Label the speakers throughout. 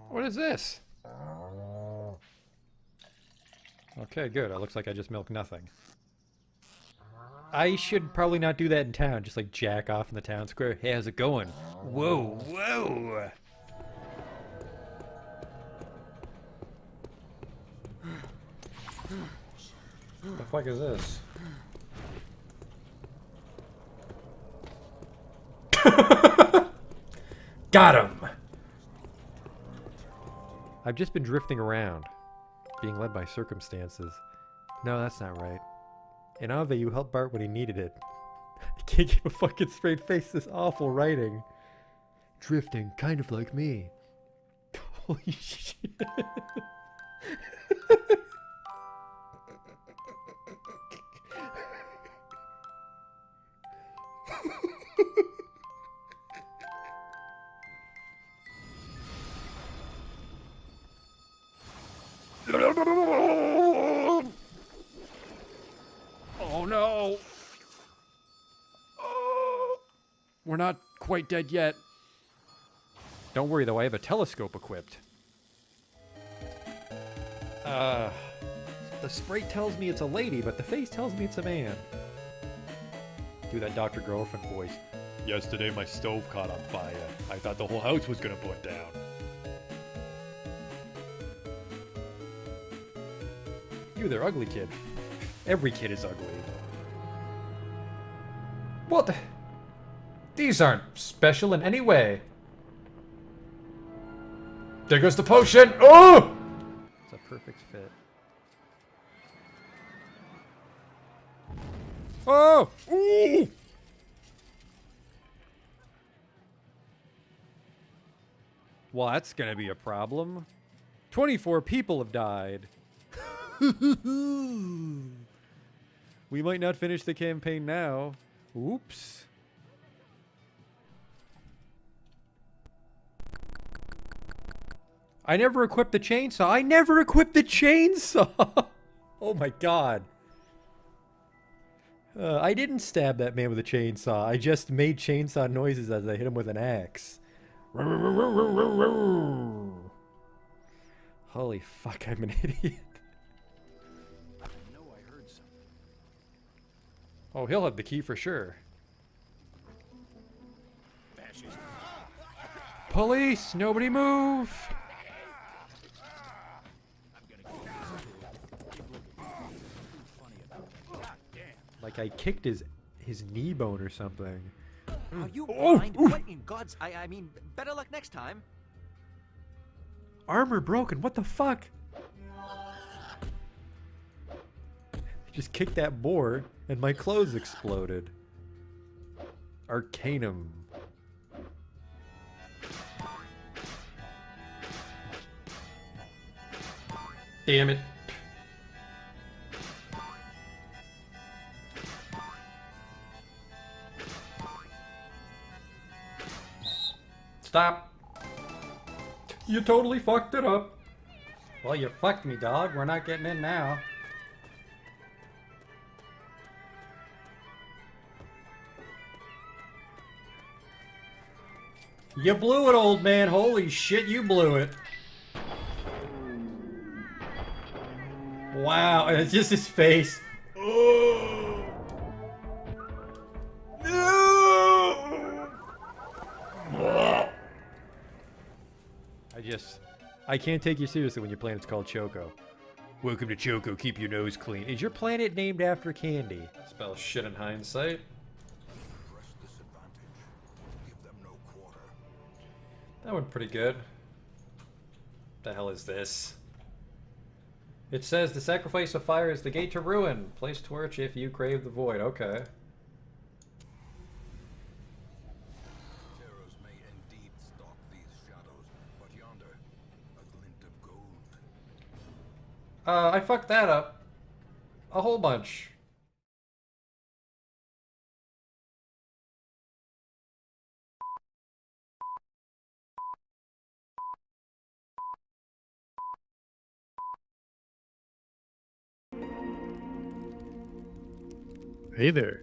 Speaker 1: What is this? Okay, good. It looks like I just milked nothing. I should probably not do that in town. Just like jack off in the town square. Hey, how's it going? Whoa, whoa! What the fuck is this? Got him! I've just been drifting around, being led by circumstances. No, that's not right. In Ave, you helped Bart when he needed it. I can't keep a fucking straight face, this awful writing. Drifting, kind of like me. Holy shit. Oh no! Oh, we're not quite dead yet. Don't worry though, I have a telescope equipped. The sprite tells me it's a lady, but the face tells me it's a man. Do that Dr. Girlfriend voice. Yesterday my stove caught on fire. I thought the whole house was gonna burn down. You there, ugly kid. Every kid is ugly.
Speaker 2: What? These aren't special in any way. There goes the potion! Oh!
Speaker 1: It's a perfect fit. Oh! Ooh! Well, that's gonna be a problem. 24 people have died. We might not finish the campaign now. Oops. I never equipped the chainsaw. I never equipped the chainsaw! Oh my god. I didn't stab that man with a chainsaw. I just made chainsaw noises as I hit him with an axe. Holy fuck, I'm an idiot. Oh, he'll have the key for sure. Police! Nobody move! Like I kicked his knee bone or something.
Speaker 3: Are you
Speaker 1: Oh,
Speaker 3: blind?
Speaker 1: oof.
Speaker 3: What in God's... I mean, better luck next time.
Speaker 1: Armor broken, what the fuck? Just kicked that boar and my clothes exploded. Arcanum.
Speaker 2: Damn it. Stop. You totally fucked it up.
Speaker 1: Well, you fucked me, dog. We're not getting in now. You blew it, old man. Holy shit, you blew it. Wow, and it's just his face. Oh. No. I can't take you seriously when your planet's called Choco. Welcome to Choco, keep your nose clean. Is your planet named after candy?
Speaker 2: Spell shit in hindsight. That went pretty good. The hell is this? It says the sacrifice of fire is the gate to ruin. Place torch if you crave the void. Okay.
Speaker 4: Terrors may indeed stalk these shadows, but yonder, a glint of gold.
Speaker 2: I fucked that up. A whole bunch.
Speaker 1: Hey there.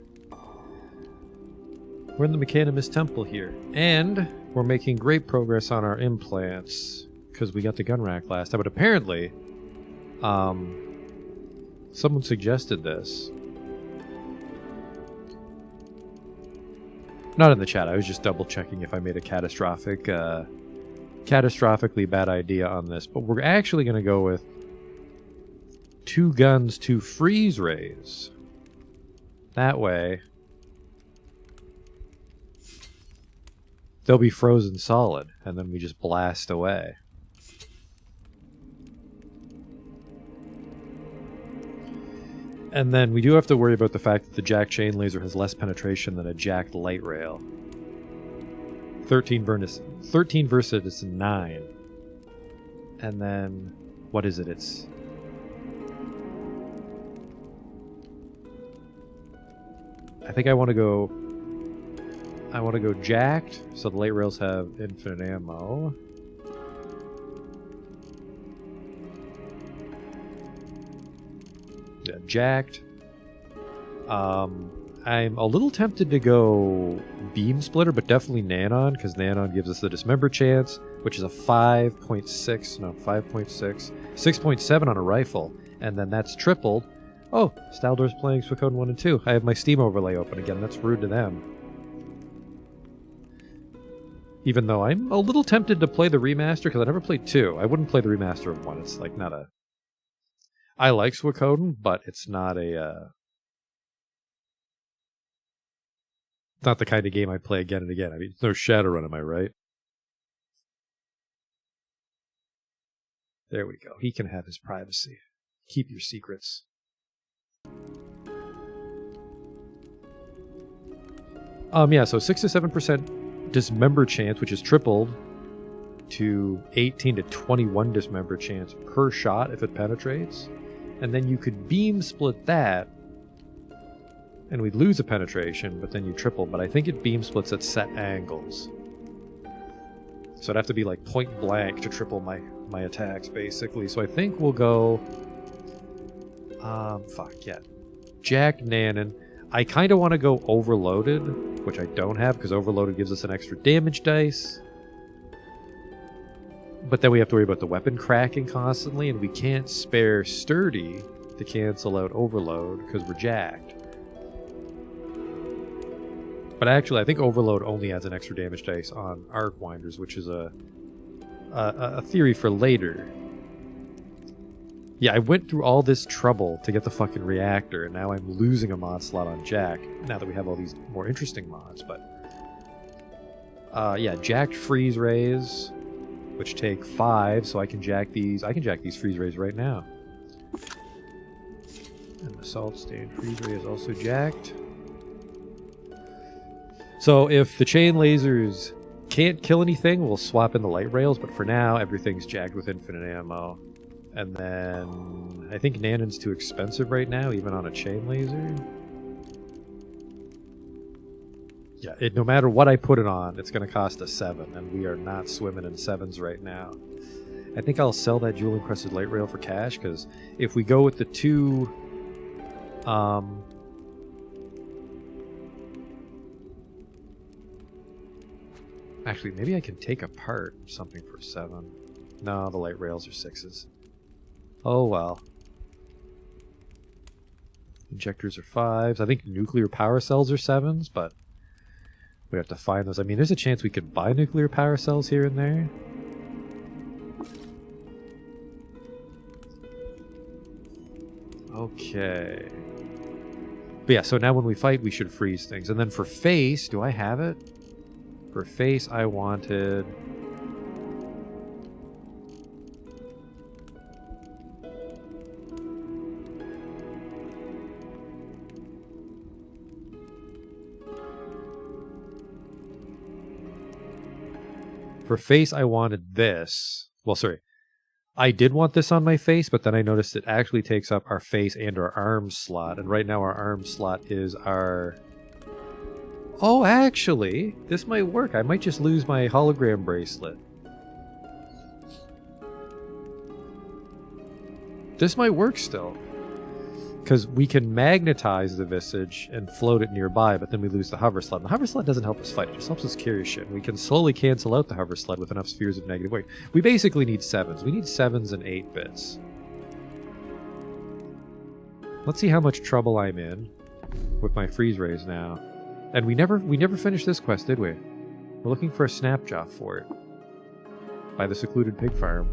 Speaker 1: We're in the Mechanimus Temple here, and we're making great progress on our implants. because we got the gun rack last time. But apparently, someone suggested this. Not in the chat. I was just double checking if I made a catastrophically bad idea on this. But we're actually going to go with 2 guns, 2 freeze rays. That way, they'll be frozen solid, and then we just blast away. And then we do have to worry about the fact that the jack chain laser has less penetration than a jacked light rail. 13 versus 9. And then, what is it? It's... I think I want to go jacked, so the light rails have infinite ammo. Yeah, jacked. I'm a little tempted to go beam splitter, but definitely Nanon, because Nanon gives us the dismember chance, which is a 5.6, no, 5.6, 6.7 on a rifle, and then that's tripled. Oh, Staldor's playing Suikoden 1 and 2. I have my Steam overlay open again. That's rude to them. Even though I'm a little tempted to play the remaster, because I never played 2. I wouldn't play the remaster of 1. It's like not a... I like Suikoden, but it's not a... not the kind of game I play again and again. I mean, no Shadowrun, am I right? There we go. He can have his privacy. Keep your secrets. Yeah, so 6 to 7% dismember chance, which is tripled to 18 to 21 dismember chance per shot if it penetrates. And then you could beam split that, and we'd lose a penetration, but then you triple. But I think it beam splits at set angles. So it'd have to be like point blank to triple my attacks, basically. So I think we'll go... Jack Nanon. I kind of want to go overloaded, which I don't have, because overloaded gives us an extra damage dice. But then we have to worry about the weapon cracking constantly, and we can't spare sturdy to cancel out overload, because we're jacked. But actually, I think overload only adds an extra damage dice on arc winders, which is a theory for later. Yeah, I went through all this trouble to get the fucking reactor, and now I'm losing a mod slot on Jack, now that we have all these more interesting mods, but... yeah, jacked freeze rays, which take 5, so I can jack these freeze rays right now. And the salt stained freeze ray is also jacked. So if the chain lasers can't kill anything, we'll swap in the light rails, but for now, everything's jacked with infinite ammo. And then I think Nanon's too expensive right now, even on a chain laser. Yeah, no matter what I put it on, it's going to cost a 7, and we are not swimming in 7s right now. I think I'll sell that jewel encrusted light rail for cash, because if we go with the 2... Actually, maybe I can take apart something for 7. No, the light rails are 6s. Oh well. Injectors are 5s. I think nuclear power cells are 7s, but we have to find those. I mean, there's a chance we could buy nuclear power cells here and there. Okay. But yeah, so now when we fight, we should freeze things. And then for face, do I have it? For face, I wanted... For face, I wanted this. Well, sorry. I did want this on my face, but then I noticed it actually takes up our face and our arm slot. And right now our arm slot is our... Oh, actually, this might work. I might just lose my hologram bracelet. This might work still. Because we can magnetize the Visage and float it nearby, but then we lose the hover sled. The hover sled doesn't help us fight, it just helps us carry shit. We can slowly cancel out the hover sled with enough spheres of negative weight. We basically need 7s. We need 7s and 8 bits. Let's see how much trouble I'm in with my freeze rays now. And we never finished this quest, did we? We're looking for a Snapjaw fort by the secluded pig farm.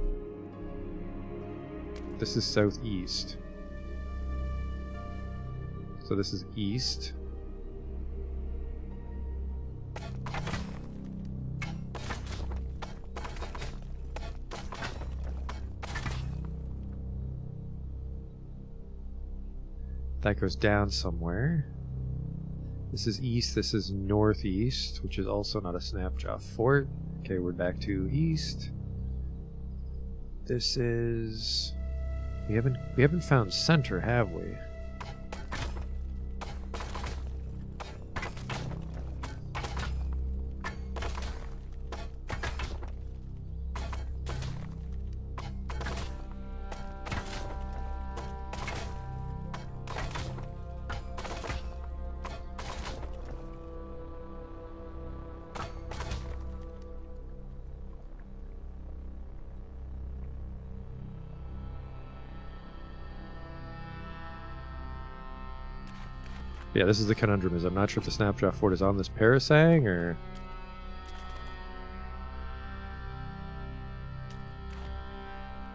Speaker 1: This is southeast. So this is east. That goes down somewhere. This is east, this is northeast, which is also not a Snapjaw fort. Okay, we're back to east. This is... We haven't found center, have we? Yeah, this is the conundrum, is I'm not sure if the Snapjaw fort is on this Parasang, or...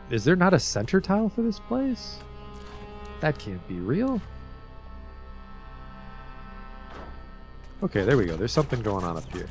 Speaker 1: Is there not a center tile for this place? That can't be real. Okay, there we go. There's something going on up here.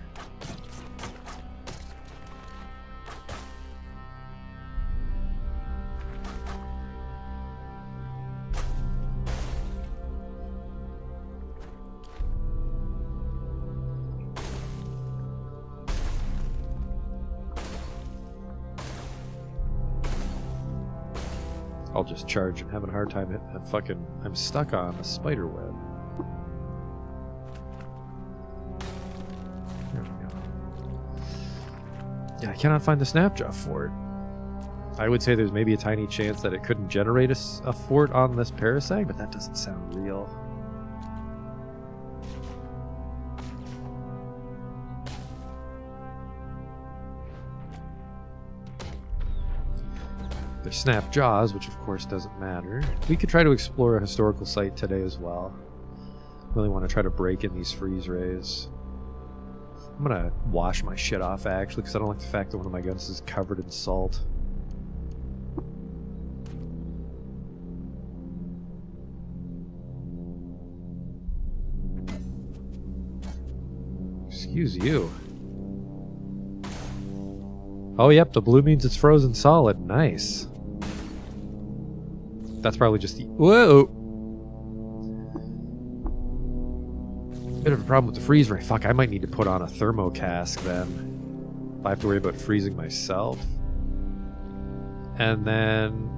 Speaker 1: I'll just charge. I'm having a hard time hitting that fucking... I'm stuck on a spider web. There we go. Yeah, I cannot find the Snapjaw fort. I would say there's maybe a tiny chance that it couldn't generate a fort on this Parasang, but that doesn't sound real. There's Snapjaws, which of course doesn't matter. We could try to explore a historical site today as well. Really want to try to break in these freeze rays. I'm gonna wash my shit off actually, because I don't like the fact that one of my guns is covered in salt. Excuse you. Oh yep, the blue means it's frozen solid. Nice. That's probably just the... Whoa! Bit of a problem with the freeze ray. Fuck, I might need to put on a thermo cask then. If I have to worry about freezing myself. And then...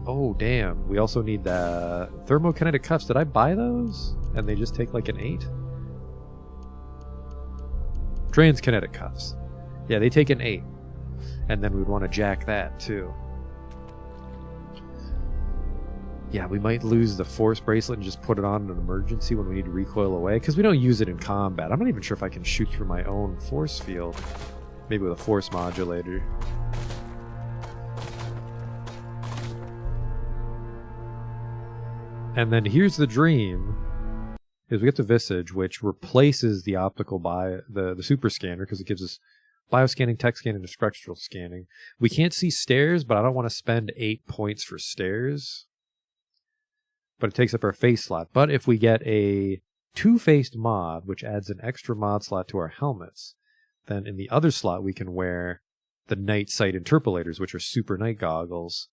Speaker 1: Oh, damn. We also need the thermokinetic cuffs. Did I buy those? And they just take like an 8? Transkinetic cuffs. Yeah, they take an 8. And then we'd want to jack that too. Yeah, we might lose the force bracelet and just put it on in an emergency when we need to recoil away, because we don't use it in combat. I'm not even sure if I can shoot through my own force field. Maybe with a force modulator. And then here's the dream, is we get the Visage, which replaces the optical the super scanner, because it gives us bioscanning, tech scanning, and structural scanning. We can't see stairs, but I don't want to spend 8 points for stairs. But it takes up our face slot. But if we get a two-faced mod, which adds an extra mod slot to our helmets, then in the other slot we can wear the night sight interpolators, which are super night goggles.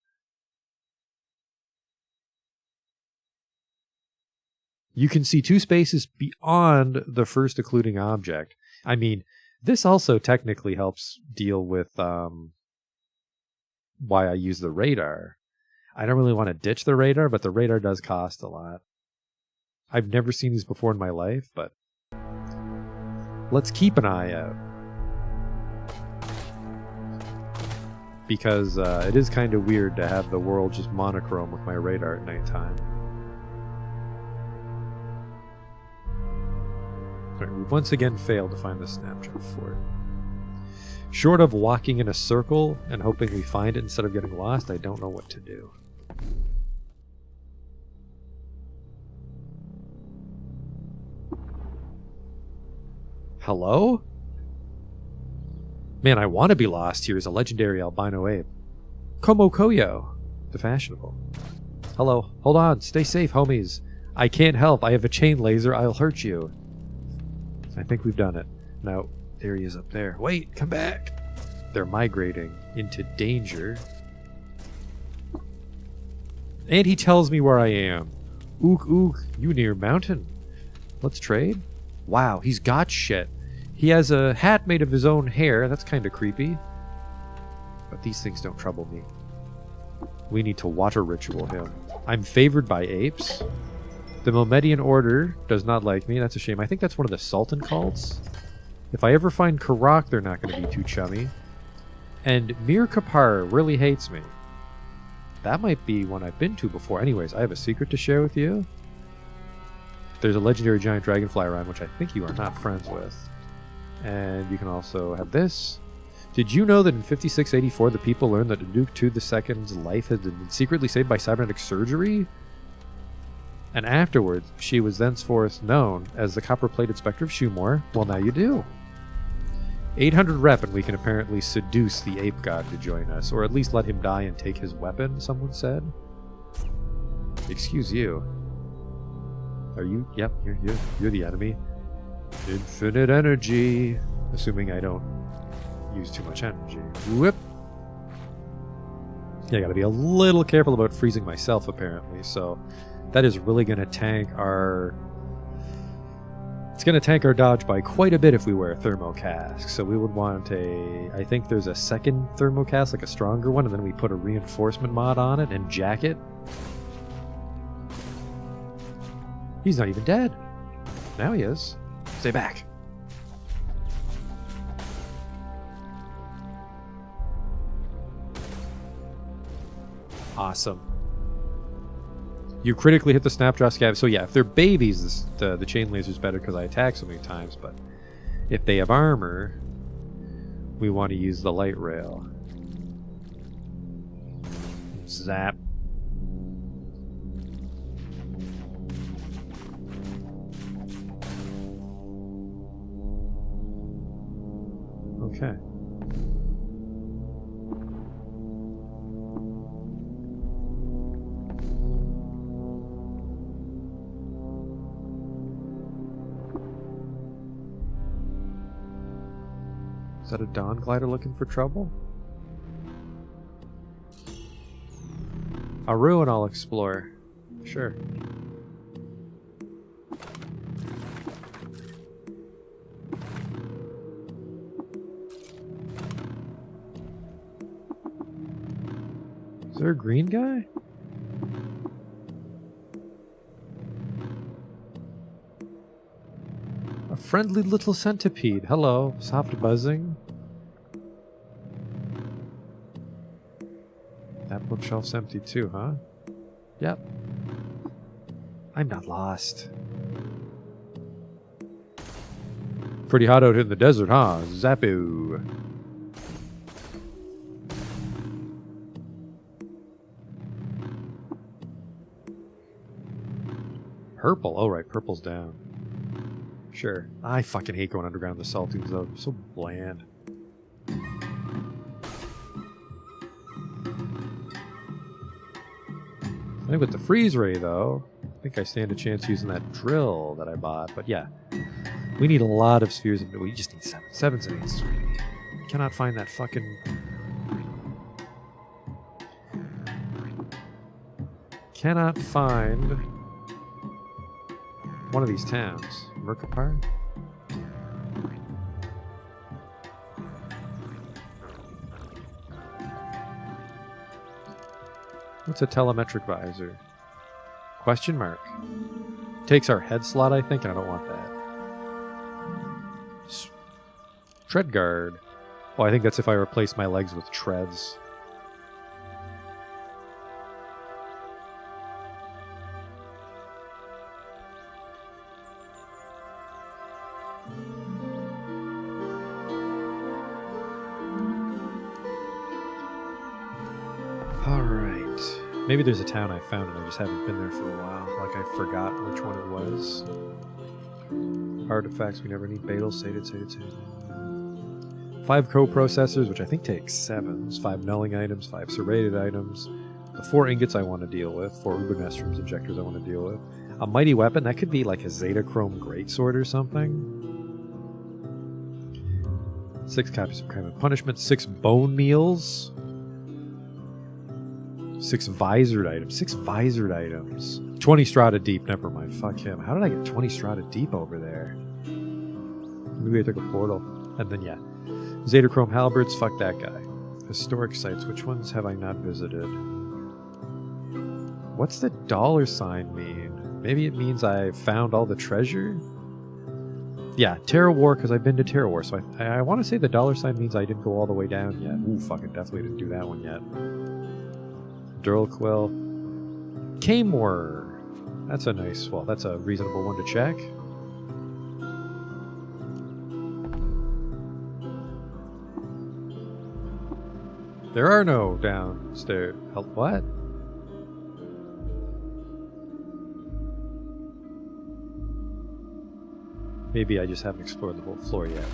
Speaker 1: You can see 2 spaces beyond the first occluding object. I mean, this also technically helps deal with why I use the radar. I don't really want to ditch the radar, but the radar does cost a lot. I've never seen these before in my life, but let's keep an eye out. Because it is kind of weird to have the world just monochrome with my radar at nighttime. Alright, we've once again failed to find the Snapdragon Fort. Short of walking in a circle and hoping we find it instead of getting lost, I don't know what to do. Hello? Man, I want to be lost here as a legendary albino ape. Como Koyo, the fashionable. Hello, hold on, stay safe, homies. I can't help, I have a chain laser, I'll hurt you. I think we've done it. Now, there he is up there. Wait, come back! They're migrating into danger. And he tells me where I am. Ook ook, you near mountain. Let's trade? Wow, he's got shit. He has a hat made of his own hair, that's kinda creepy. But these things don't trouble me. We need to water ritual him. I'm favored by apes. The Momedian Order does not like me. That's a shame. I think that's one of the Sultan cults. If I ever find Karak, they're not going to be too chummy. And Mir Kapar really hates me. That might be one I've been to before. Anyways, I have a secret to share with you. There's a legendary giant dragonfly around, which I think you are not friends with. And you can also have this. Did you know that in 5684 the people learned that Duke II's life had been secretly saved by cybernetic surgery? And afterwards, she was thenceforth known as the copper-plated specter of Shumor. Well, now you do. 800 rep and we can apparently seduce the ape god to join us, or at least let him die and take his weapon, someone said. Excuse you. Are you? Yep, you're the enemy. Infinite energy. Assuming I don't use too much energy. Whoop. Yeah, I gotta be a little careful about freezing myself, apparently, so that is really gonna tank our... It's gonna tank our dodge by quite a bit if we wear a thermocask, so we would want a... I think there's a second thermocask, like a stronger one, and then we put a reinforcement mod on it and jack it. He's not even dead. Now he is. Stay back. Awesome. You critically hit the Snapjaw Scav. So yeah, if they're babies, the chain laser's better because I attack so many times, but if they have armor, we want to use the light rail. Zap. Okay. Is that a Dawn Glider looking for trouble? Aru and I'll explore. Sure. Is there a green guy? A friendly little centipede. Hello. Soft buzzing. That bookshelf's empty too, huh? Yep. I'm not lost. Pretty hot out in the desert, huh? Zappu. Purple. Oh, right. Purple's down. Sure. I fucking hate going underground in the Saltines, though. They're so bland. I think with the freeze ray, though, I think I stand a chance using that drill that I bought. But yeah, we need a lot of spheres. We just need 7. 7s and 8s is what we need. I cannot find that fucking... Cannot find one of these towns. Merkapar? What's a telemetric visor? Question mark. Takes our head slot, I think, and I don't want that. Tread guard. Oh, I think that's if I replace my legs with treads. Alright. Maybe there's a town I found and I just haven't been there for a while. Like I forgot which one it was. Artifacts we never need. Betel, sated. 5 co-processors, which I think take 7s. 5 nulling items, 5 serrated items. The 4 ingots I want to deal with. 4 Ubernestrums injectors I want to deal with. A mighty weapon, that could be like a Zetachrome greatsword or something. 6 copies of Crime and Punishment. 6 bone meals. 6 visored items. 6 visored items. 20 Strata deep. Never mind. Fuck him. How did I get 20 Strata deep over there? Maybe I took a portal. And then, yeah. Zetachrome halberds. Fuck that guy. Historic sites. Which ones have I not visited? What's the $sign mean? Maybe it means I found all the treasure? Yeah, Terra War, because I've been to Terra War. So I want to say the $sign means I didn't go all the way down yet. Ooh, fucking definitely didn't do that one yet. Duralquill. Kamor. That's a nice, well, that's a reasonable one to check. There are no downstairs. What? Maybe I just haven't explored the whole floor yet.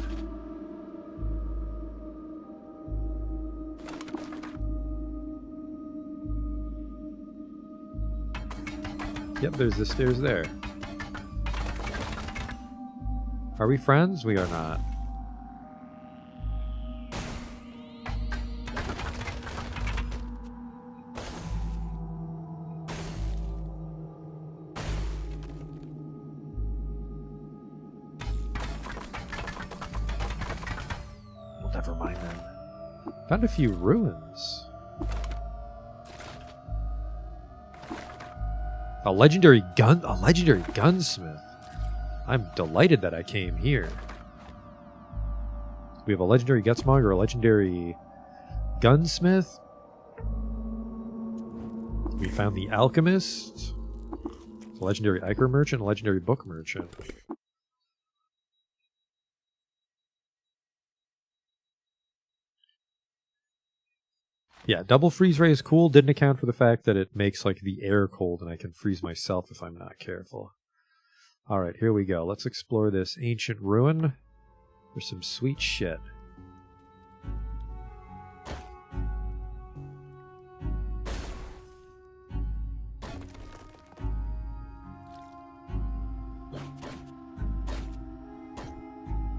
Speaker 1: Yep, there's the stairs there. Are we friends? We are not. Well, never mind then. Found a few ruins. A legendary gunsmith. I'm delighted that I came here. We have a legendary gunsmonger, a legendary gunsmith. We found the alchemist, a legendary ichor merchant, a legendary book merchant. Yeah, double freeze ray is cool. Didn't account for the fact that it makes like the air cold and I can freeze myself if I'm not careful. Alright, here we go. Let's explore this ancient ruin for some sweet shit.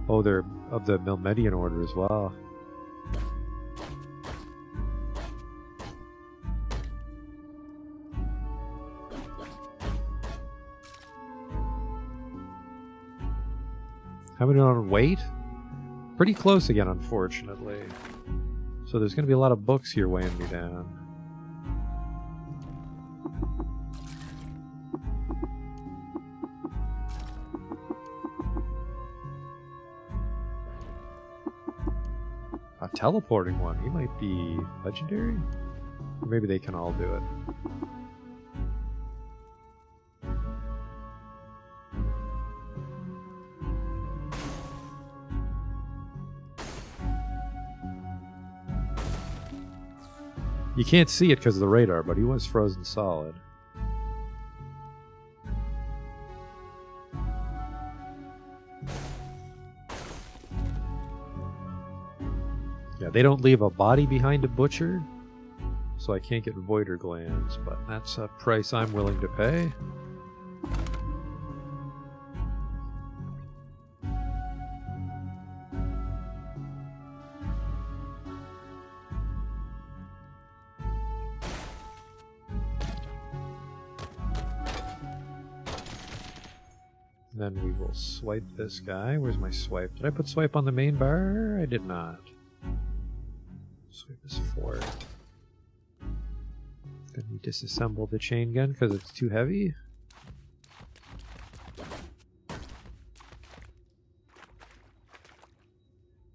Speaker 1: Oh, they're of the Melmedian order as well. Coming in on weight? Pretty close again, unfortunately. So there's going to be a lot of books here weighing me down. A teleporting one. He might be legendary? Or maybe they can all do it. You can't see it because of the radar, but he was frozen solid. Yeah, they don't leave a body behind a butcher, so I can't get voider glands, but that's a price I'm willing to pay. Then we will swipe this guy. Where's my swipe? Did I put swipe on the main bar? I did not. Swipe is 4. Then we disassemble the chain gun because it's too heavy.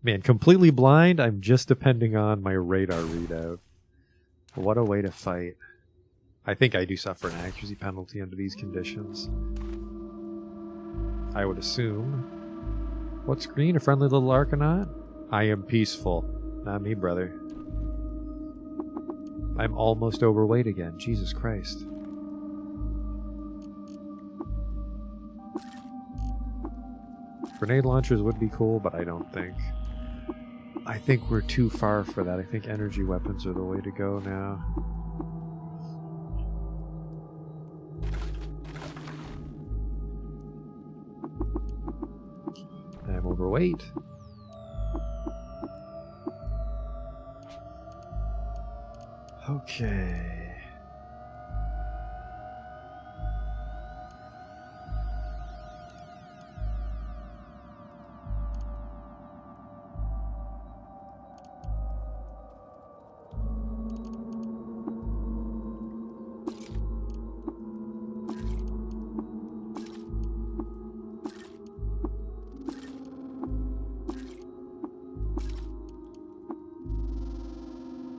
Speaker 1: Man, completely blind. I'm just depending on my radar readout. What a way to fight. I think I do suffer an accuracy penalty under these conditions. I would assume. What's green? A friendly little Arcanaut? I am peaceful. Not me, brother. I'm almost overweight again. Jesus Christ. Grenade launchers would be cool, but I don't think. I think we're too far for that. I think energy weapons are the way to go now. I'm overweight. Okay.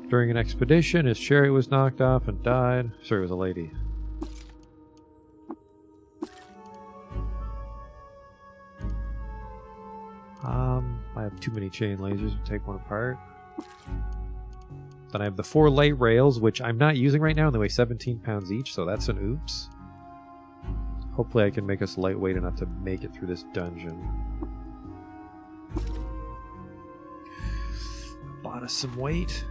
Speaker 1: During an expedition, his chariot was knocked off and died. Sorry, it was a lady. I have too many chain lasers to take one apart. Then I have the 4 light rails, which I'm not using right now, and they weigh 17 pounds each, so that's an oops. Hopefully I can make us lightweight enough to make it through this dungeon. Bought us some weight.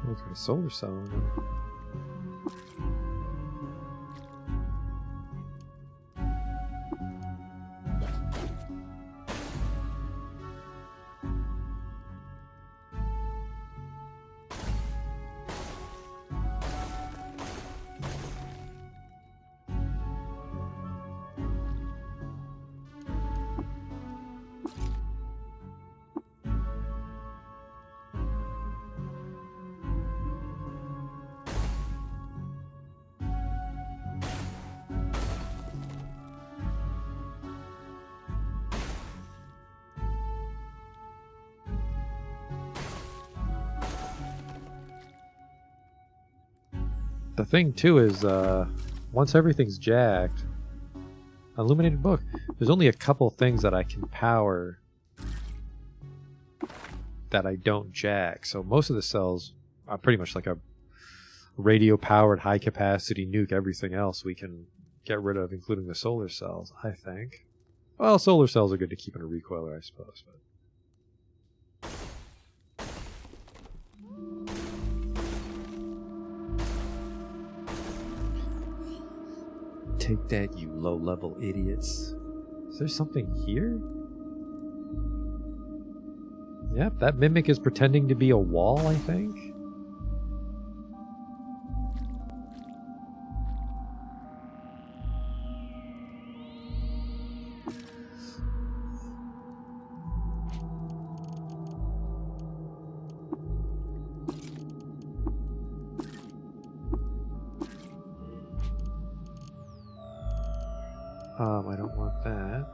Speaker 1: Let's put a solar cell in it. The thing too is, once everything's jacked, illuminated book, there's only a couple things that I can power that I don't jack. So most of the cells are pretty much like a radio-powered, high-capacity nuke. Everything else we can get rid of, including the solar cells, I think. Well, solar cells are good to keep in a recoiler, I suppose. But take that, you low-level idiots. Is there something here? Yep, that mimic is pretending to be a wall, I think. I don't want that.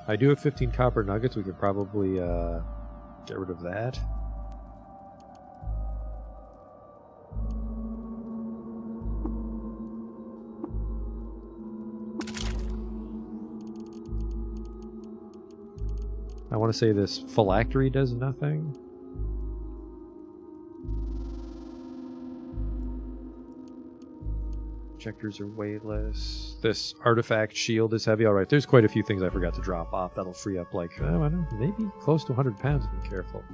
Speaker 1: I do have 15 copper nuggets. We could probably get rid of that. I want to say this phylactery does nothing. Projectors are weightless. This artifact shield is heavy. Alright, there's quite a few things I forgot to drop off. That'll free up like, I don't know, maybe close to 100 pounds if I'm careful.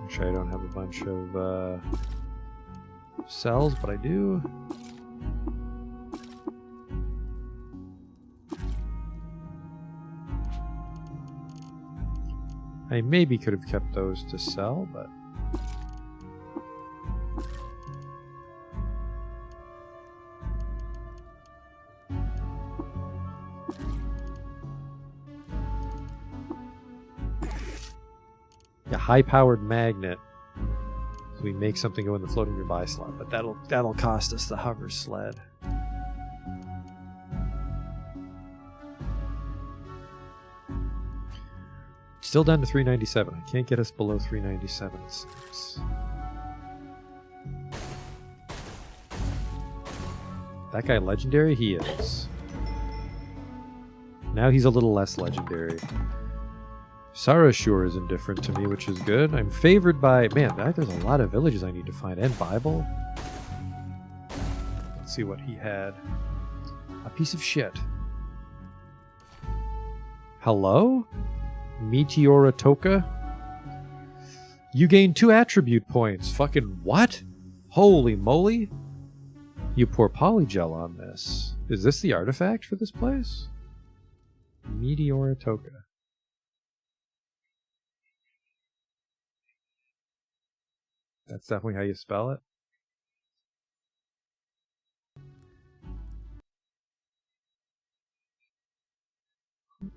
Speaker 1: Which I don't have a bunch of cells, but I do. I maybe could have kept those to sell, but... a high-powered magnet. So we make something go in the floating nearby slot, but that'll cost us the hover sled. Still down to 397. I can't get us below 397, it seems. That guy legendary? He is. Now he's a little less legendary. Sarashur is indifferent to me, which is good. I'm favored by... Man, there's a lot of villages I need to find. And Bible. Let's see what he had. A piece of shit. Hello? Meteoratoka? You gain 2 attribute points. Fucking what? Holy moly. You pour polygel on this. Is this the artifact for this place? Meteoratoka. That's definitely how you spell it.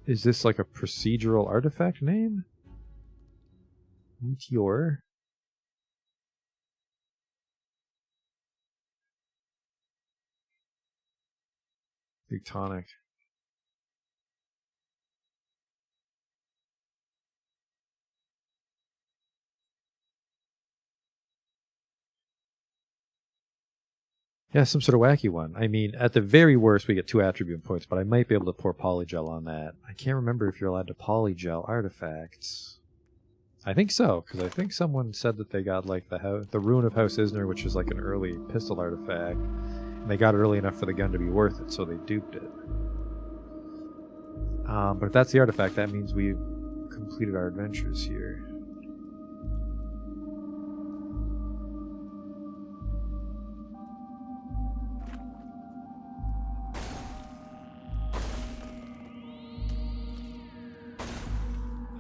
Speaker 1: Is this like a procedural artifact name? Meteor. Big tonic. Yeah, some sort of wacky one. I mean, at the very worst, we get 2 attribute points, but I might be able to pour polygel on that. I can't remember if you're allowed to polygel artifacts. I think so, because I think someone said that they got like the Ruin of House Isner, which is like an early pistol artifact, and they got it early enough for the gun to be worth it, so they duped it. But if that's the artifact, that means we've completed our adventures here.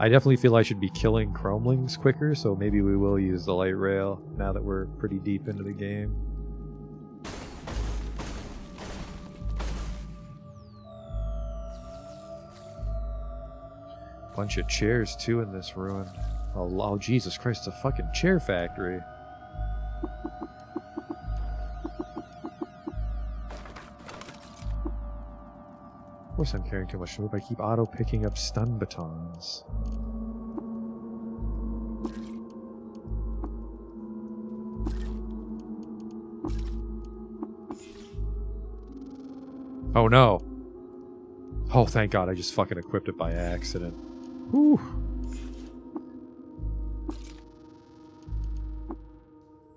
Speaker 1: I definitely feel I should be killing chromelings quicker, so maybe we will use the light rail now that we're pretty deep into the game. Bunch of chairs too in this ruin. Oh Jesus Christ, it's a fucking chair factory. Of course I'm carrying too much to move. I keep auto picking up stun batons. Oh no! Oh, thank God, I just fucking equipped it by accident. Whew.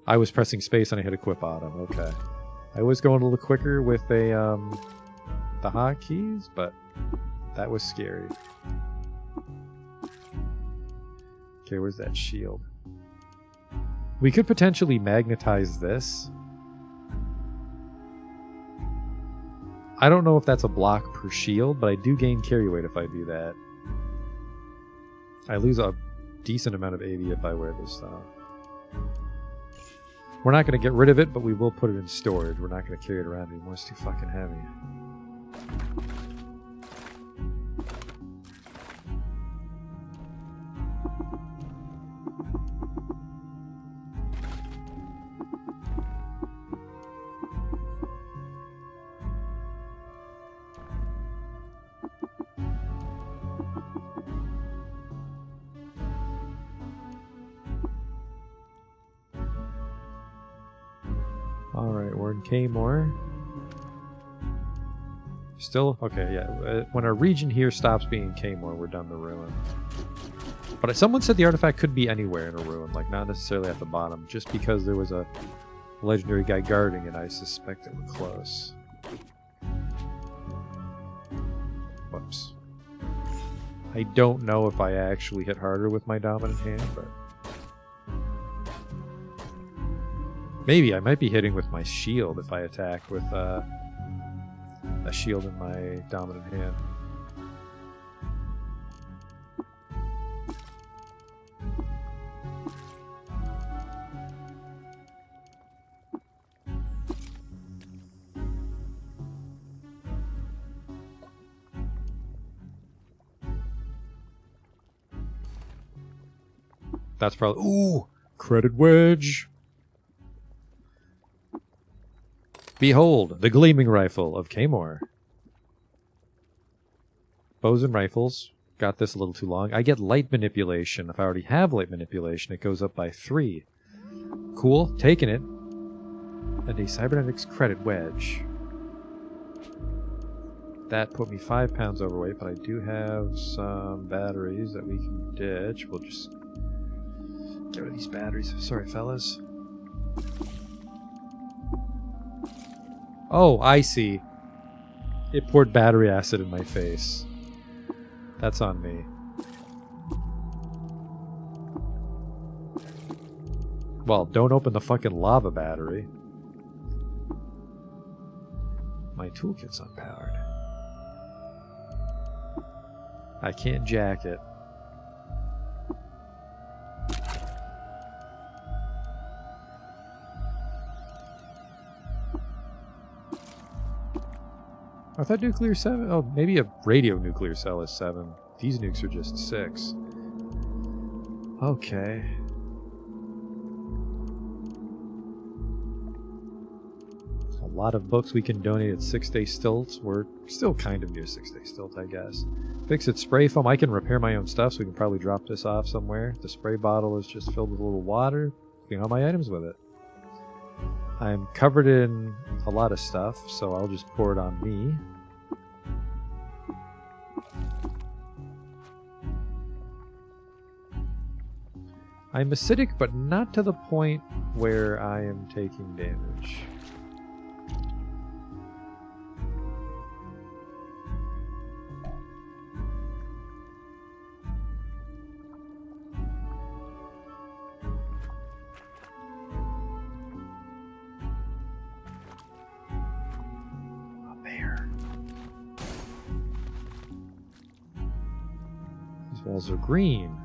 Speaker 1: I was pressing space and I hit equip auto. Okay. I was going a little quicker with a, the hotkeys, but that was scary. Okay, where's that shield? We could potentially magnetize this. I don't know if that's a block per shield, but I do gain carry weight if I do that. I lose a decent amount of AV if I wear this though. We're not going to get rid of it, but we will put it in storage. We're not going to carry it around anymore. It's too fucking heavy. Alright, we're in Kaymor. Still? Okay, yeah. When our region here stops being Kaymor, we're done the ruin. But someone said the artifact could be anywhere in a ruin, like not necessarily at the bottom, just because there was a legendary guy guarding it, I suspect that we're close. Whoops. I don't know if I actually hit harder with my dominant hand, but... Maybe I might be hitting with my shield if I attack with a shield in my dominant hand. That's probably... Ooh! Credit wedge! Behold, the gleaming rifle of Kaymor. Bows and rifles. Got this a little too long. I get light manipulation. If I already have light manipulation, it goes up by 3. Cool. Taking it. And a cybernetics credit wedge. That put me 5 pounds overweight, but I do have some batteries that we can ditch. We'll just get rid of these batteries. Sorry, fellas. Oh, I see. It poured battery acid in my face. That's on me. Well, don't open the fucking lava battery. My toolkit's unpowered. I can't jack it. I thought nuclear 7... Oh, maybe a radio nuclear cell is 7. These nukes are just 6. Okay. A lot of books we can donate at 6 Day Stilt. We're still kind of near 6 Day Stilt, I guess. Fix it spray foam. I can repair my own stuff, so we can probably drop this off somewhere. The spray bottle is just filled with a little water. Clean all my items with it. I'm covered in a lot of stuff, so I'll just pour it on me. I'm acidic, but not to the point where I am taking damage. These walls are green.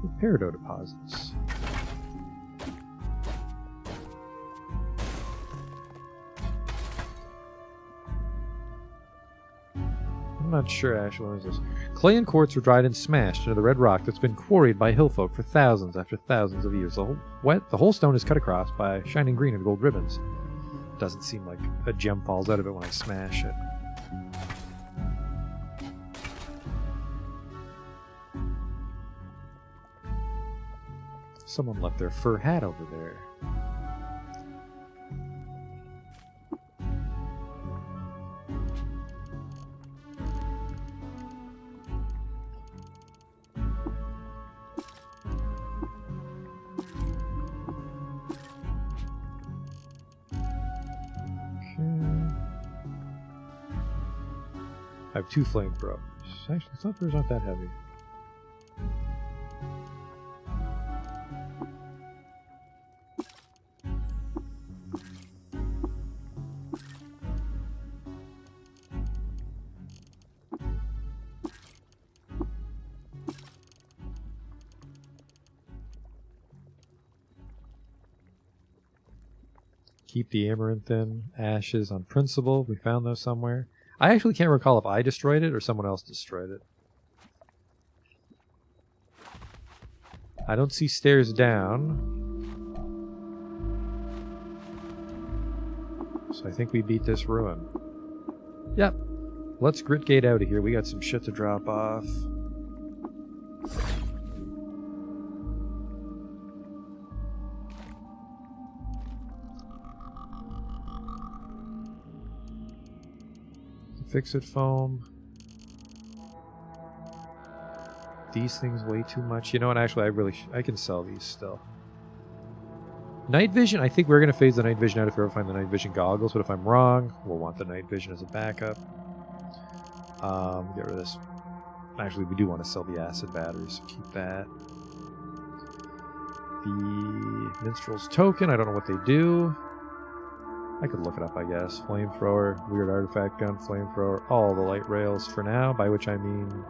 Speaker 1: With peridot deposits. I'm not sure, actually. What is this? Clay and quartz were dried and smashed into the red rock that's been quarried by hillfolk for thousands after thousands of years. The whole stone is cut across by shining green and gold ribbons. Doesn't seem like a gem falls out of it when I smash it. Someone left their fur hat over there. I have 2 flamethrowers. Actually, flamethrowers aren't that heavy. Keep the amaranthine ashes on principle. We found those somewhere. I actually can't recall if I destroyed it or someone else destroyed it. I don't see stairs down. So I think we beat this ruin. Yep. Let's grit gate out of here. We got some shit to drop off. Fix-it foam. These things weigh too much. You know what? Actually, I can sell these still. Night vision. I think we're going to phase the night vision out if we ever find the night vision goggles. But if I'm wrong, we'll want the night vision as a backup. Get rid of this. Actually, we do want to sell the acid batteries, so keep that.
Speaker 5: the Minstrel's Token. I don't know what they do. I could look it up, I guess. Flamethrower, Weird Artifact Gun, Flamethrower, all the light rails for now, by which I mean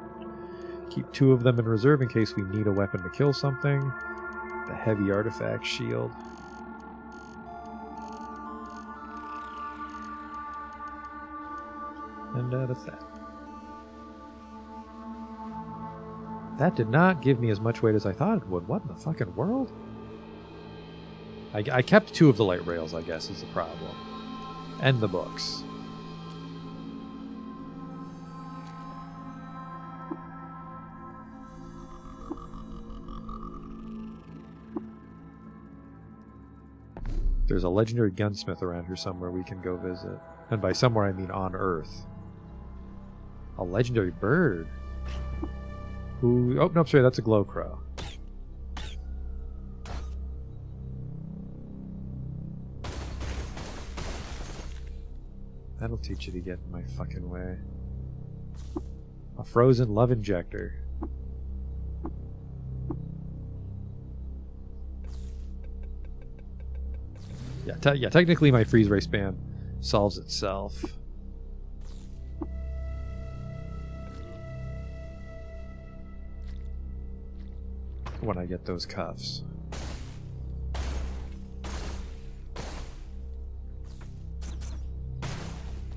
Speaker 5: keep 2 of them in reserve in case we need a weapon to kill something. The Heavy Artifact Shield. And that's that. That did not give me as much weight as I thought it would. What in the fucking world? I kept 2 of the light rails, I guess, is the problem. And the books. There's a legendary gunsmith around here somewhere we can go visit. And by somewhere I mean on Earth. A legendary bird. Who? Oh, no, sorry, that's a glow crow. That'll teach you to get in my fucking way. A frozen love injector. Yeah, technically my freeze ray span solves itself. When I get those cuffs.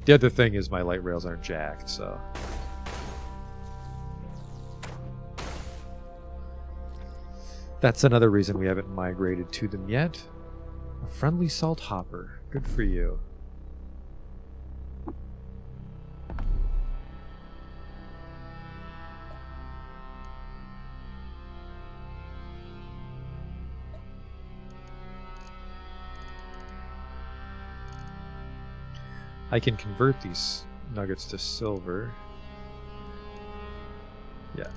Speaker 5: The other thing is my light rails aren't jacked, so... That's another reason we haven't migrated to them yet. A friendly salt hopper. Good for you. I can convert these nuggets to silver. Yeah.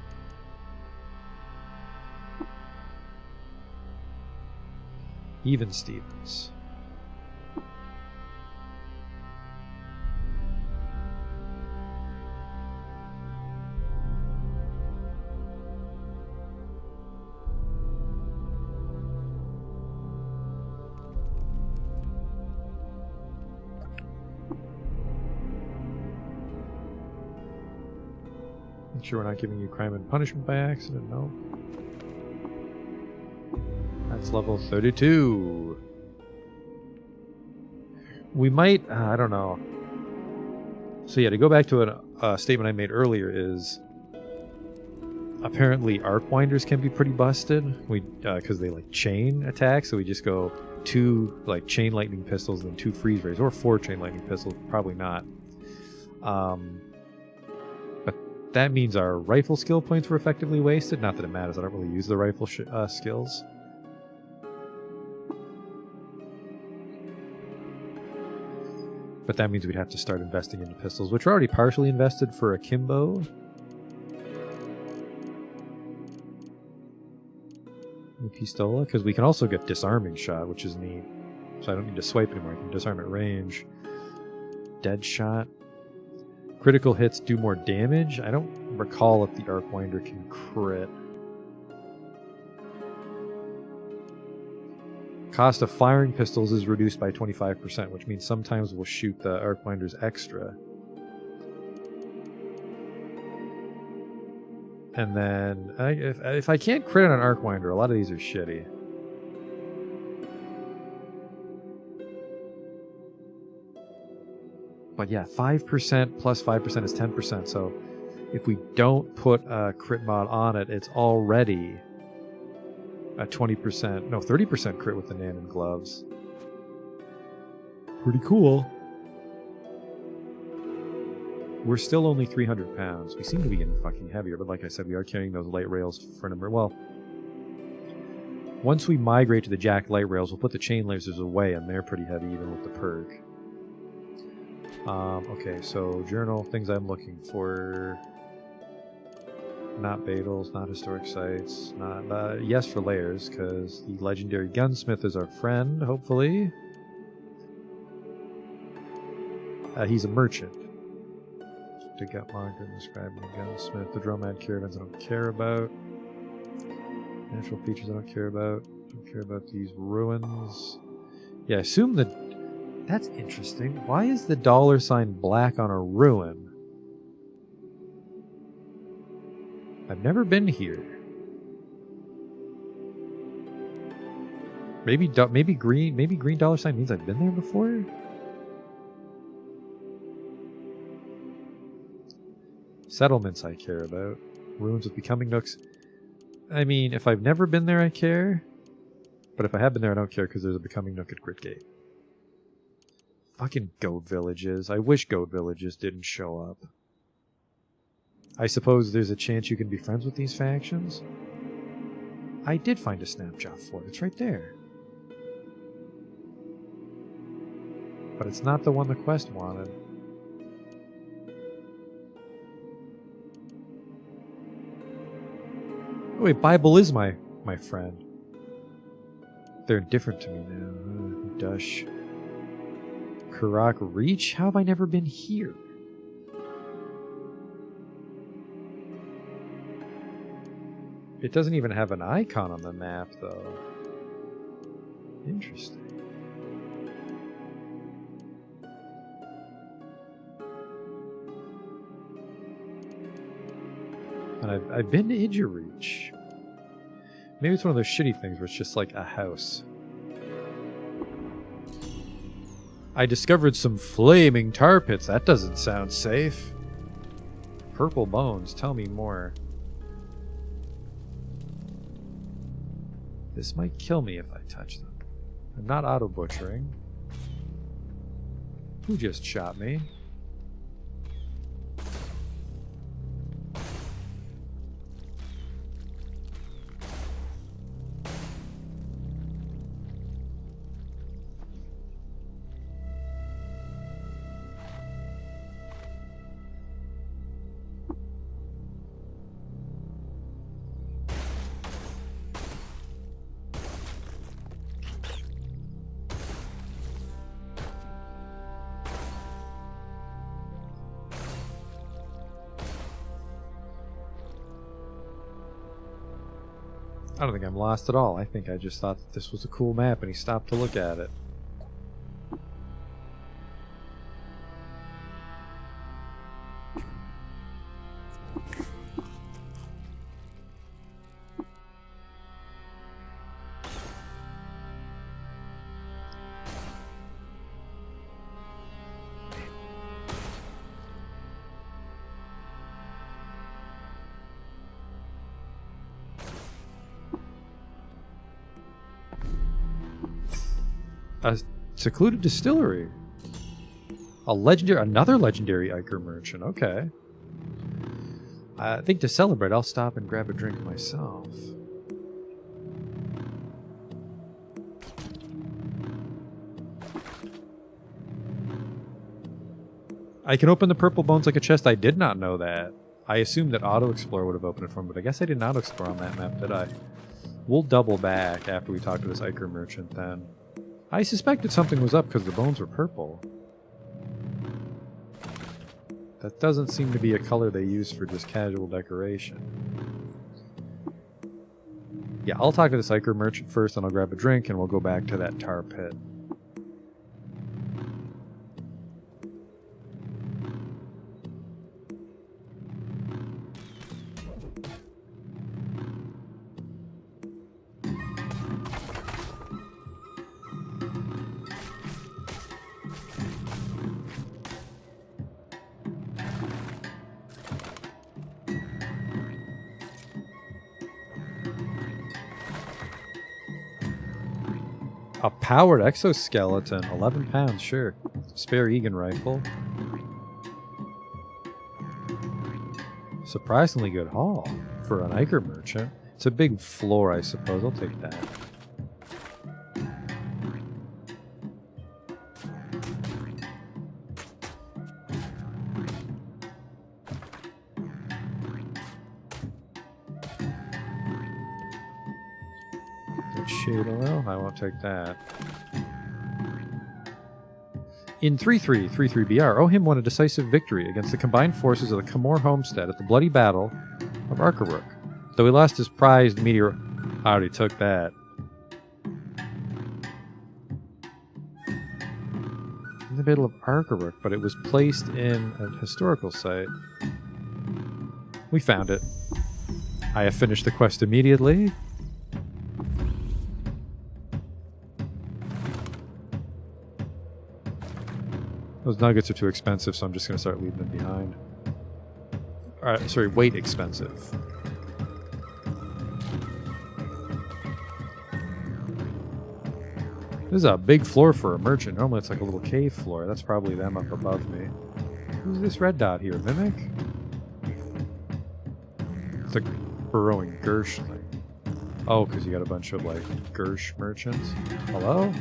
Speaker 5: Even Stevens. Make sure we're not giving you crime and punishment by accident, no. That's level 32. We might, I don't know. So yeah, to go back to a statement I made earlier is apparently arc winders can be pretty busted. Because they like chain attack, so we just go 2 like chain lightning pistols and 2 freeze rays, or 4 chain lightning pistols. Probably not. But that means our rifle skill points were effectively wasted. Not that it matters. I don't really use the rifle skills. But that means we'd have to start investing into pistols, which are already partially invested for Akimbo. Pistola, because we can also get disarming shot, which is neat. So I don't need to swipe anymore, I can disarm at range. Dead shot. Critical hits do more damage. I don't recall if the Arcwinder can crit. Cost of firing pistols is reduced by 25%, which means sometimes we'll shoot the Arcwinders extra. And then, if I can't crit on an Arcwinder, a lot of these are shitty. But yeah, 5% plus 5% is 10%, so if we don't put a crit mod on it, it's already a 20%, no, 30% crit with the Nanon gloves. Pretty cool. We're still only 300 pounds. We seem to be getting fucking heavier, but like I said, we are carrying those light rails for number. Well, once we migrate to the jack light rails, we'll put the chain lasers away, and they're pretty heavy even with the perk. Okay, so journal, things I'm looking for. Not Badals, not historic sites, not yes for layers, because the legendary gunsmith is our friend, hopefully. He's a merchant. To Gutmonger, describing the gunsmith. The Dromad caravans I don't care about. Natural features I don't care about. Don't care about these ruins. Yeah, I assume that... That's interesting. Why is the $ black on a ruin? I've never been here. Maybe green $ means I've been there before? Settlements I care about. Ruins with becoming nooks. I mean, if I've never been there, I care. But if I have been there, I don't care because there's a becoming nook at Gritgate. Fucking goat villages. I wish goat villages didn't show up. I suppose there's a chance you can be friends with these factions? I did find a snapshot for it. It's right there. But it's not the one the quest wanted. Oh, wait, Bible is my friend. They're indifferent to me now. Dush. Karak Reach? How have I never been here? It doesn't even have an icon on the map, though. Interesting. And I've been to Idjareach. Maybe it's one of those shitty things where it's just like a house. I discovered some flaming tar pits. That doesn't sound safe. Purple bones. Tell me more. This might kill me if I touch them. I'm not auto-butchering. Who just shot me? I don't think I'm lost at all. I think I just thought that this was a cool map and he stopped to look at it. A secluded distillery. Another legendary Iker merchant. Okay. I think to celebrate, I'll stop and grab a drink myself. I can open the purple bones like a chest. I did not know that. I assumed that Auto Explore would have opened it for me, but I guess I did not explore on that map, did I? We'll double back after we talk to this Iker merchant then. I suspected something was up because the bones were purple. That doesn't seem to be a color they use for just casual decoration. Yeah, I'll talk to this Iker merchant first, and I'll grab a drink, and we'll go back to that tar pit. A powered exoskeleton, 11 pounds, sure. Spare Egan rifle. Surprisingly good haul for an Iker merchant. It's a big floor, I suppose. I'll take that. Shade oil? I won't take that. In 3.3.3.3 BR, Ohim won a decisive victory against the combined forces of the Khemor Homestead at the Bloody Battle of Arkaruk. Though he lost his prized meteor... I already took that. in the middle of Arkaruk, but it was placed in a historical site. We found it. I have finished the quest immediately. Those nuggets are too expensive, so I'm just going to start leaving them behind. Alright, sorry, weight expensive. This is a big floor for a merchant. Normally it's like a little cave floor. That's probably them up above me. Who's this red dot here? Mimic? It's a burrowing Gershling. Oh, because you got a bunch of, like, Gersh merchants. Hello?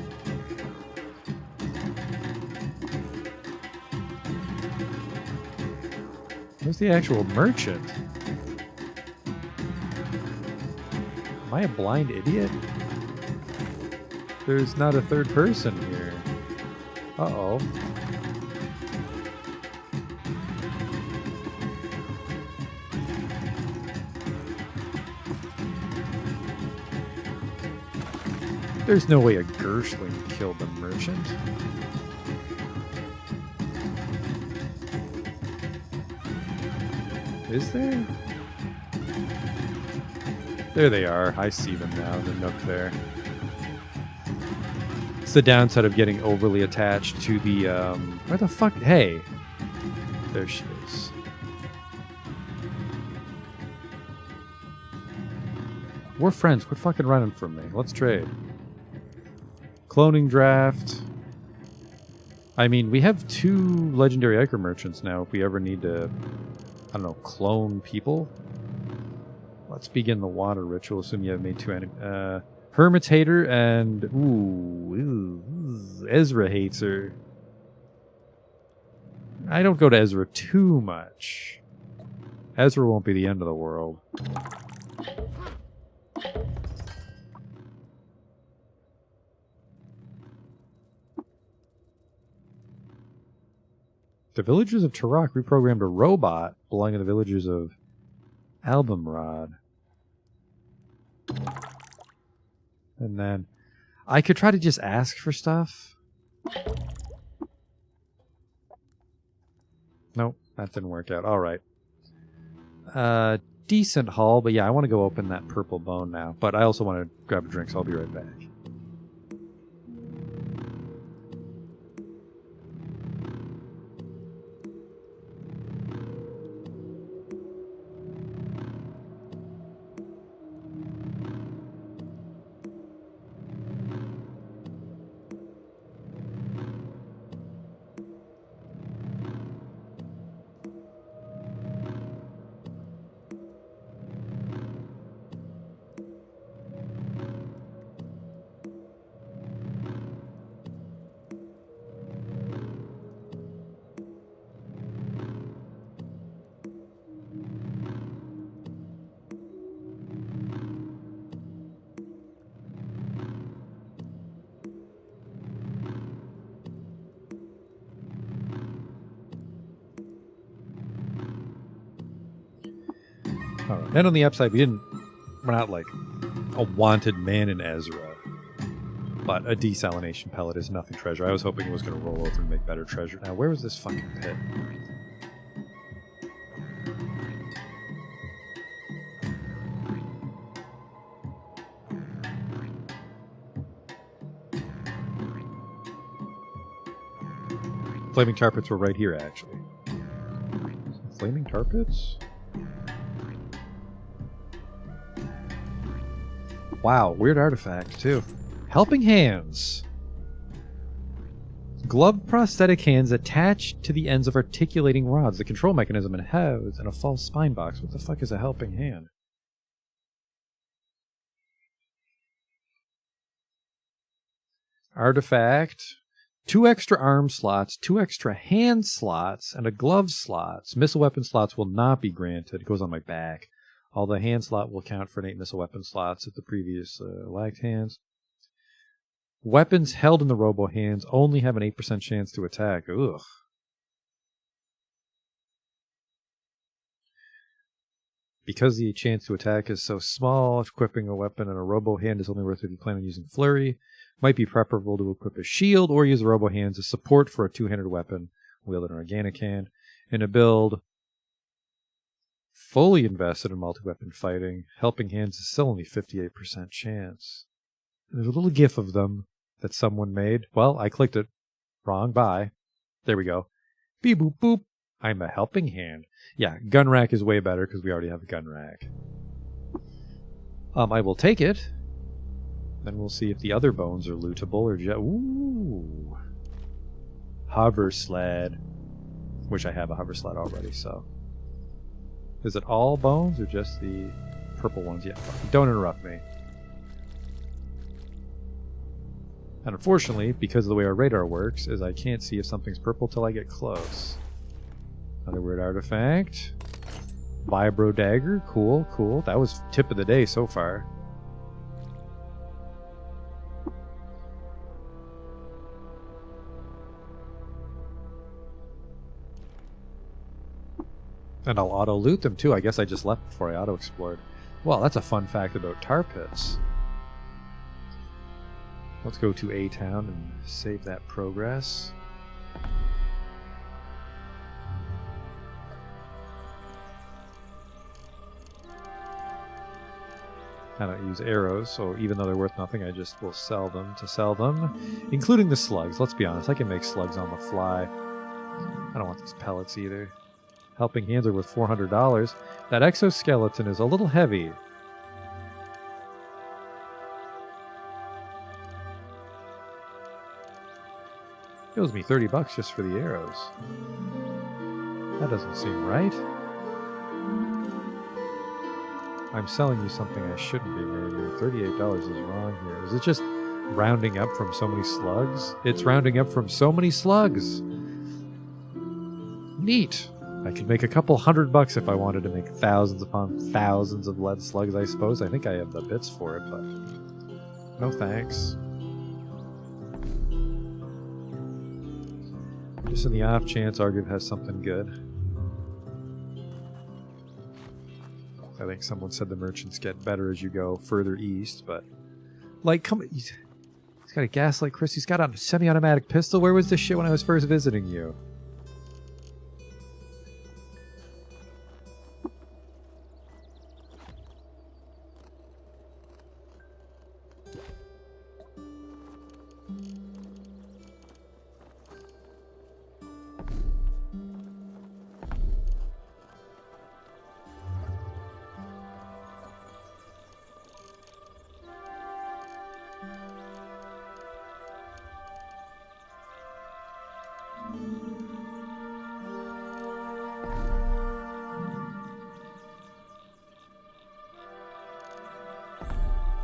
Speaker 5: Where's the actual merchant? Am I a blind idiot? There's not a third person here. Uh-oh. There's no way a Gershling killed the merchant. Is there? There they are. I see them now, the nook there. It's the downside of getting overly attached to the, where the fuck? Hey! There she is. We're friends. Quit fucking running from me. Let's trade. Cloning draft. I mean, we have 2 legendary Ichor merchants now if we ever need to, I don't know, clone people. Let's begin the water ritual. Assume you have made 2 enemies. Hermitator and... Ooh, Ezra hates her. I don't go to Ezra too much. Ezra won't be the end of the world. The villagers of Turok reprogrammed a robot belonging to the villagers of Albumrod. And then I could try to just ask for stuff. Nope, that didn't work out. All right. Decent haul, but yeah, I want to go open that purple bone now. But I also want to grab a drink, so I'll be right back. Alright. And on the upside, we're not like a wanted man in Ezra. But a desalination pellet is nothing treasure. I was hoping it was going to roll over and make better treasure. Now, where was this fucking pit? Flaming tar pits were right here, actually. Flaming tar pits? Wow, weird artifact, too. Helping hands. Gloved prosthetic hands attached to the ends of articulating rods. The control mechanism and heads and a false spine box. What the fuck is a helping hand? Artifact. 2 extra arm slots, 2 extra hand slots, and a glove slots. Missile weapon slots will not be granted. It goes on my back. All the hand slot will count for 8 missile weapon slots at the previous lagged hands. Weapons held in the robo hands only have an 8% chance to attack. Ugh. Because the chance to attack is so small, equipping a weapon in a robo hand is only worth it if you plan on using flurry. Might be preferable to equip a shield or use Robo Hands as support for a two-handed weapon, wielded an organic hand, in a build fully invested in multi-weapon fighting. Helping Hands is still only 58% chance. And there's a little gif of them that someone made. Well, I clicked it. Wrong. Bye. There we go. Beep boop boop. I'm a helping hand. Yeah, gun rack is way better because we already have a gun rack. I will take it. Then we'll see if the other bones are lootable or just... Ooh. Hover sled. Which I have a hover sled already, so... Is it all bones or just the purple ones? Yeah, don't interrupt me. And unfortunately, because of the way our radar works, is I can't see if something's purple till I get close. Another weird artifact. Vibro dagger. Cool, cool. That was tip of the day so far. And I'll auto-loot them too. I guess I just left before I auto-explored. Well, that's a fun fact about tar pits. Let's go to A-Town and save that progress. I don't use arrows, so even though they're worth nothing, I just will sell them to sell them. Including the slugs. Let's be honest, I can make slugs on the fly. I don't want these pellets either. Helping Hands are worth $400. That exoskeleton is a little heavy. It owes me $30 just for the arrows. That doesn't seem right. I'm selling you something I shouldn't be, maybe. $38 is wrong here. Is it just rounding up from so many slugs? It's rounding up from so many slugs! Neat! I could make a couple $100 if I wanted to make thousands upon thousands of lead slugs, I suppose. I think I have the bits for it, but no thanks. Just in the off chance Argiv has something good. I think someone said the merchants get better as you go further east, but... Like, come... He's got a Gaslight Chris. He's got a semi-automatic pistol. Where was this shit when I was first visiting you?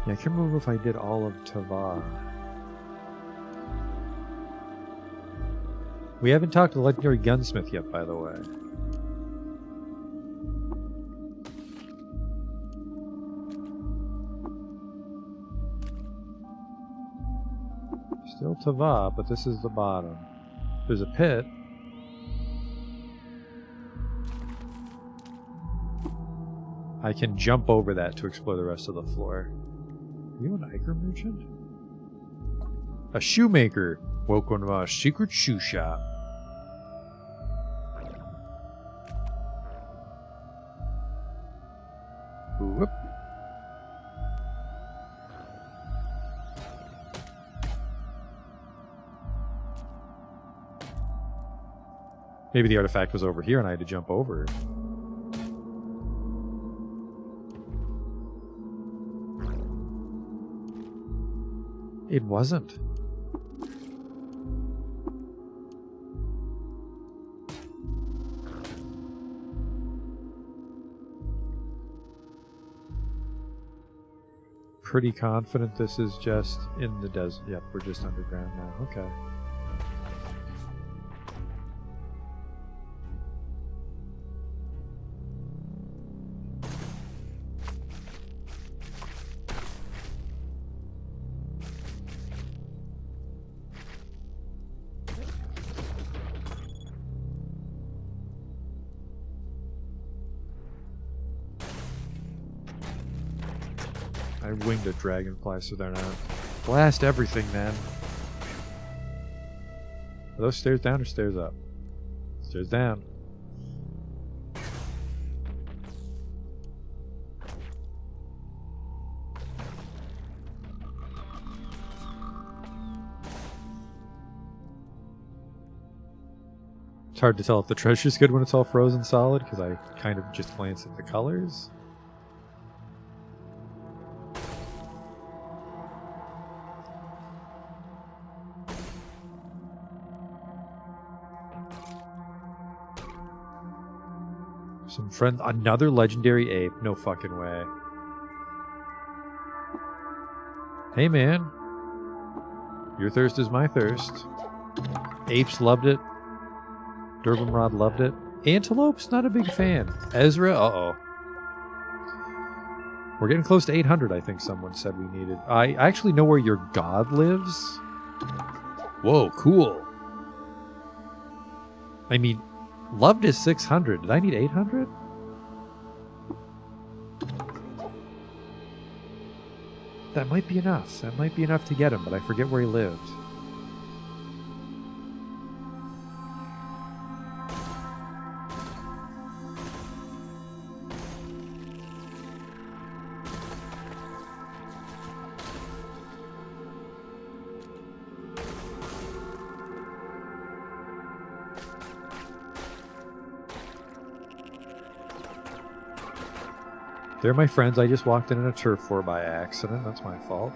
Speaker 5: Yeah, I can't remember if I did all of Tava. We haven't talked to the Legendary Gunsmith yet, by the way. Still Tava, but this is the bottom. There's a pit. I can jump over that to explore the rest of the floor. Are you an Iker merchant? A shoemaker! Welcome to our secret shoe shop. Whoop. Maybe the artifact was over here and I had to jump over it. It wasn't. Pretty confident this is just in the desert. Yep, we're just underground now. Okay. I winged a dragonfly, so they're not Blast everything, man. Are those stairs down or stairs up? Stairs down. It's hard to tell if the treasure's good when it's all frozen solid, because I kind of just glance at the colors. Some friend, another legendary ape. No fucking way. Hey man, your thirst is my thirst. Apes loved it. Durbanrod loved it. Antelope's not a big fan. Ezra, uh-oh. We're getting close to 800, I think someone said we needed. I actually know where your god lives. Whoa, cool. I mean, loved is 600. Did I need 800? That might be enough. That might be enough to get him, but I forget where he lived. They're my friends. I just walked in a turf war by accident. That's my fault.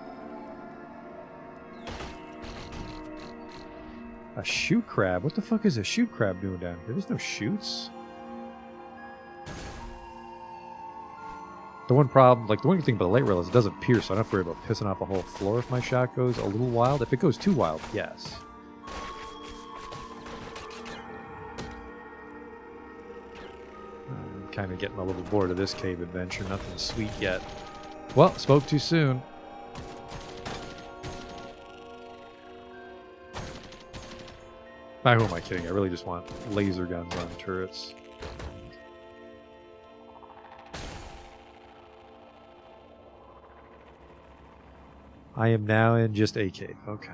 Speaker 5: A shoot crab? What the fuck is a shoot crab doing down here? There's no shoots. The one problem, like the one thing about the light rail is it doesn't pierce, so I don't have to worry about pissing off a whole floor if my shot goes a little wild. If it goes too wild, yes. I'm kind of getting a little bored of this cave adventure. Nothing sweet yet. Well, spoke too soon. Who am I kidding? I really just want laser guns on turrets. I am now in just a cave. Okay.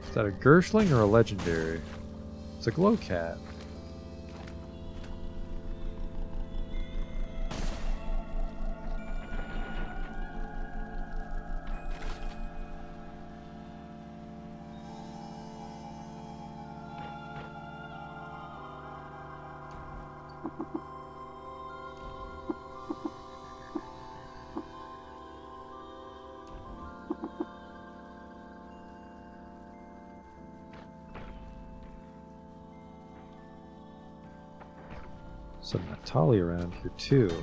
Speaker 5: Is that a Gershling or a legendary? It's a Glowcat. Some Naftali around here too.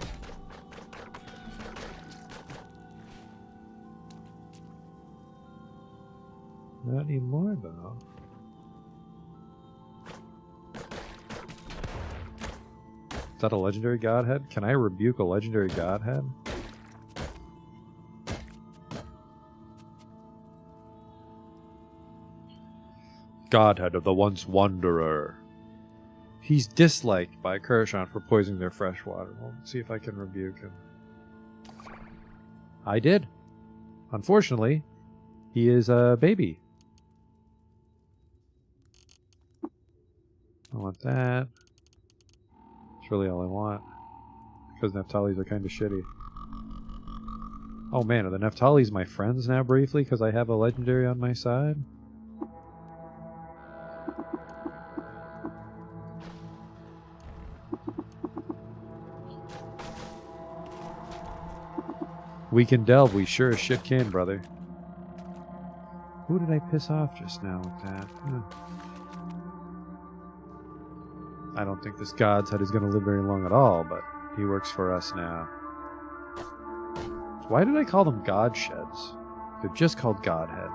Speaker 5: Not anymore though. Is that a legendary godhead? Can I rebuke a legendary godhead? Godhead of the once wanderer. He's disliked by Kurshon for poisoning their fresh water. Well, let's see if I can rebuke him. I did. Unfortunately, he is a baby. I want that. That's really all I want. Because Naftalis are kind of shitty. Oh man, are the Naftalis my friends now briefly because I have a legendary on my side? We can delve, we sure as shit can, brother. Who did I piss off just now with that? I don't think this God's head is going to live very long at all, but he works for us now. Why did I call them God Sheds? They're just called Godhead.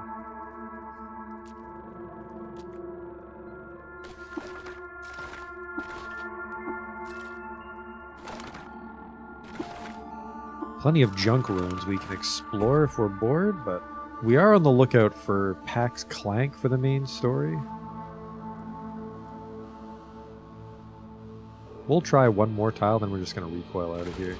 Speaker 5: plenty of junk ruins we can explore if we're bored, but we are on the lookout for Pax Clank for the main story. We'll try one more tile, then we're just going to recoil out of here.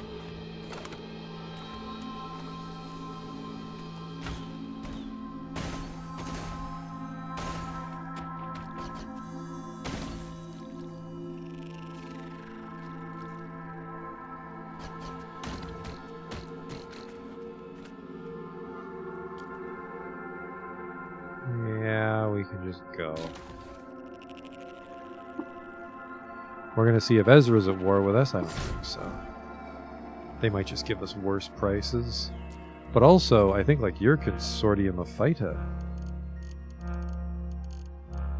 Speaker 5: Yeah, we can just go. We're going to see if Ezra's at war with us. I don't think so. They might just give us worse prices. But also, I think like your Consortium of Phyta.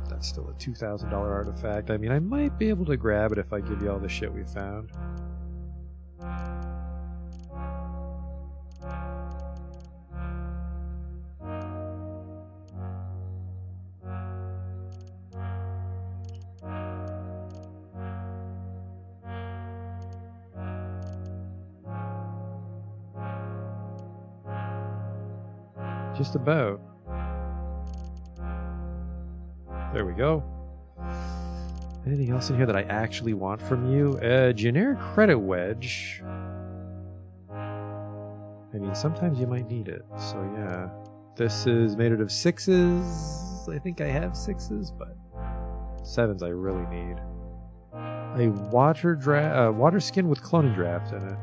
Speaker 5: That's still a $2,000 artifact. I mean, I might be able to grab it if I give you all the shit we found. Just about. There we go. Anything else in here that I actually want from you? Generic credit wedge. I mean, sometimes you might need it. So yeah. This is made out of 6s. I think I have 6s, but 7s I really need. A water skin with cloning draft in it.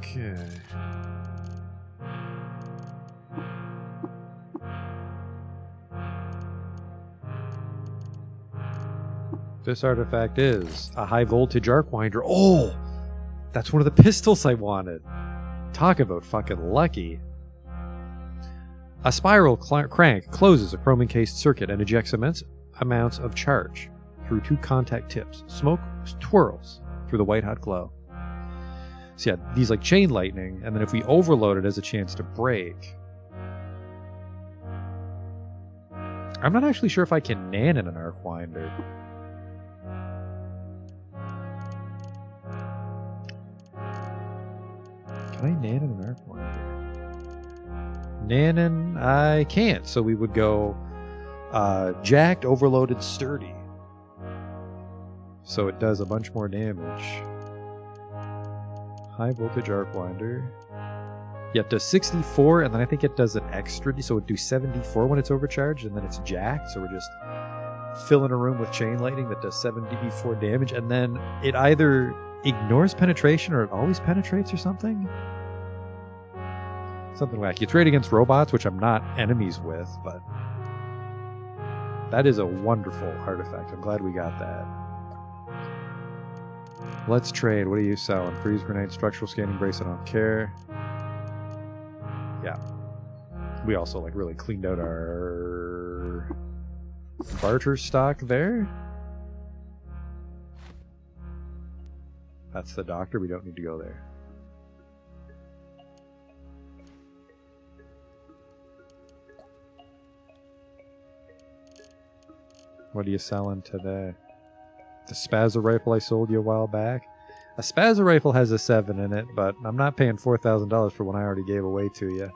Speaker 5: Okay. This artifact is a high voltage Arcwinder. Oh! That's one of the pistols I wanted. Talk about fucking lucky. A spiral crank closes a chrome encased circuit and ejects immense amounts of charge through 2 contact tips. Smoke twirls through the white hot glow. So yeah, these like chain lightning, and then if we overload it, has a chance to break. I'm not actually sure if I can nan in an Arcwinder. Can I nan in an Arcwinder? Nanin, I can't, so we would go jacked, overloaded, sturdy. So it does a bunch more damage. High voltage Arcwinder. Yeah, it does 64, and then I think it does an extra, so it would do 74 when it's overcharged, and then it's jacked, so we're just filling a room with chain lightning that does 74 damage, and then it either ignores penetration or it always penetrates or something. Something wacky. It's great against robots, which I'm not enemies with, but that is a wonderful artifact. I'm glad we got that. Let's trade. What are you selling? Freeze grenade, structural scanning bracelet, I don't care. Yeah. We also like really cleaned out our barter stock there. That's the doctor. We don't need to go there. What are you selling today? The Spazza rifle I sold you a while back. A Spazza rifle has a 7 in it, but I'm not paying $4,000 for one I already gave away to you.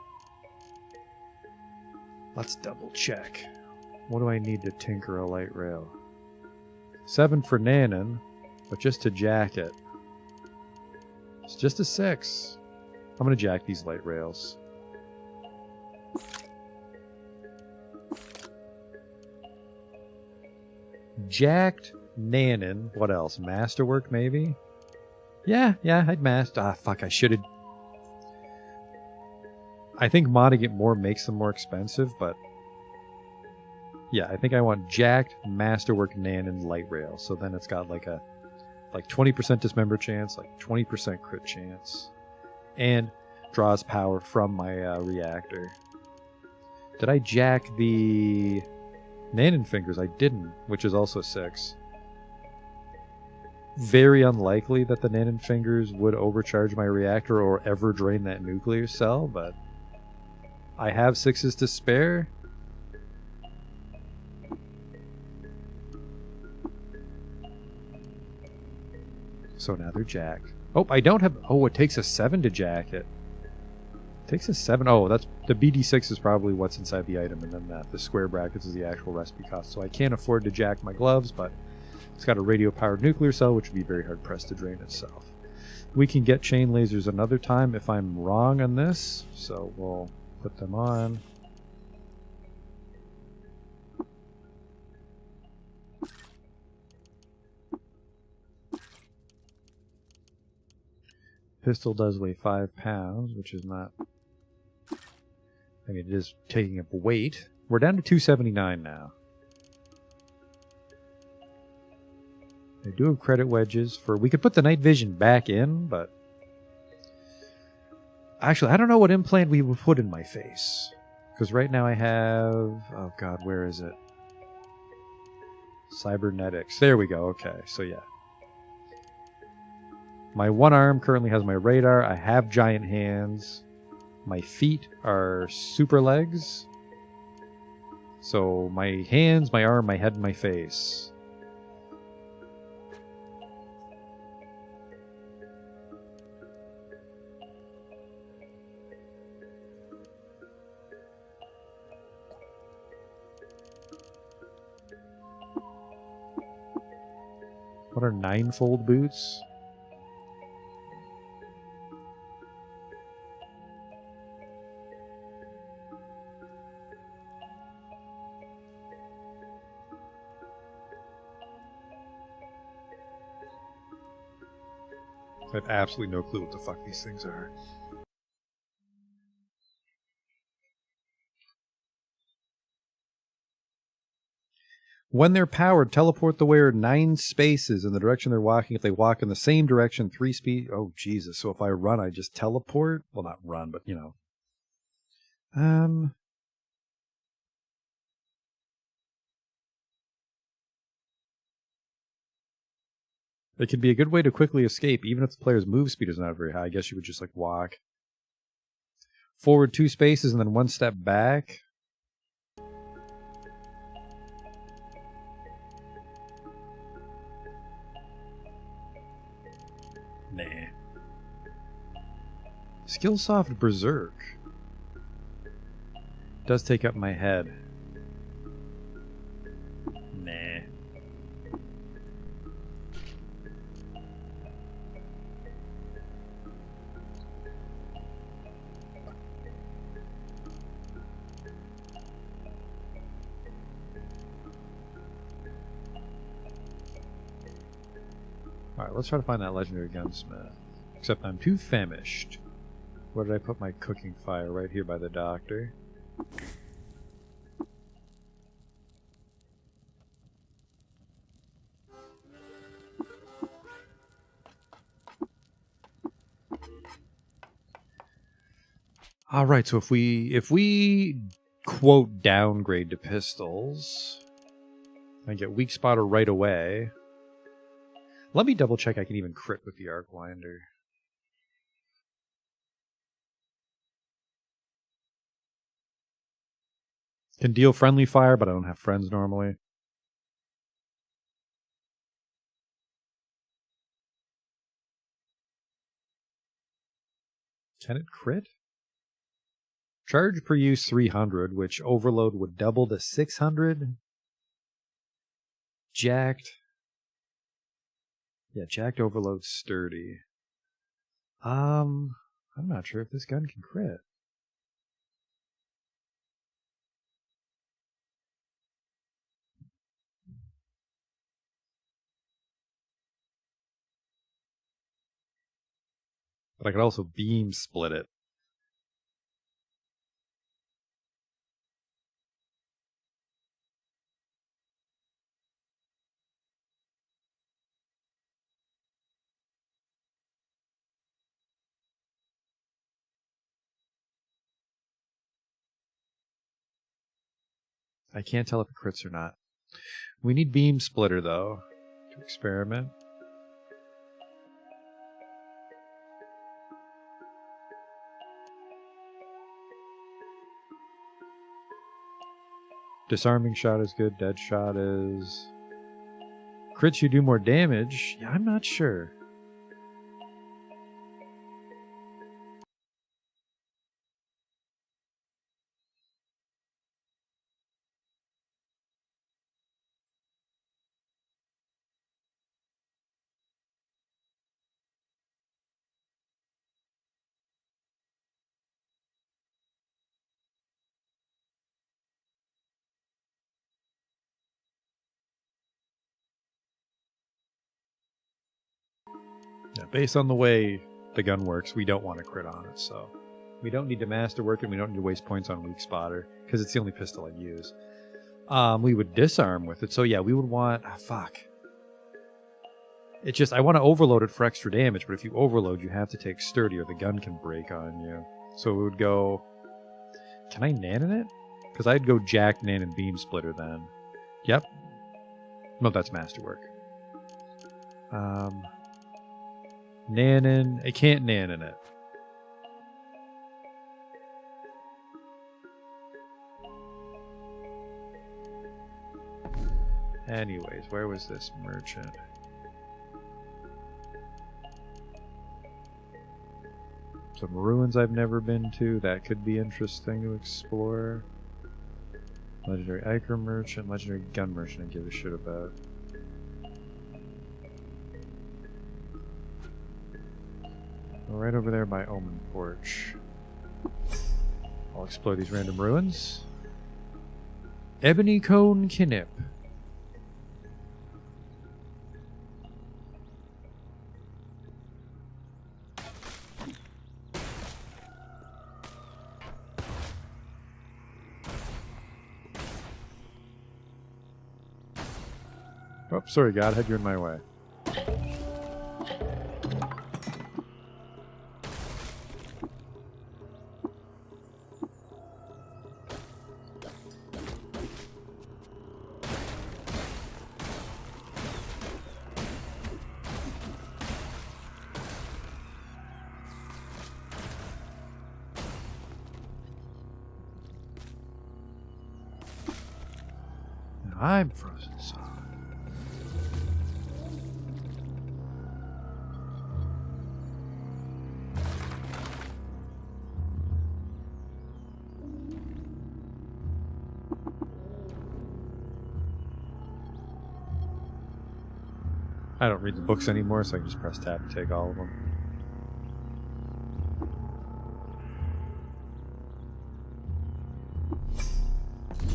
Speaker 5: Let's double check. What do I need to tinker a light rail? 7 for Nanon, but just to jack it. It's just a 6. I'm going to jack these light rails. Jacked Nanon. What else? Masterwork, maybe? Yeah, I'd master. Ah, fuck, I should have. I think modding it more makes them more expensive, but yeah, I think I want jacked Masterwork Nanon light rail. So then it's got like a 20% dismember chance, like 20% crit chance, and draws power from my reactor. Did I jack the Nanon fingers? I didn't, which is also 6. Very unlikely that the Nanon fingers would overcharge my reactor or ever drain that nuclear cell, but I have 6s to spare. So now they're jacked. Oh, I don't have... Oh, it takes a 7 to jack it. It takes a 7. Oh, that's... The BD6 is probably what's inside the item, and then the square brackets is the actual recipe cost. So I can't afford to jack my gloves, but it's got a radio-powered nuclear cell, which would be very hard-pressed to drain itself. We can get chain lasers another time if I'm wrong on this, so we'll put them on. Pistol does weigh 5 pounds, which is not... I mean, it is taking up weight. We're down to 279 now. They do have credit wedges for... We could put the night vision back in, but... Actually, I don't know what implant we would put in my face. Because right now I have... Oh god, where is it? Cybernetics. There we go, okay, so yeah. My one arm currently has my radar. I have giant hands. My feet are super legs. So my hands, my arm, my head, and my face. What are 9-fold boots? I have absolutely no clue what the fuck these things are. When they're powered, teleport the wearer 9 spaces in the direction they're walking. If they walk in the same direction, 3 speed. Oh, Jesus. So if I run, I just teleport? Well, not run, but, you know. It could be a good way to quickly escape, even if the player's move speed is not very high. I guess you would just, like, walk. Forward 2 spaces and then 1 step back. Nah. Skillsoft Berserk. Does take up my head. Nah. Alright, let's try to find that legendary gunsmith. Except I'm too famished. Where did I put my cooking fire? Right here by the doctor. Alright, so if we quote downgrade to pistols, I get weak spotter right away. Let me double check I can even crit with the Arcwinder. Can deal friendly fire, but I don't have friends normally. Can it crit? Charge per use 300, which overload would double to 600. Jacked. Yeah, jacked overload sturdy. I'm not sure if this gun can crit. But I could also beam split it. I can't tell if it crits or not. We need beam splitter though to experiment. Disarming shot is good. Dead shot is... Crits you do more damage? Yeah, I'm not sure. Yeah, based on the way the gun works, we don't want to crit on it, so we don't need to masterwork it, and we don't need to waste points on weak spotter, because it's the only pistol I use. We would disarm with it, so yeah, we would want... fuck. It's just, I want to overload it for extra damage, but if you overload, you have to take sturdy, or the gun can break on you. So it would go... Can I nan in it? Because I'd go Jack, nan, and Beam Splitter then. Yep. No, that's masterwork. Nanin. I can't nan in it. Anyways, where was this merchant? Some ruins I've never been to. That could be interesting to explore. Legendary Ichor Merchant, Legendary Gun Merchant I give a shit about. Right over there by Omen Porch. I'll explore these random ruins. Ebony Cone Kinip. Oh, sorry, God, had you in my way. I'm frozen solid. I don't read the books anymore, so I can just press tab and take all of them.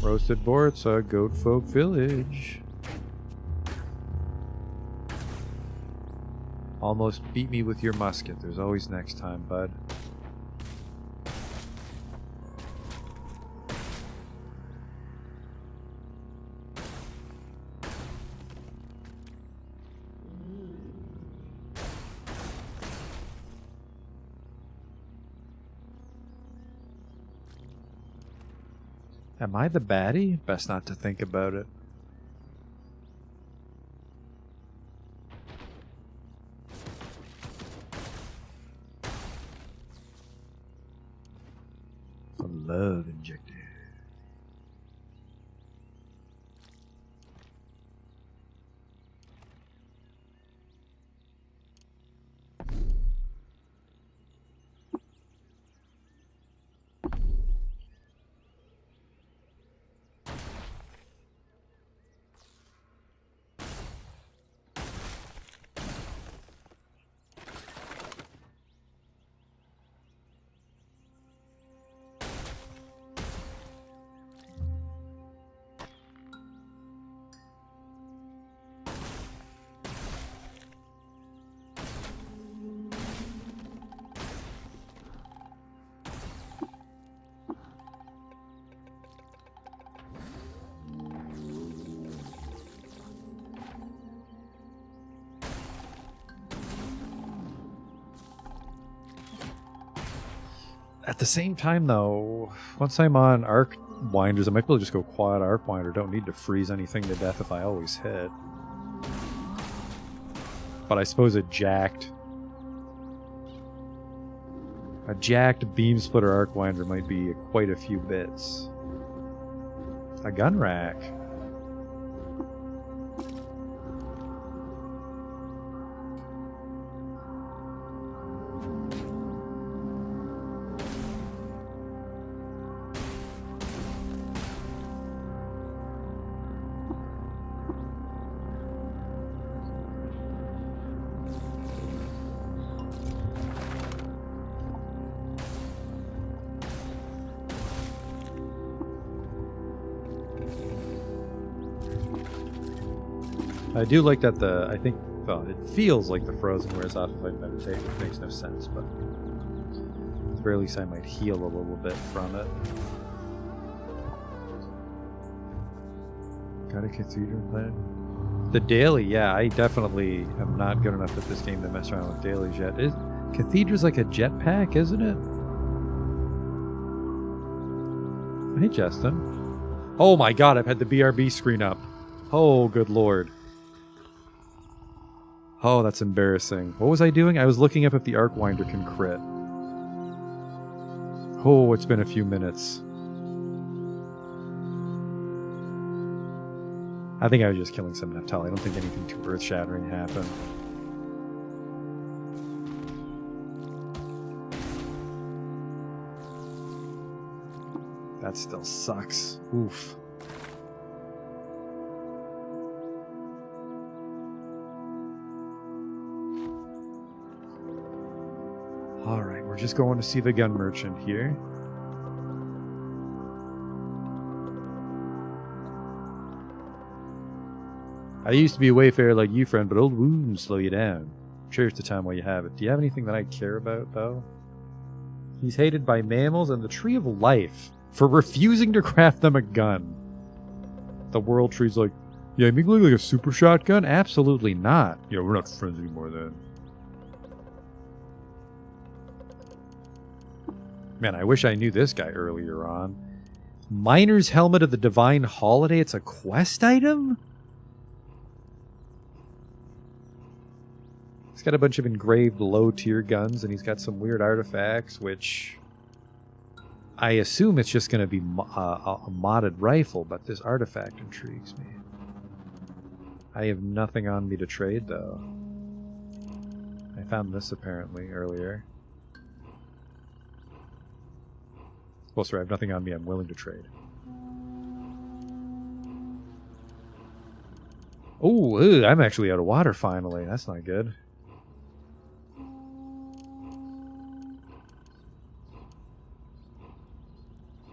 Speaker 5: Roasted Borza, Goat Folk Village. Almost beat me with your musket. There's always next time, bud. Am I the baddie? Best not to think about it. A love injector. At the same time, though, once I'm on Arc Winders, I might be able to just go quad Arc Winder. Don't need to freeze anything to death if I always hit. But I suppose a jacked Beam Splitter Arc Winder might be quite a few bits. A gun rack. I do like that I think, well, it feels like the frozen wears off if I meditate, which makes no sense, but at the very least I might heal a little bit from it. Got a cathedral plan? The daily, yeah, I definitely am not good enough at this game to mess around with dailies yet. Cathedra's like a jetpack, isn't it? Hey, Justin. Oh my god, I've had the BRB screen up. Oh, good lord. Oh, that's embarrassing. What was I doing? I was looking up if the Arcwinder can crit. Oh, it's been a few minutes. I think I was just killing some Nephthali. I don't think anything too earth-shattering happened. That still sucks. Oof. Alright, we're just going to see the gun merchant here. I used to be a wayfarer like you, friend, but old wounds slow you down. Cherish the time while you have it. Do you have anything that I care about, though? He's hated by mammals and the Tree of Life for refusing to craft them a gun. The World Tree's like, yeah, you make it look like a super shotgun? Absolutely not. Yeah, we're not friends anymore then. Man, I wish I knew this guy earlier on. Miner's Helmet of the Divine Holiday. It's a quest item? He's got a bunch of engraved low-tier guns, and he's got some weird artifacts, which I assume it's just going to be a modded rifle, but this artifact intrigues me. I have nothing on me to trade, though. I found this, apparently, earlier. Well, sorry, I have nothing on me I'm willing to trade. Oh, I'm actually out of water, finally. That's not good.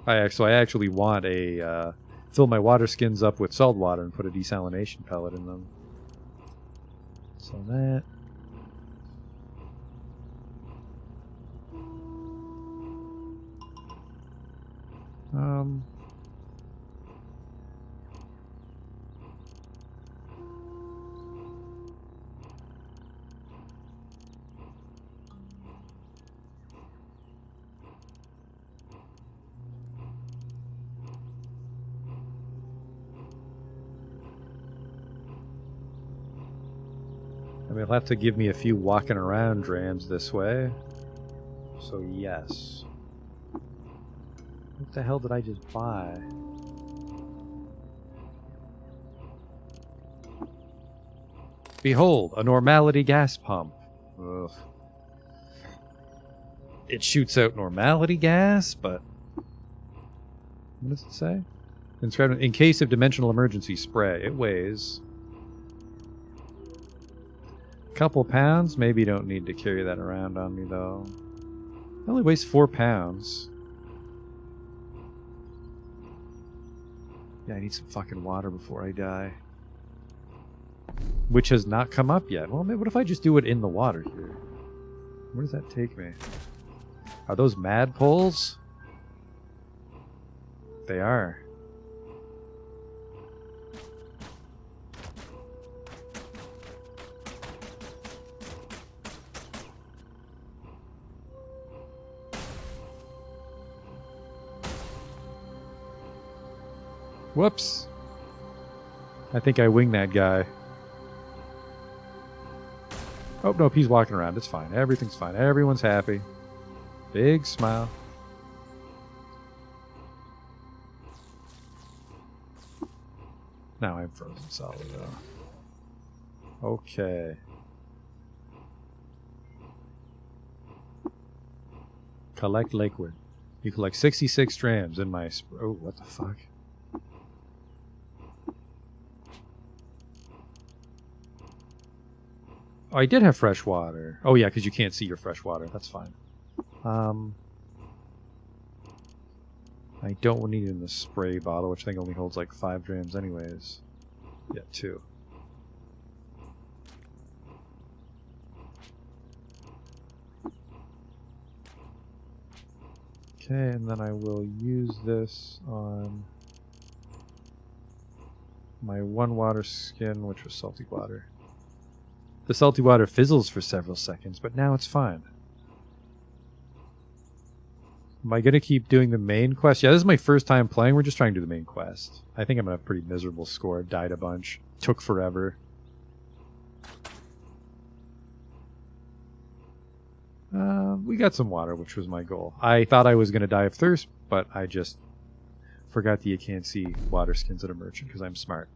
Speaker 5: I actually want a fill my water skins up with salt water and put a desalination pellet in them. So that. I mean, he'll have to give me a few walking around drams this way. So yes. What the hell did I just buy? Behold, a normality gas pump. Ugh. It shoots out normality gas, but... What does it say? Inscribed in case of dimensional emergency, spray. It weighs... a couple pounds? Maybe you don't need to carry that around on me, though. It only weighs 4 pounds. Yeah, I need some fucking water before I die. Which has not come up yet. Well, maybe, what if I just do it in the water here? Where does that take me? Are those mad poles? They are. Whoops. I think I winged that guy. Oh, nope, he's walking around. It's fine. Everything's fine. Everyone's happy. Big smile. Now I'm frozen solid though. Okay. Collect liquid. You collect 66 drams in my... Oh, what the fuck? Oh, I did have fresh water. Oh yeah, because you can't see your fresh water. That's fine. I don't need it in the spray bottle, which I think only holds like 5 drams anyways. Yeah, 2. Okay, and then I will use this on my 1 water skin, which was salty water. The salty water fizzles for several seconds, but now it's fine. Am I going to keep doing the main quest? Yeah, this is my first time playing. We're just trying to do the main quest. I think I'm going to have a pretty miserable score. I've died a bunch. Took forever. We got some water, which was my goal. I thought I was going to die of thirst, but I just forgot that you can't see water skins at a merchant because I'm smart.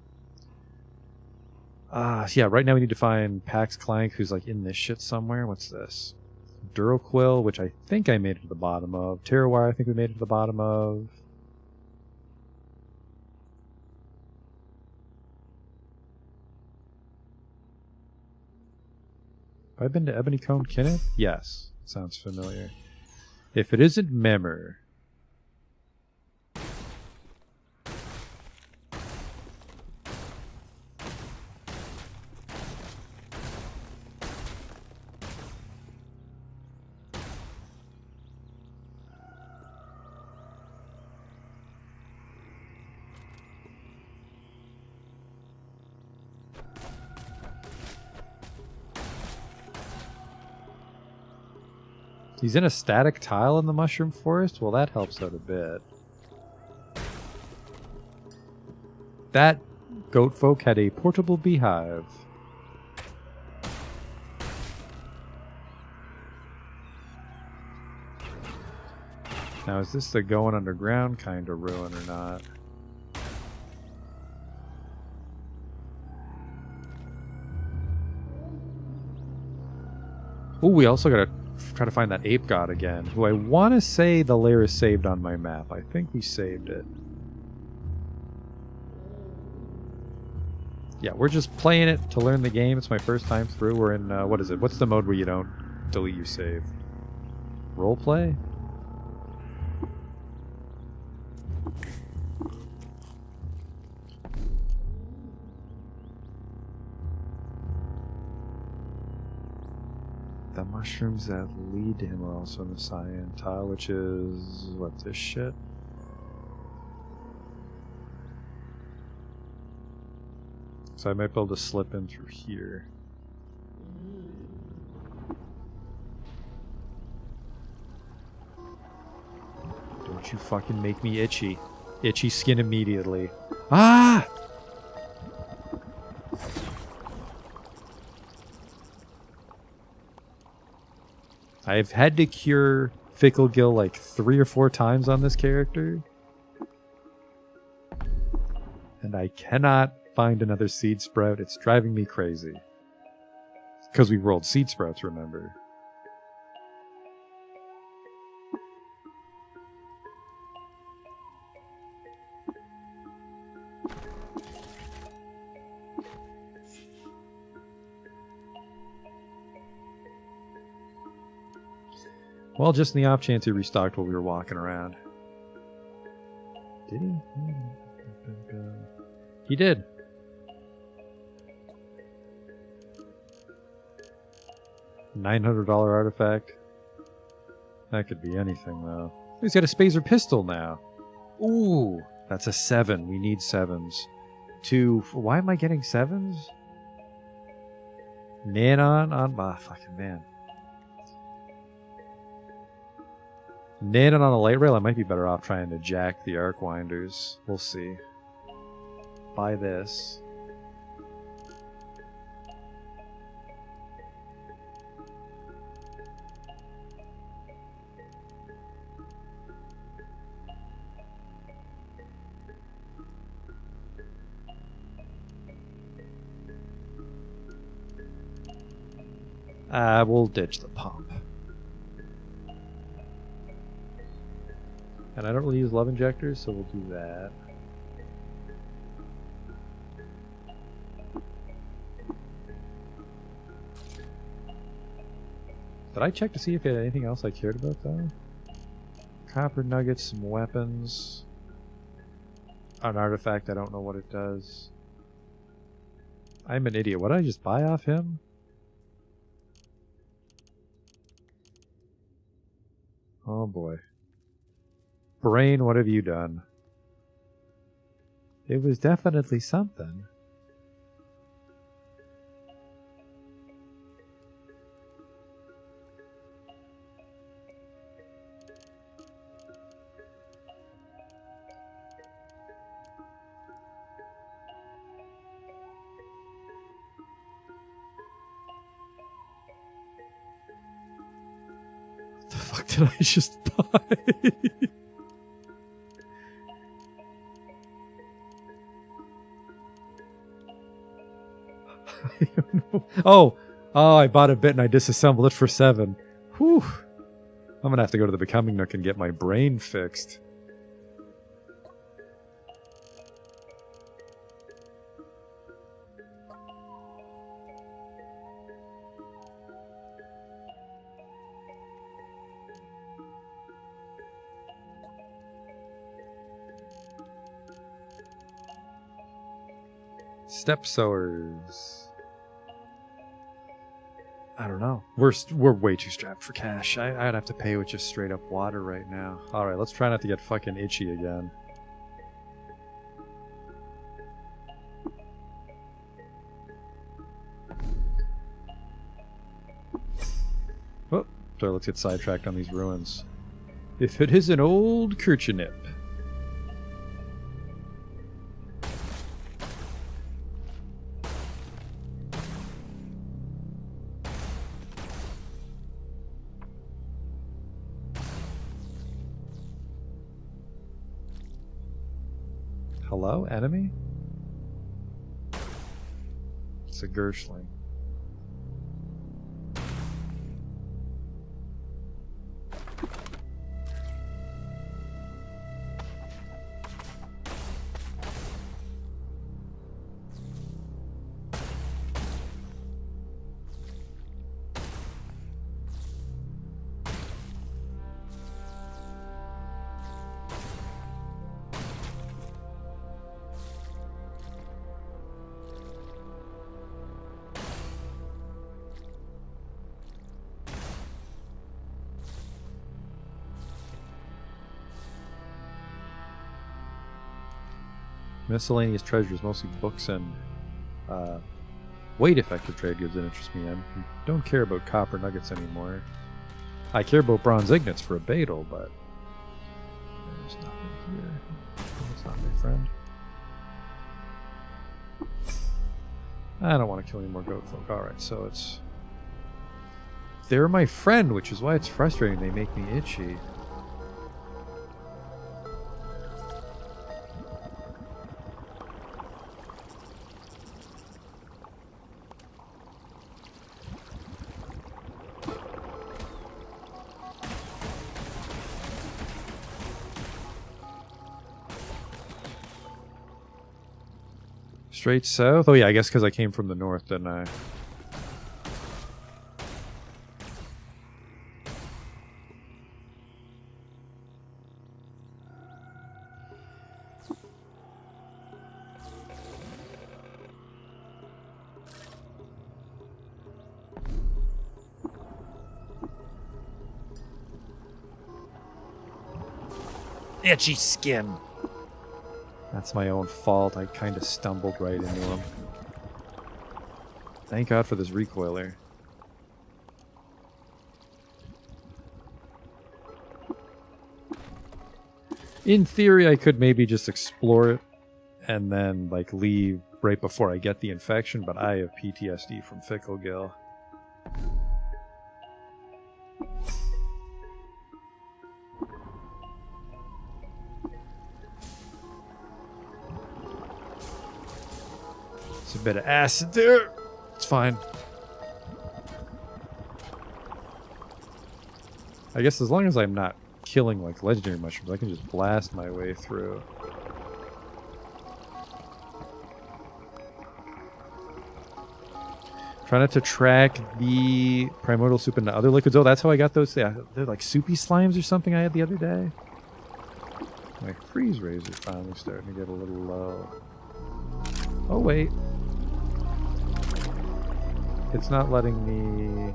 Speaker 5: So yeah, right now we need to find Pax Clank, who's like in this shit somewhere. What's this? Duroquil, which I think I made it to the bottom of. Terrawire, I think we made it to the bottom of. Have I been to Ebony Comb Kinneth? Yes. Sounds familiar. If it isn't Memor. He's in a static tile in the Mushroom Forest? Well, that helps out a bit. That goat folk had a portable beehive. Now, is this the going underground kind of ruin or not? Ooh, we also gotta try to find that ape god again, who I want to say the lair is saved on my map. I think we saved it. Yeah, we're just playing it to learn the game. It's my first time through. We're in, what is it? What's the mode where you don't delete your save? Roleplay? The mushrooms that lead to him are also in the cyan tile, which is... what, this shit? So I might be able to slip in through here. Don't you fucking make me itchy. Itchy skin immediately. Ah! I've had to cure Fickle Gill like 3 or 4 times on this character. And I cannot find another seed sprout. It's driving me crazy. Because we rolled seed sprouts, remember. Well, just in the off chance he restocked while we were walking around. Did he? He did. $900 artifact. That could be anything, though. He's got a Spazer pistol now. Ooh, that's a 7. We need 7s. Why am I getting 7s? Nanon on... Ah, fucking man. Nanon on a light rail, I might be better off trying to jack the arc winders. We'll see. Buy this. We'll ditch the pump. And I don't really use love injectors, so we'll do that. Did I check to see if it had anything else I cared about, though? Copper nuggets, some weapons. An artifact, I don't know what it does. I'm an idiot. What did I just buy off him? Oh boy. Brain, what have you done? It was definitely something. What the fuck did I just buy? I don't know. Oh, I bought a bit and I disassembled it for 7. Whew. I'm gonna have to go to the Becoming Nook and get my brain fixed. Step sowers. I don't know. We're way too strapped for cash. I'd have to pay with just straight up water right now. All right, let's try not to get fucking itchy again. Oh, sorry, let's get sidetracked on these ruins. If it is an old Kirchenip. Hello, enemy? It's a Gershling. Miscellaneous treasures, mostly books and weight effective trade goods that interest me. I don't care about copper nuggets anymore. I care about bronze ingots for a beetle, but there's nothing here. That's not my friend. I don't want to kill any more goat folk. Alright, so it's... They're my friend, which is why it's frustrating. They make me itchy. Straight south? Oh yeah, I guess because I came from the north, didn't I? Itchy skin. That's my own fault. I kind of stumbled right into him. Thank God for this recoiler. In theory, I could maybe just explore it and then like leave right before I get the infection, but I have PTSD from Ficklegill. It's a bit of acid there. It's fine. I guess as long as I'm not killing like legendary mushrooms, I can just blast my way through. Try not to track the primordial soup into other liquids. Oh, that's how I got those. Yeah, they're like soupy slimes or something I had the other day. My freeze razor finally starting to get a little low. Oh wait, it's not letting me.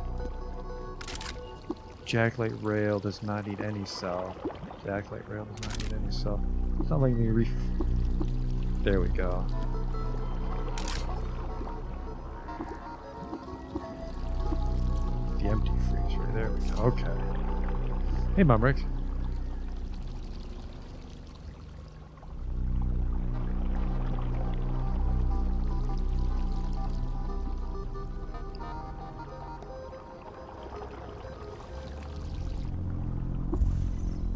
Speaker 5: Jacklight rail does not need any cell. Jacklight rail does not need any cell. It's not letting me There we go. The empty freezer. There we go. Okay. Hey, Mumrick.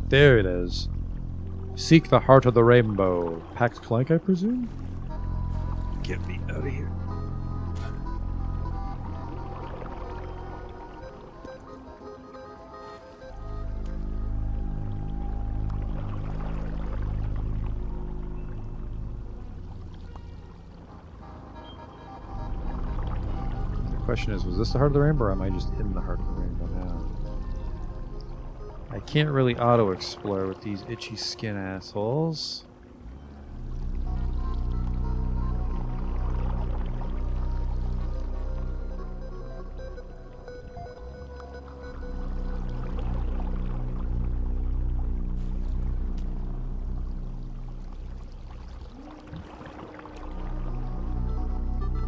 Speaker 5: There it is. Seek the heart of the rainbow. Pax Clank, I presume? Get me out of here. The question is, was this the heart of the rainbow, or am I just in the heart of the rainbow now? I can't really auto-explore with these itchy skin assholes.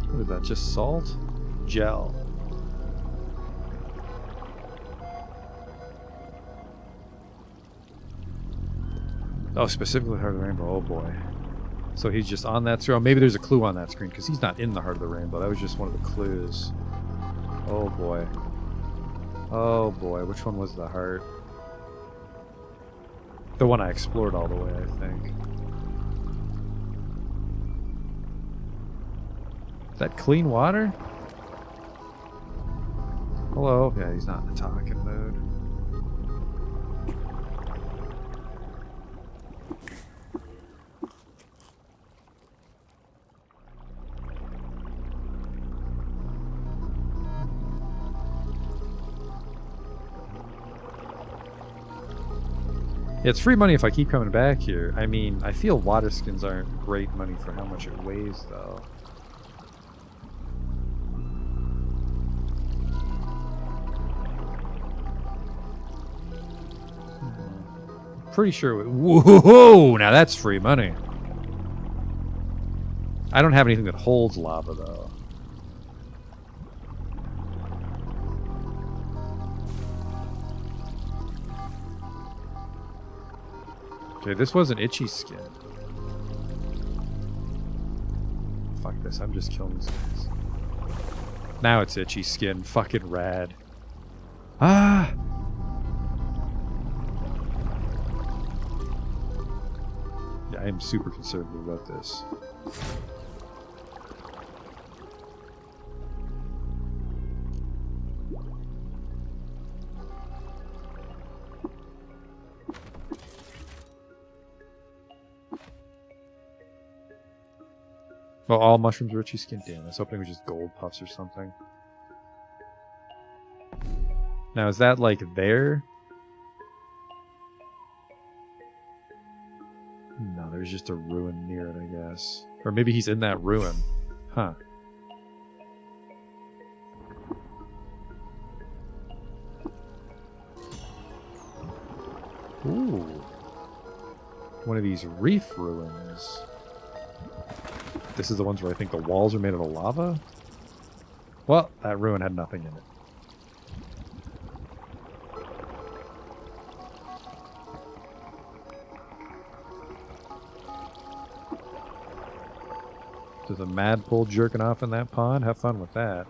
Speaker 5: What is that, just salt? Gel. Oh, specifically Heart of the Rainbow. Oh boy. So he's just on that screen. Oh, maybe there's a clue on that screen because he's not in the Heart of the Rainbow. That was just one of the clues. Oh boy. Oh boy. Which one was the heart? The one I explored all the way, I think. Is that clean water? Hello? Yeah, he's not in the talking mood. It's free money if I keep coming back here. I mean, I feel water skins aren't great money for how much it weighs, though. Pretty sure. Whoa! Now that's free money. I don't have anything that holds lava, though. Okay, this wasn't itchy skin. Fuck this, I'm just killing these guys. Now it's itchy skin. Fucking rad. Ah! Yeah, I am super conservative about this. Oh, all mushrooms are itchy skin. Damn, I was hoping it was just gold puffs or something. Now, is that like there? No, there's just a ruin near it, I guess. Or maybe he's in that ruin. Huh. Ooh. One of these reef ruins. This is the ones where I think the walls are made out of lava? Well, that ruin had nothing in it. There's a madpole jerking off in that pond. Have fun with that.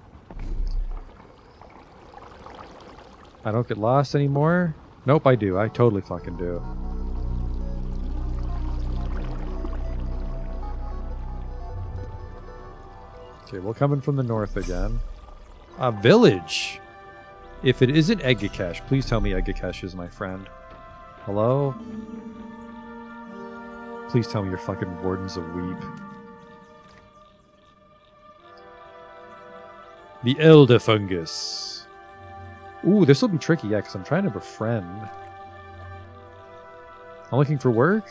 Speaker 5: I don't get lost anymore? Nope, I do. I totally fucking do. Okay, we're coming from the north again. A village! If it isn't Eggakash, please tell me Eggakash is my friend. Hello? Please tell me you're fucking Wardens of Weep. The Elder Fungus. Ooh, this will be tricky, yeah, because I'm trying to befriend. I'm looking for work?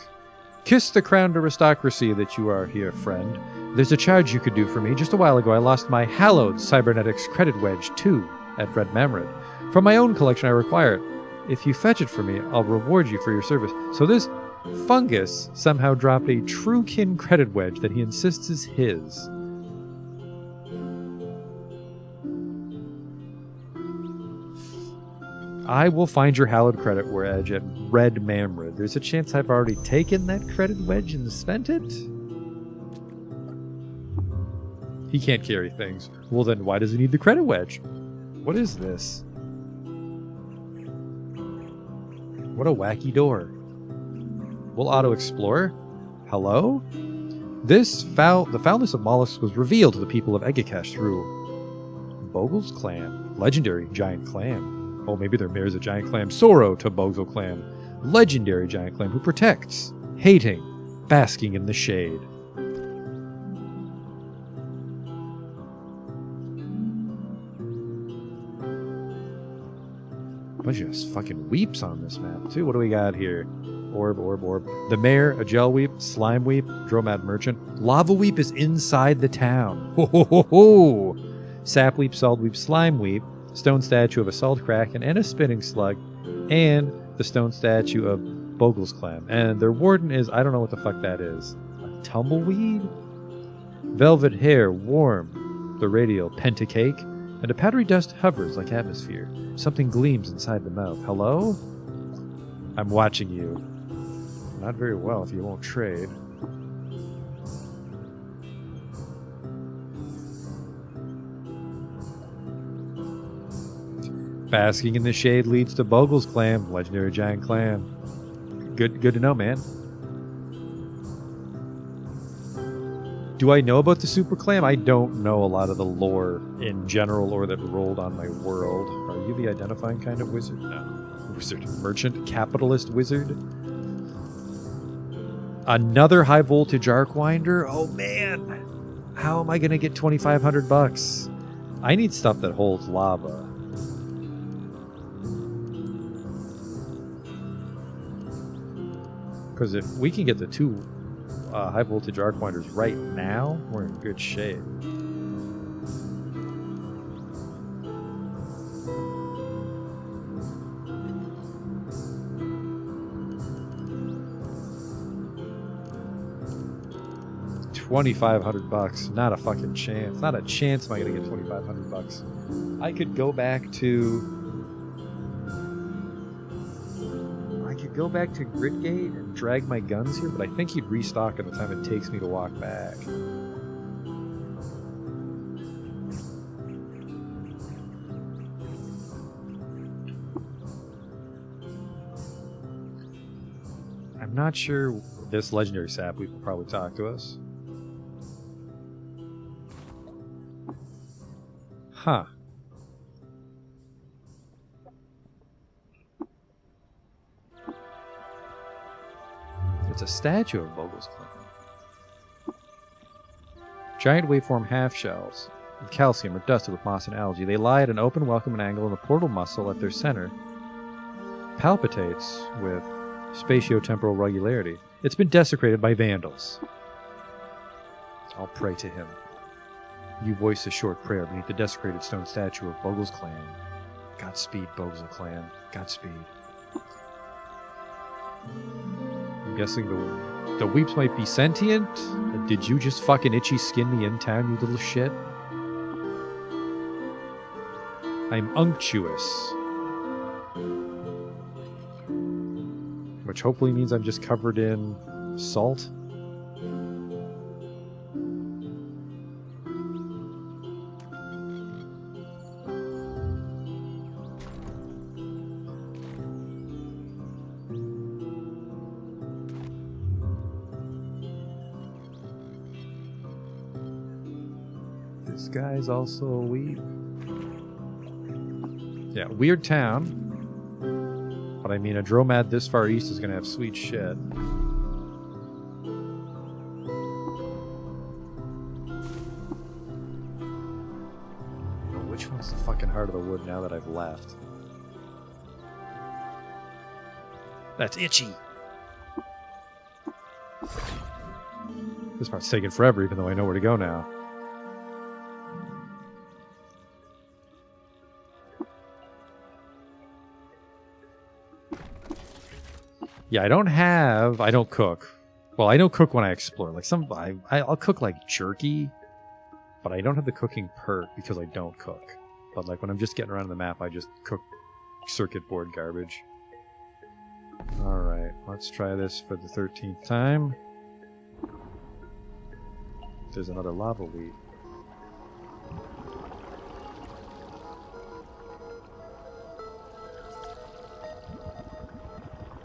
Speaker 5: Kiss the crowned aristocracy that you are here, friend. There's a charge you could do for me. Just a while ago, I lost my hallowed cybernetics credit wedge, too, at Red Mammoth. From my own collection, I require it. If you fetch it for me, I'll reward you for your service. So this fungus somehow dropped a Truekin credit wedge that he insists is his. I will find your hallowed credit wedge at Red Mammoth. There's a chance I've already taken that credit wedge and spent it? He can't carry things. Well, then why does he need the credit wedge? What is this? What a wacky door. We'll auto-explore. Hello? The foulness of mollusks was revealed to the people of Eggakash through Bogle's clan. Legendary giant clan. Oh, maybe their mayor's a giant clam. Sorrow to Bogle clan. Legendary giant clam who protects, hating, basking in the shade. Bunch of fucking weeps on this map, too. What do we got here? Orb. The mayor, a gel weep, slime weep, Dromad merchant. Lava weep is inside the town. Ho ho ho ho! Sap weep, salt weep, slime weep, stone statue of a salt kraken and a spinning slug, and the stone statue of Bogle's clan. And their warden is, I don't know what the fuck that is. A tumbleweed? Velvet hair, warm. The radial pentacake. And a powdery dust hovers like atmosphere. Something gleams inside the mouth. Hello? I'm watching you. Not very well if you won't trade. Basking in the shade leads to Bogle's clan, legendary giant clan. Good to know, man. Do I know about the Super Clam? I don't know a lot of the lore in general or that rolled on my world. Are you the identifying kind of wizard? No. Wizard. Merchant? Capitalist wizard? Another high voltage arc winder? Oh man! How am I gonna get $2,500? I need stuff that holds lava. Because if we can get the two high voltage arc winders right now, we're in good shape. $2,500. Not a fucking chance. Not a chance am I gonna get $2,500. I could go back to Gritgate and drag my guns here, but I think he'd restock at the time it takes me to walk back. I'm not sure this legendary sap will probably talk to us. Huh. It's a statue of Bogle's clan. Giant waveform half shells of calcium are dusted with moss and algae. They lie at an open, welcoming angle, and the portal muscle at their center palpitates with spatiotemporal regularity. It's been desecrated by vandals. I'll pray to him. You voice a short prayer beneath the desecrated stone statue of Bogle's clan. Godspeed, Bogle's clan. Godspeed. I'm guessing the weeps might be sentient? Did you just fucking itchy skin me in town, you little shit? I'm unctuous. Which hopefully means I'm just covered in salt. This guy's also a weep. Yeah, weird town. But I mean, a Dromad this far east is going to have sweet shit. Which one's the fucking heart of the wood now that I've left? That's itchy. This part's taking forever, even though I know where to go now. Yeah, I don't cook. Well, I don't cook when I explore. Like I'll cook like jerky, but I don't have the cooking perk because I don't cook. But like when I'm just getting around the map, I just cook circuit board garbage. Alright, let's try this for the 13th time. There's another lava wheat.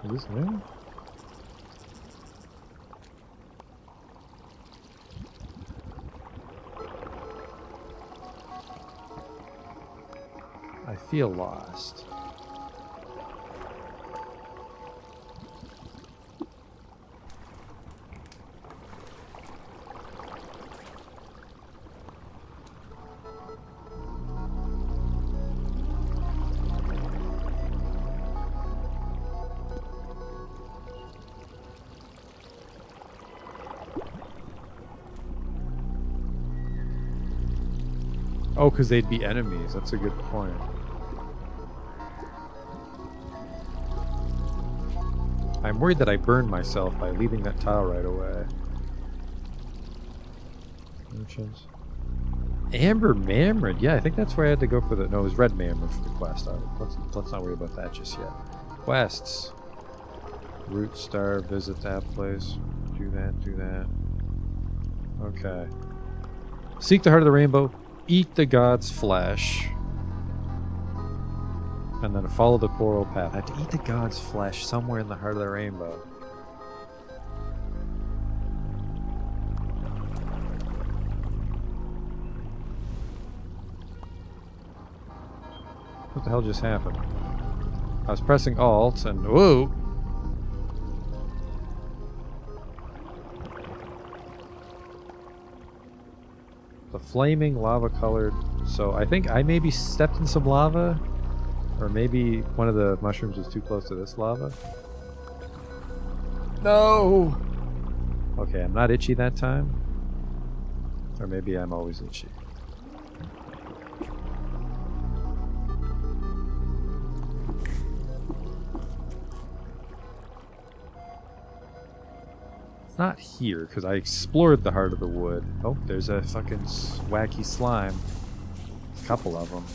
Speaker 5: Is this new? I feel lost. Oh, because they'd be enemies. That's a good point. I'm worried that I burned myself by leaving that tile right away. Merchants. Amber Mammoth. Yeah, I think that's where I had to go for the... No, it was Red Mammoth for the quest. Let's not worry about that just yet. Quests. Root Star, visit that place. Do that. Okay. Seek the Heart of the Rainbow. Eat the god's flesh. And then follow the coral path. I have to eat the god's flesh somewhere in the heart of the rainbow. What the hell just happened? I was pressing Alt and... Whoa! The flaming lava colored... So I think I maybe stepped in some lava. Or maybe one of the mushrooms was too close to this lava. No! Okay, I'm not itchy that time. Or maybe I'm always itchy. It's not here, because I explored the heart of the wood. Oh, there's a fucking wacky slime. A couple of them.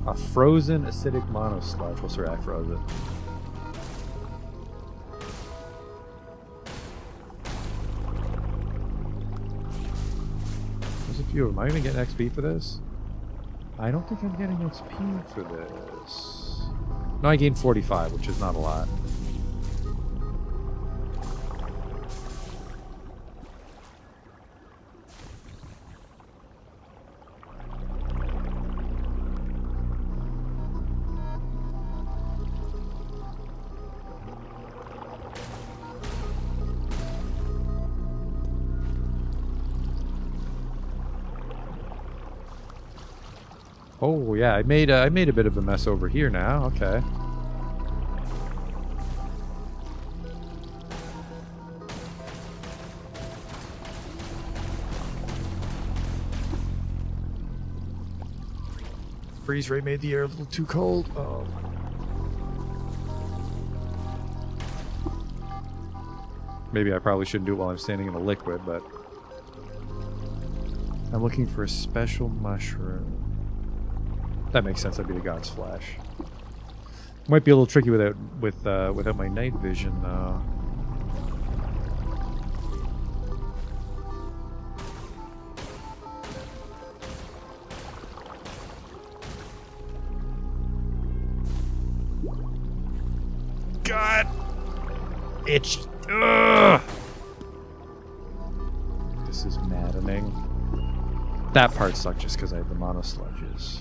Speaker 5: A frozen acidic mono sludge. Well, sorry, I froze it. There's a few of them. Am I going to get XP for this? I don't think I'm getting XP for this. No, I gained 45, which is not a lot. Oh yeah, I made a bit of a mess over here now. Okay. Freeze ray made the air a little too cold. Oh. Maybe I probably shouldn't do it while I'm standing in a liquid, but I'm looking for a special mushroom. That makes sense. That'd be the god's flesh. Might be a little tricky without my night vision, though. God, itchy. Ugh. This is maddening. That part sucked just because I have the mono sludges.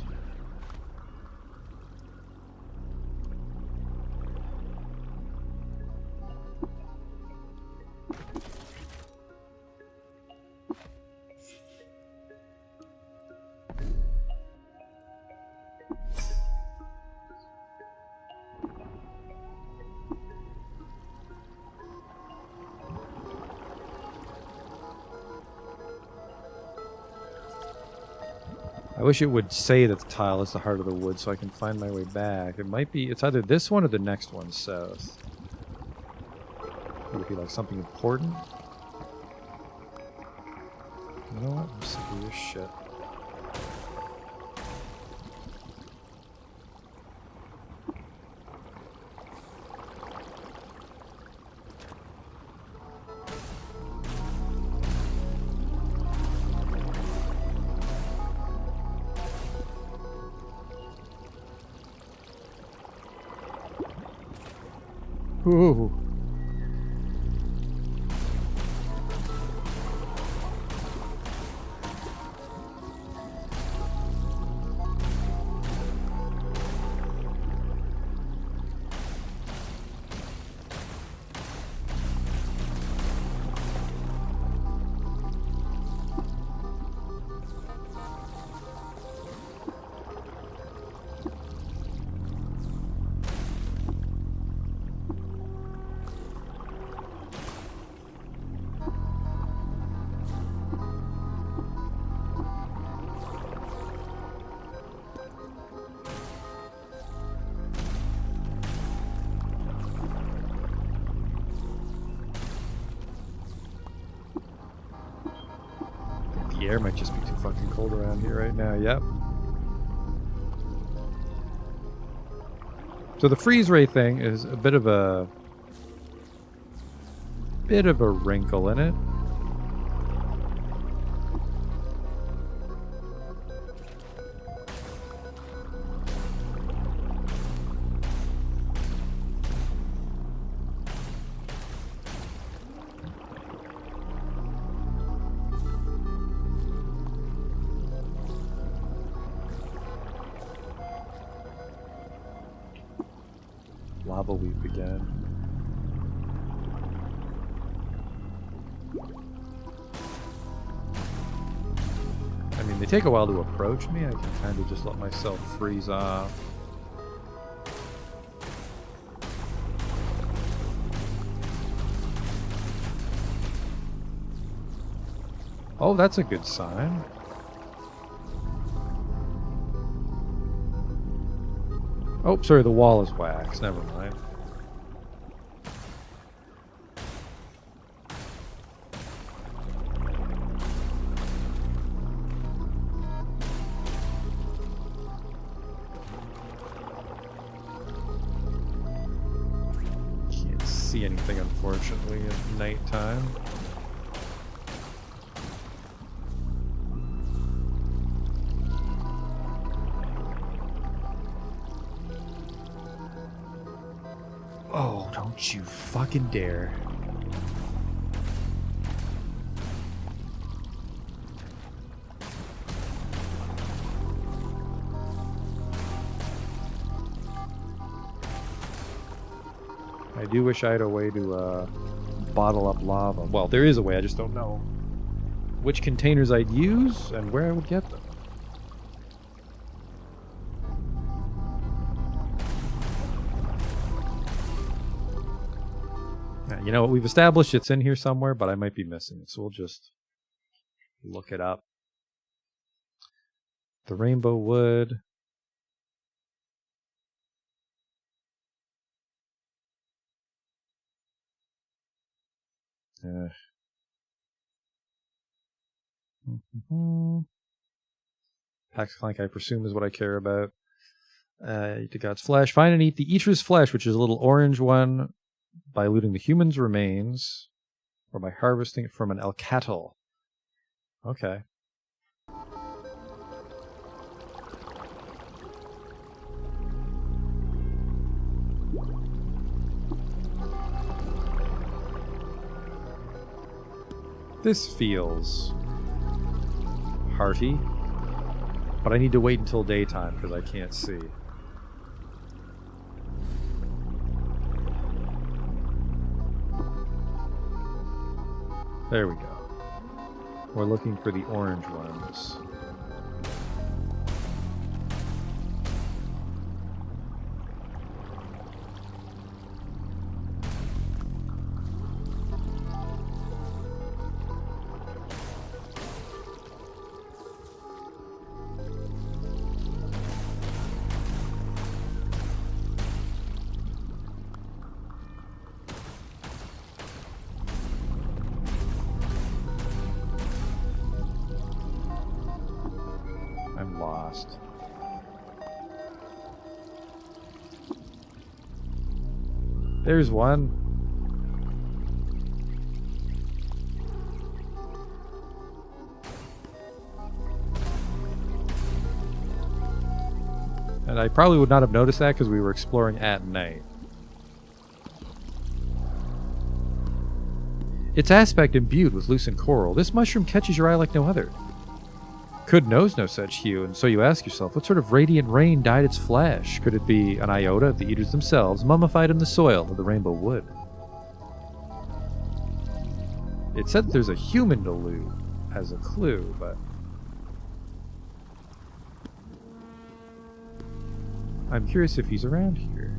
Speaker 5: I wish it would say that the tile is the heart of the wood so I can find my way back. It might be, it's either this one or the next one south. Would it be like something important? You know what? I'm sick of this shit. Ooh. The air might just be too fucking cold around here right now. Yep. So the freeze ray thing is a bit of a wrinkle in it. Lava weep again. I mean, they take a while to approach me. I can kind of just let myself freeze off. Oh, that's a good sign. Oh, sorry, the wall is wax. Never mind. Can't see anything, unfortunately, at nighttime. Oh, don't you fucking dare. I do wish I had a way to bottle up lava. Well, there is a way, I just don't know which containers I'd use and where I would get them. You know what, we've established it's in here somewhere, but I might be missing it, so we'll just look it up. The rainbow wood. Pax Clank, I presume, is what I care about. Eat the god's flesh. Find and eat the Eater's flesh, which is a little orange one, by looting the human's remains, or by harvesting it from an Alcatel. Okay. This feels hearty, but I need to wait until daytime because I can't see. There we go. We're looking for the orange ones. There's one. And I probably would not have noticed that because we were exploring at night. Its aspect imbued with lucent coral, this mushroom catches your eye like no other. Could knows no such hue, and so you ask yourself, what sort of radiant rain dyed its flesh? Could it be an iota of the eaters themselves, mummified in the soil of the rainbow wood? It said there's a human to loot as a clue, but I'm curious if he's around here.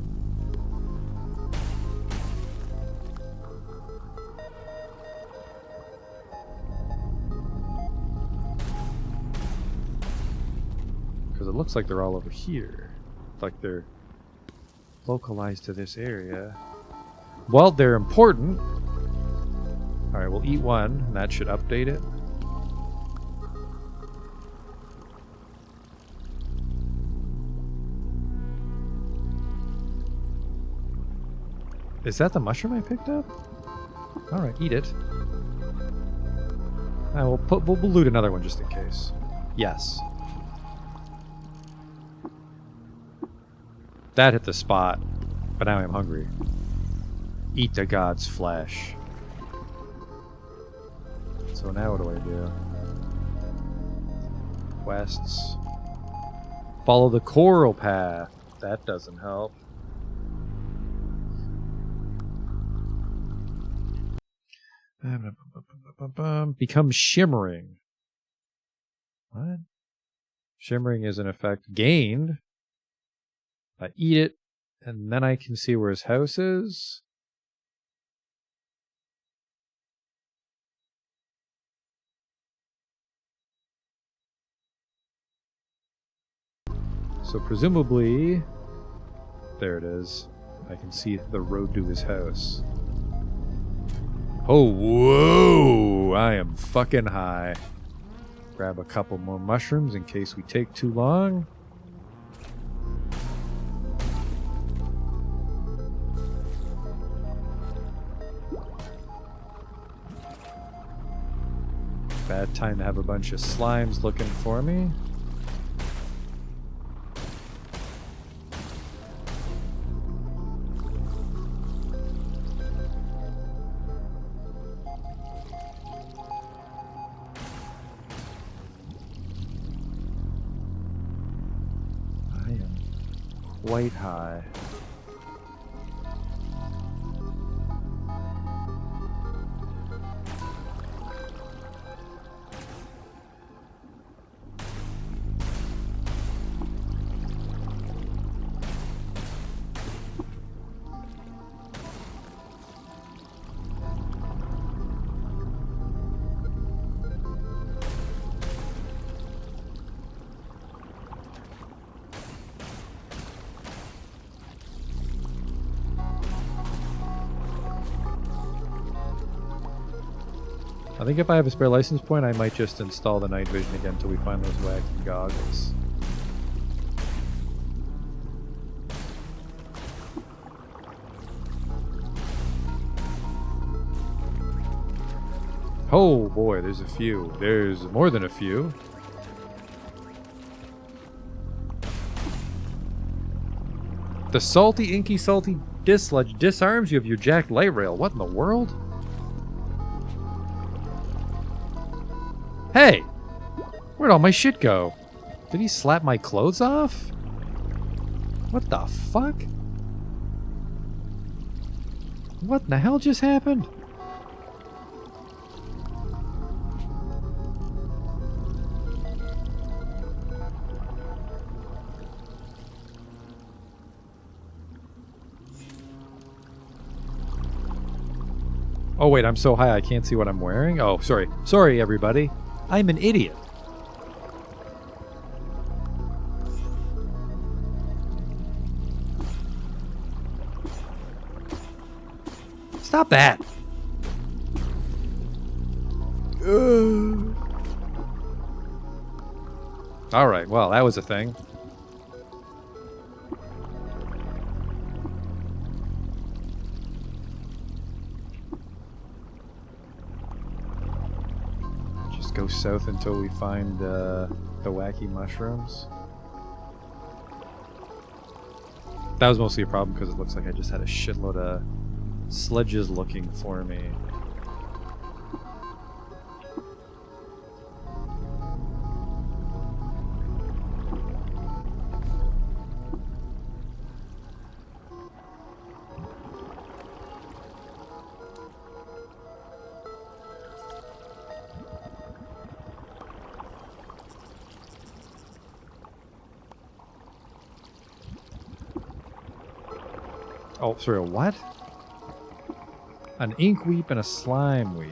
Speaker 5: Because it looks like they're all over here. Like they're localized to this area. Well, they're important. Alright, we'll eat one, and that should update it. Is that the mushroom I picked up? Alright, eat it. We'll loot another one just in case. Yes. That hit the spot, but now I'm hungry. Eat the god's flesh. So now what do I do? Quests. Follow the coral path. That doesn't help. Become shimmering. What? Shimmering is in effect gained. I eat it, and then I can see where his house is. So presumably, there it is. I can see the road to his house. Oh, whoa! I am fucking high. Grab a couple more mushrooms in case we take too long. Bad time to have a bunch of slimes looking for me. I am quite high. I think if I have a spare license point, I might just install the night vision again until we find those wacky goggles. Oh boy, there's a few. There's more than a few. The salty, inky, salty disludge disarms you of your jacked light rail. What in the world? Hey! Where'd all my shit go? Did he slap my clothes off? What the fuck? What in the hell just happened? Oh wait, I'm so high I can't see what I'm wearing? Oh, sorry. Sorry, everybody. I'm an idiot. Stop that! Alright, well, that was a thing. go south until we find the wacky mushrooms. That was mostly a problem because it looks like I just had a shitload of sledges looking for me. Oh, sorry, a what? An ink weep and a slime weep.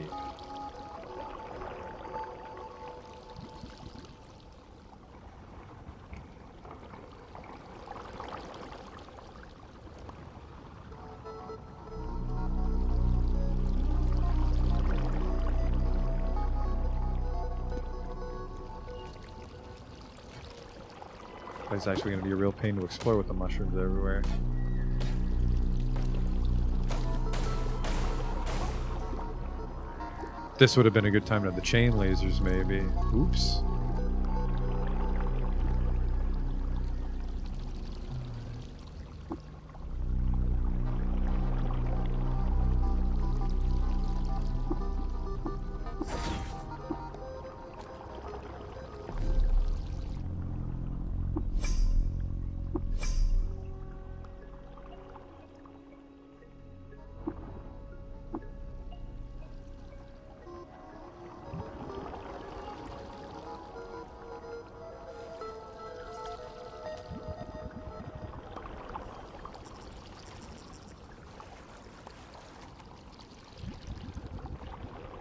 Speaker 5: It's actually going to be a real pain to explore with the mushrooms everywhere. This would have been a good time to have the chain lasers, maybe. Oops.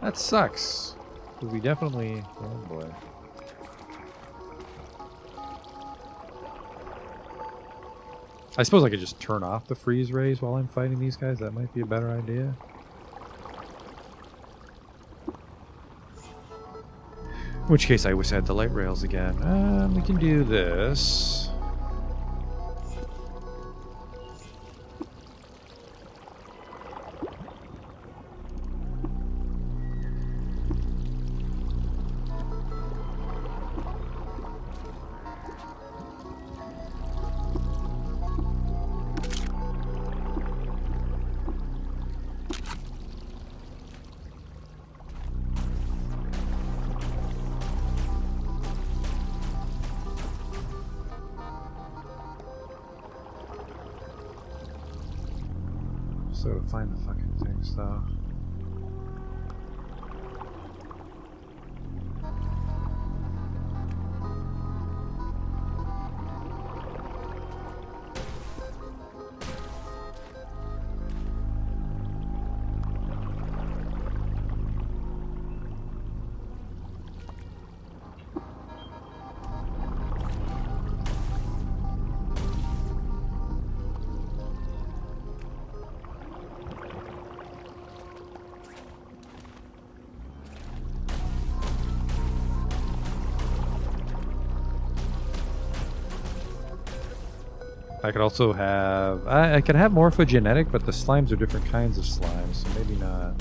Speaker 5: That sucks. 'Cause we definitely... Oh boy. I suppose I could just turn off the freeze rays while I'm fighting these guys. That might be a better idea. In which case I wish I had the light rails again. We can do this. So to find the fucking things though. I could also have... I could have morphogenetic, but the slimes are different kinds of slimes, so maybe not.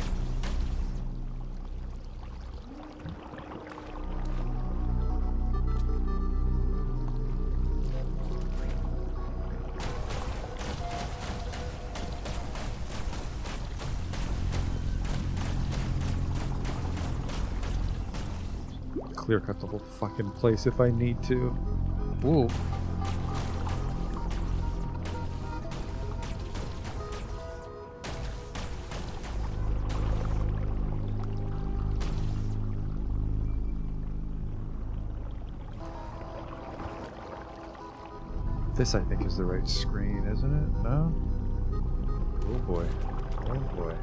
Speaker 5: Clear cut the whole fucking place if I need to. Whoa. This, I think, is the right screen, isn't it? No? Oh boy. Oh boy.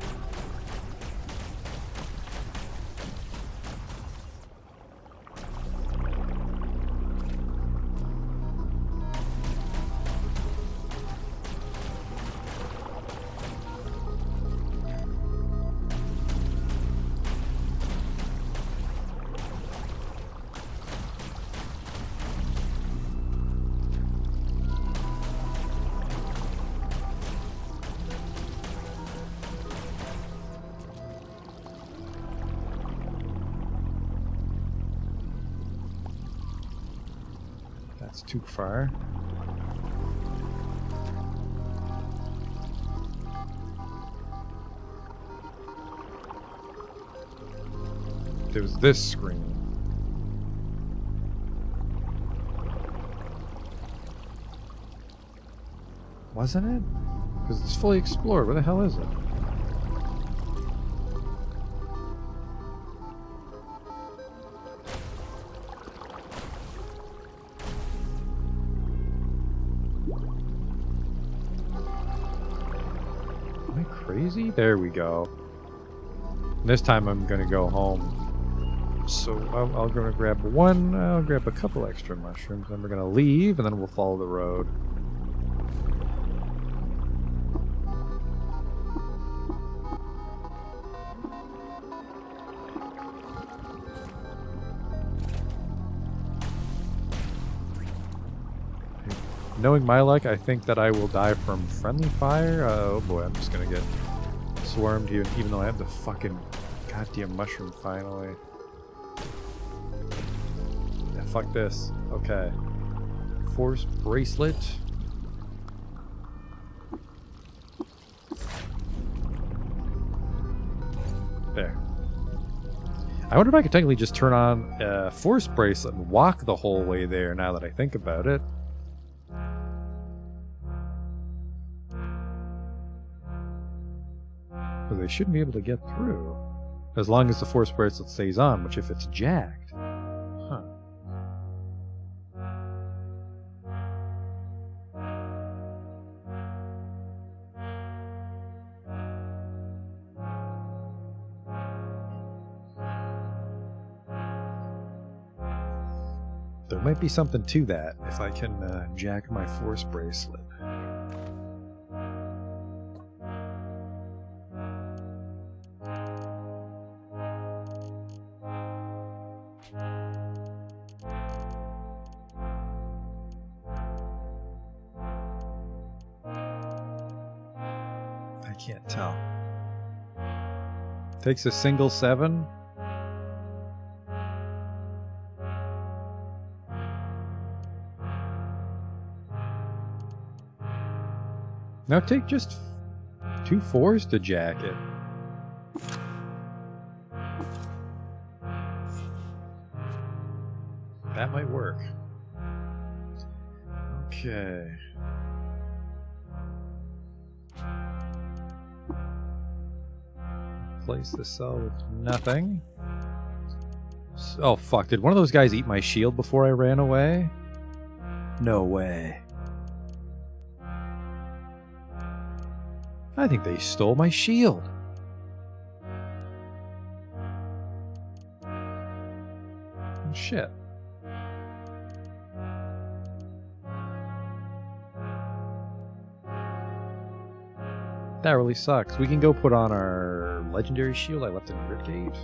Speaker 5: It's too far. There's this screen. Wasn't it? Because it's fully explored. Where the hell is it? Am I crazy? There we go. This time I'm gonna go home. So I'll go grab one. I'll grab a couple extra mushrooms. Then we're gonna leave, and then we'll follow the road. Knowing my luck, I think that I will die from friendly fire. Oh boy, I'm just gonna get swarmed here, even though I have the fucking goddamn mushroom finally. Yeah, fuck this. Okay. Force bracelet. There. I wonder if I could technically just turn on a force bracelet and walk the whole way there now that I think about it. Because they shouldn't be able to get through. As long as the force bracelet stays on, which if it's jacked. Huh. There might be something to that if I can jack my force bracelet. I can't tell. Takes a single 7. Now take just 2 4s to jack it. That might work. Okay. Place the cell with nothing. Oh fuck, did one of those guys eat my shield before I ran away? No way. I think they stole my shield. Oh, shit. That really sucks. We can go put on our legendary shield I left in Gridgate.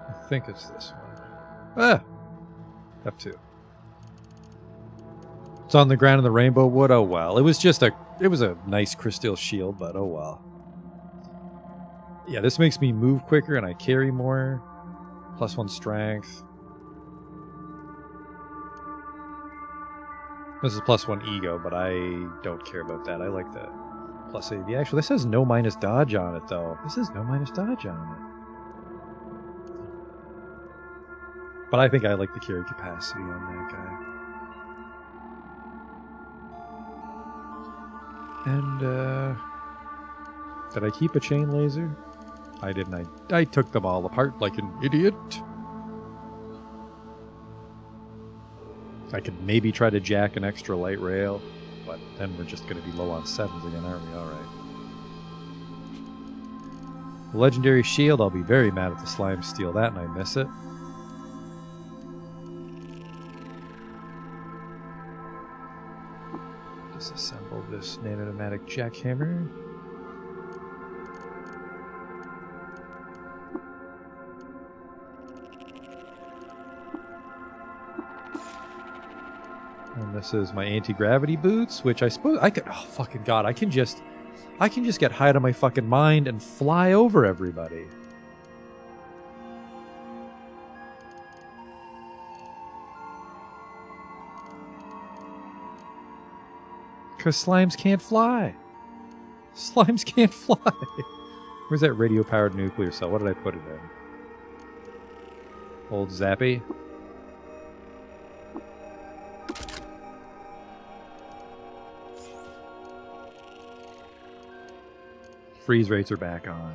Speaker 5: I think it's this one. Ah! F2. It's on the ground in the Rainbow Wood. Oh well. It was a nice crystal shield, but oh well. Yeah, this makes me move quicker and I carry more. +1 strength. This is +1 ego, but I don't care about that. I like the plus AV. Actually, this has no minus dodge on it, though. This has no minus dodge on it. But I think I like the carry capacity on that guy. And, did I keep a chain laser? I didn't. I took them all apart like an idiot. I could maybe try to jack an extra light rail, but then we're just going to be low on 7s again, aren't we? Alright. Legendary shield, I'll be very mad if the slimes steal that and I miss it. Disassemble this nanomatic jackhammer. And And this is my anti-gravity boots, which I suppose I could. Oh fucking god! I can just get high out of my fucking mind and fly over everybody. Because slimes can't fly. Slimes can't fly. Where's that radio-powered nuclear cell? What did I put it in? Old Zappy. Freeze rates are back on.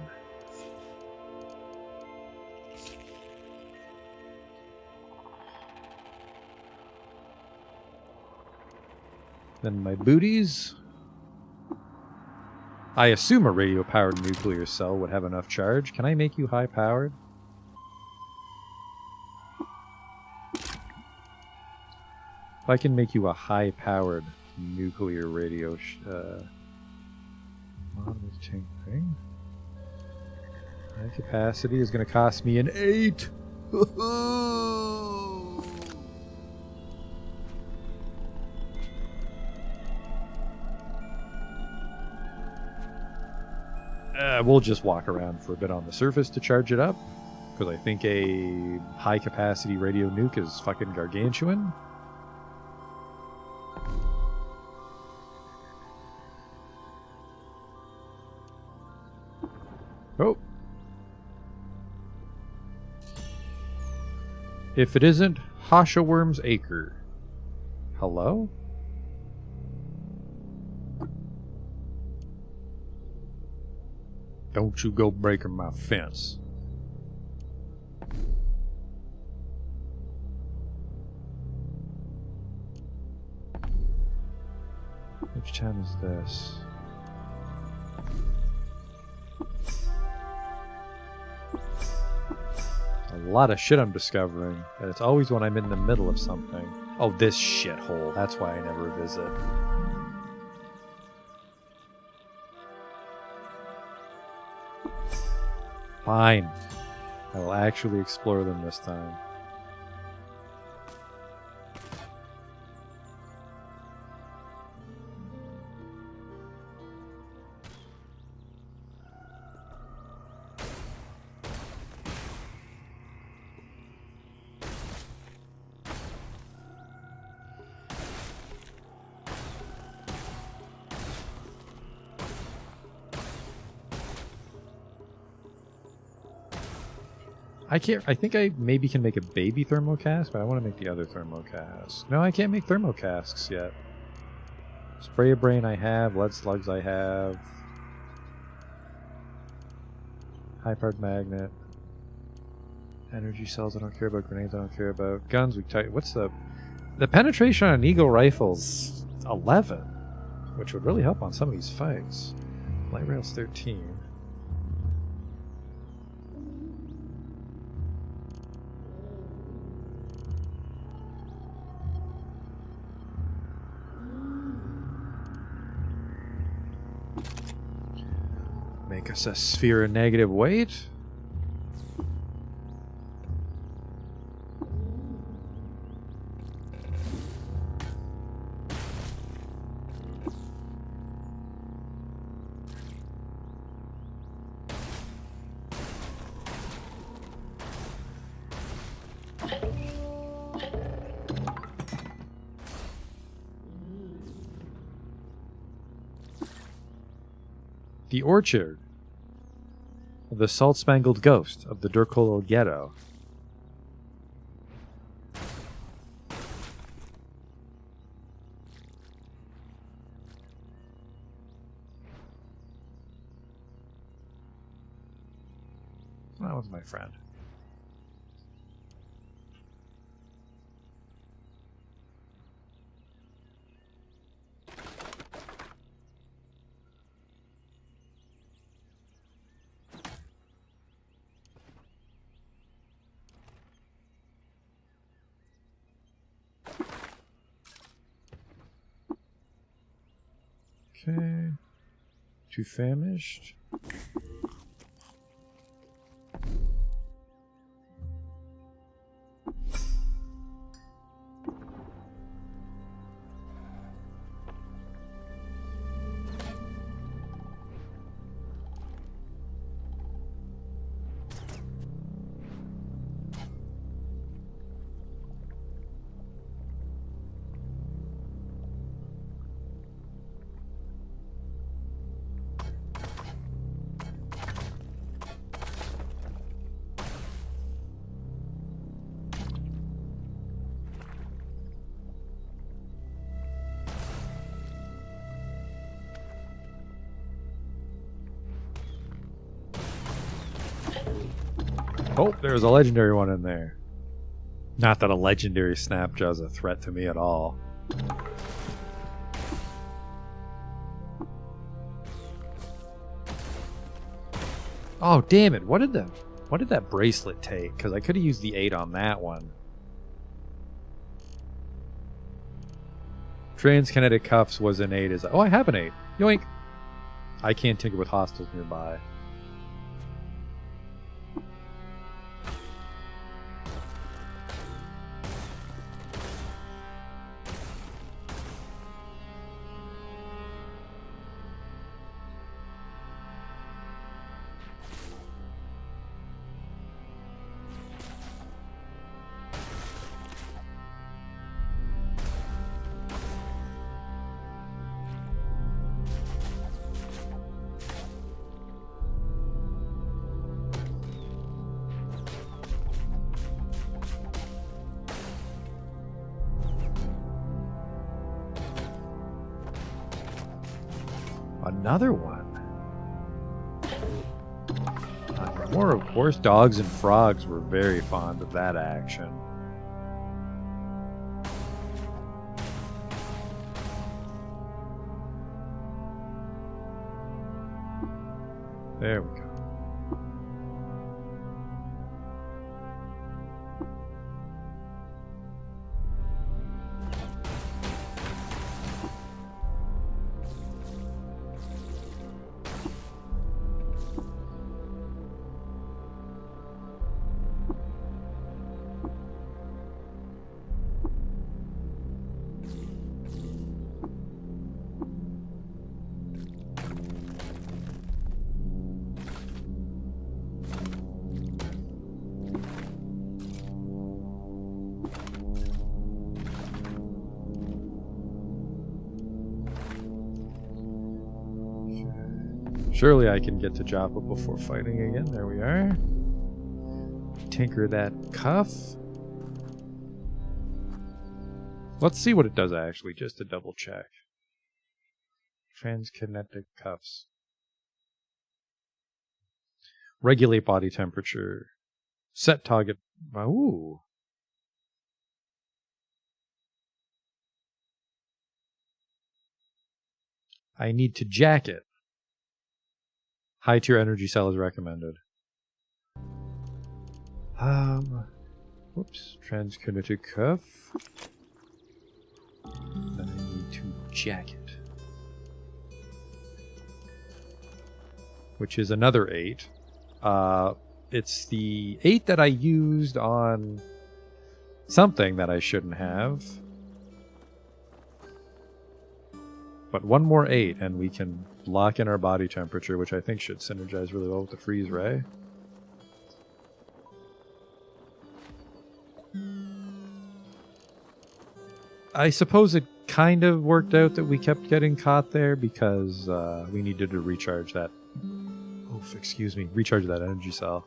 Speaker 5: Then my booties. I assume a radio-powered nuclear cell would have enough charge. Can I make you high-powered? If I can make you a high-powered nuclear radio... thing. High capacity is going to cost me an 8. We'll just walk around for a bit on the surface to charge it up, because I think a high capacity radio nuke is fucking gargantuan. Oh. If it isn't Hashaworm's Acre. Hello? Don't you go breaking my fence. Which town is this? A lot of shit I'm discovering, and it's always when I'm in the middle of something. Oh, this shithole. That's why I never visit. Fine. I will actually explore them this time. I think I maybe can make a baby thermocask, but I want to make the other thermocask. No, I can't make thermocasks yet. Spray of brain I have, lead slugs I have. High-powered magnet. Energy cells I don't care about, grenades I don't care about. Guns we what's the penetration on an Eagle rifle's 11, which would really help on some of these fights. Light rail's 13. Make us a sphere of negative weight. The Orchard. The Salt-Spangled Ghost of the Durkolo Ghetto. That was my friend. Okay. Too famished. Oh, there's a legendary one in there. Not that a legendary Snapjaw is a threat to me at all. Oh, damn it. What did that bracelet take? Because I could have used the 8 on that one. Transkinetic Cuffs was an 8. Oh, I have an 8. Yoink. I can't tinker with hostiles nearby. Another one. More, of course, dogs and frogs were very fond of that action. There we go. Surely I can get to Joppa before fighting again. There we are. Tinker that cuff. Let's see what it does actually, just to double check. Transkinetic Cuffs. Regulate body temperature. Set target. Ooh. I need to jack it. High tier energy cell is recommended. Whoops. Transkinetic Cuff. Then I need to jack it. Which is another 8. It's the 8 that I used on something that I shouldn't have. But one more 8 and we can lock in our body temperature, which I think should synergize really well with the freeze ray. I suppose it kind of worked out that we kept getting caught there because we needed to recharge that. Oh, excuse me, recharge that energy cell.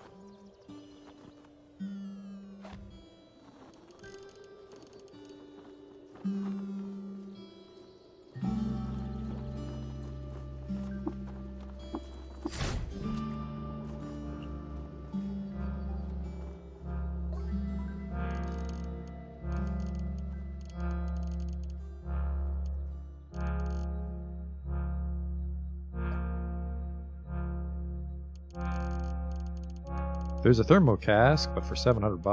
Speaker 5: There's a thermo cask, but for $700.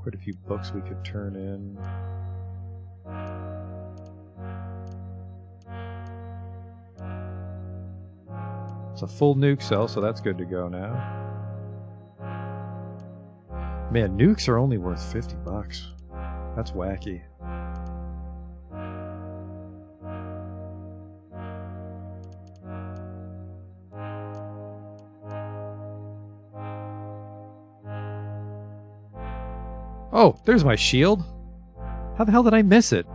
Speaker 5: Quite a few books we could turn in. It's a full nuke cell, so that's good to go now. Man, nukes are only worth $50. That's wacky. Oh, there's my shield. How the hell did I miss it?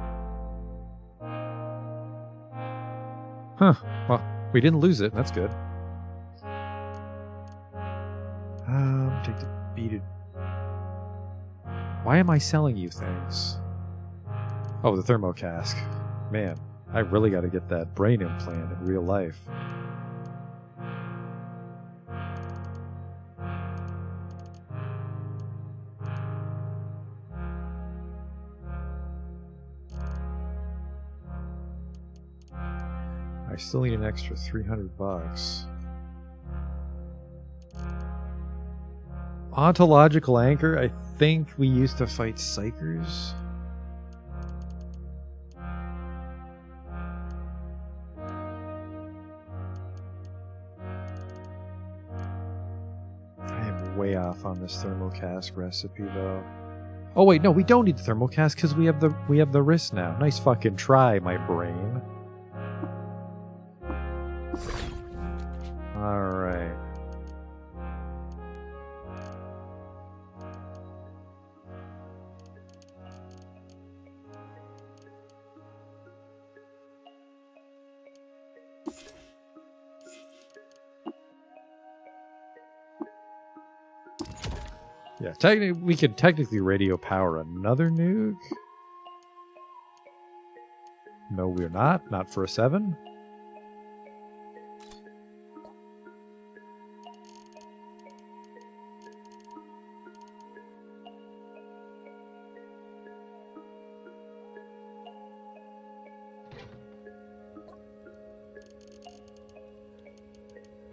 Speaker 5: Huh. Well, we didn't lose it. That's good. Take the beaded... Why am I selling you things? Oh, the thermo cask. Man, I really got to get that brain implant in real life. I still need an extra 300 bucks. Ontological Anchor, I think we used to fight Psychers. I am way off on this thermocask recipe though. Oh wait, no, we don't need the thermocask because we have the wrist now. Nice fucking try, my brain. Alright. Yeah, technically, we could technically radio power another nuke. No, we're not. Not for a 7.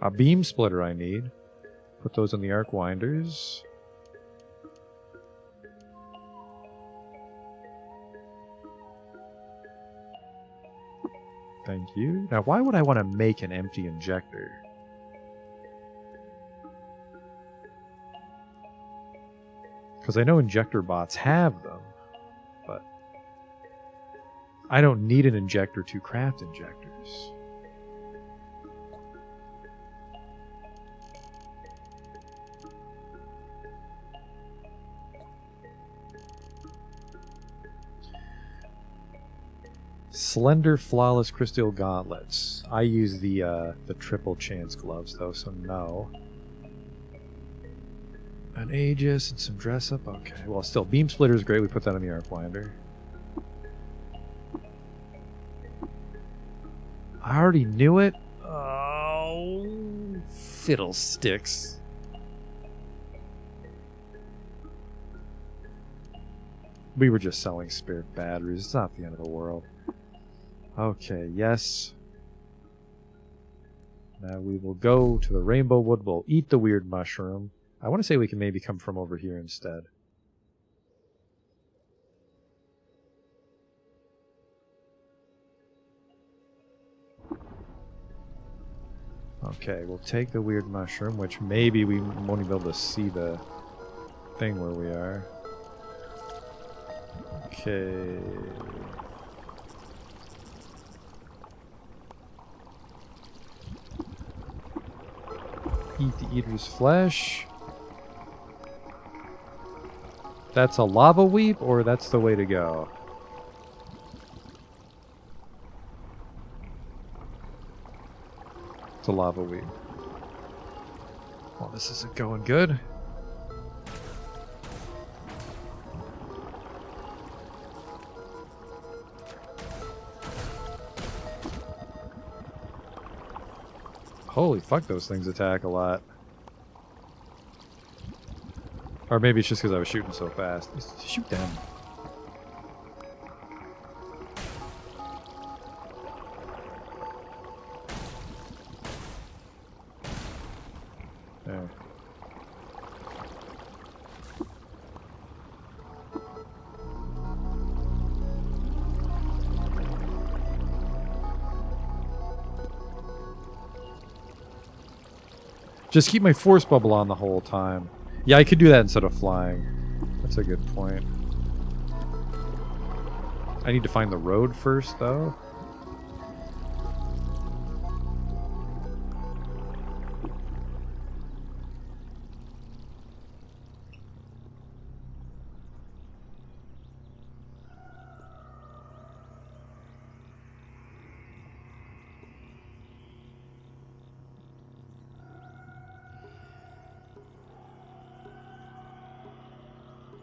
Speaker 5: A beam splitter I need. Put those in the arc winders. Thank you. Now, why would I want to make an empty injector? Because I know injector bots have them, but I don't need an injector to craft injectors. Slender Flawless Crystal Gauntlets. I use the triple chance gloves though, so no. An Aegis and some dress up. Okay, well still, Beam Splitter is great. We put that on the Arcwinder. I already knew it. Oh, fiddlesticks. We were just selling spare batteries. It's not the end of the world. Okay, yes. Now we will go to the Rainbow Wood. We'll eat the weird mushroom. I want to say we can maybe come from over here instead. Okay, we'll take the weird mushroom, which maybe we won't even be able to see the thing where we are. Okay. Eat the eater's flesh. That's a lava weep, or that's the way to go? It's a lava weep. Well, this isn't going good. Holy fuck, those things attack a lot. Or maybe it's just because I was shooting so fast. Shoot them. There. Just keep my force bubble on the whole time. Yeah, I could do that instead of flying. That's a good point. I need to find the road first, though.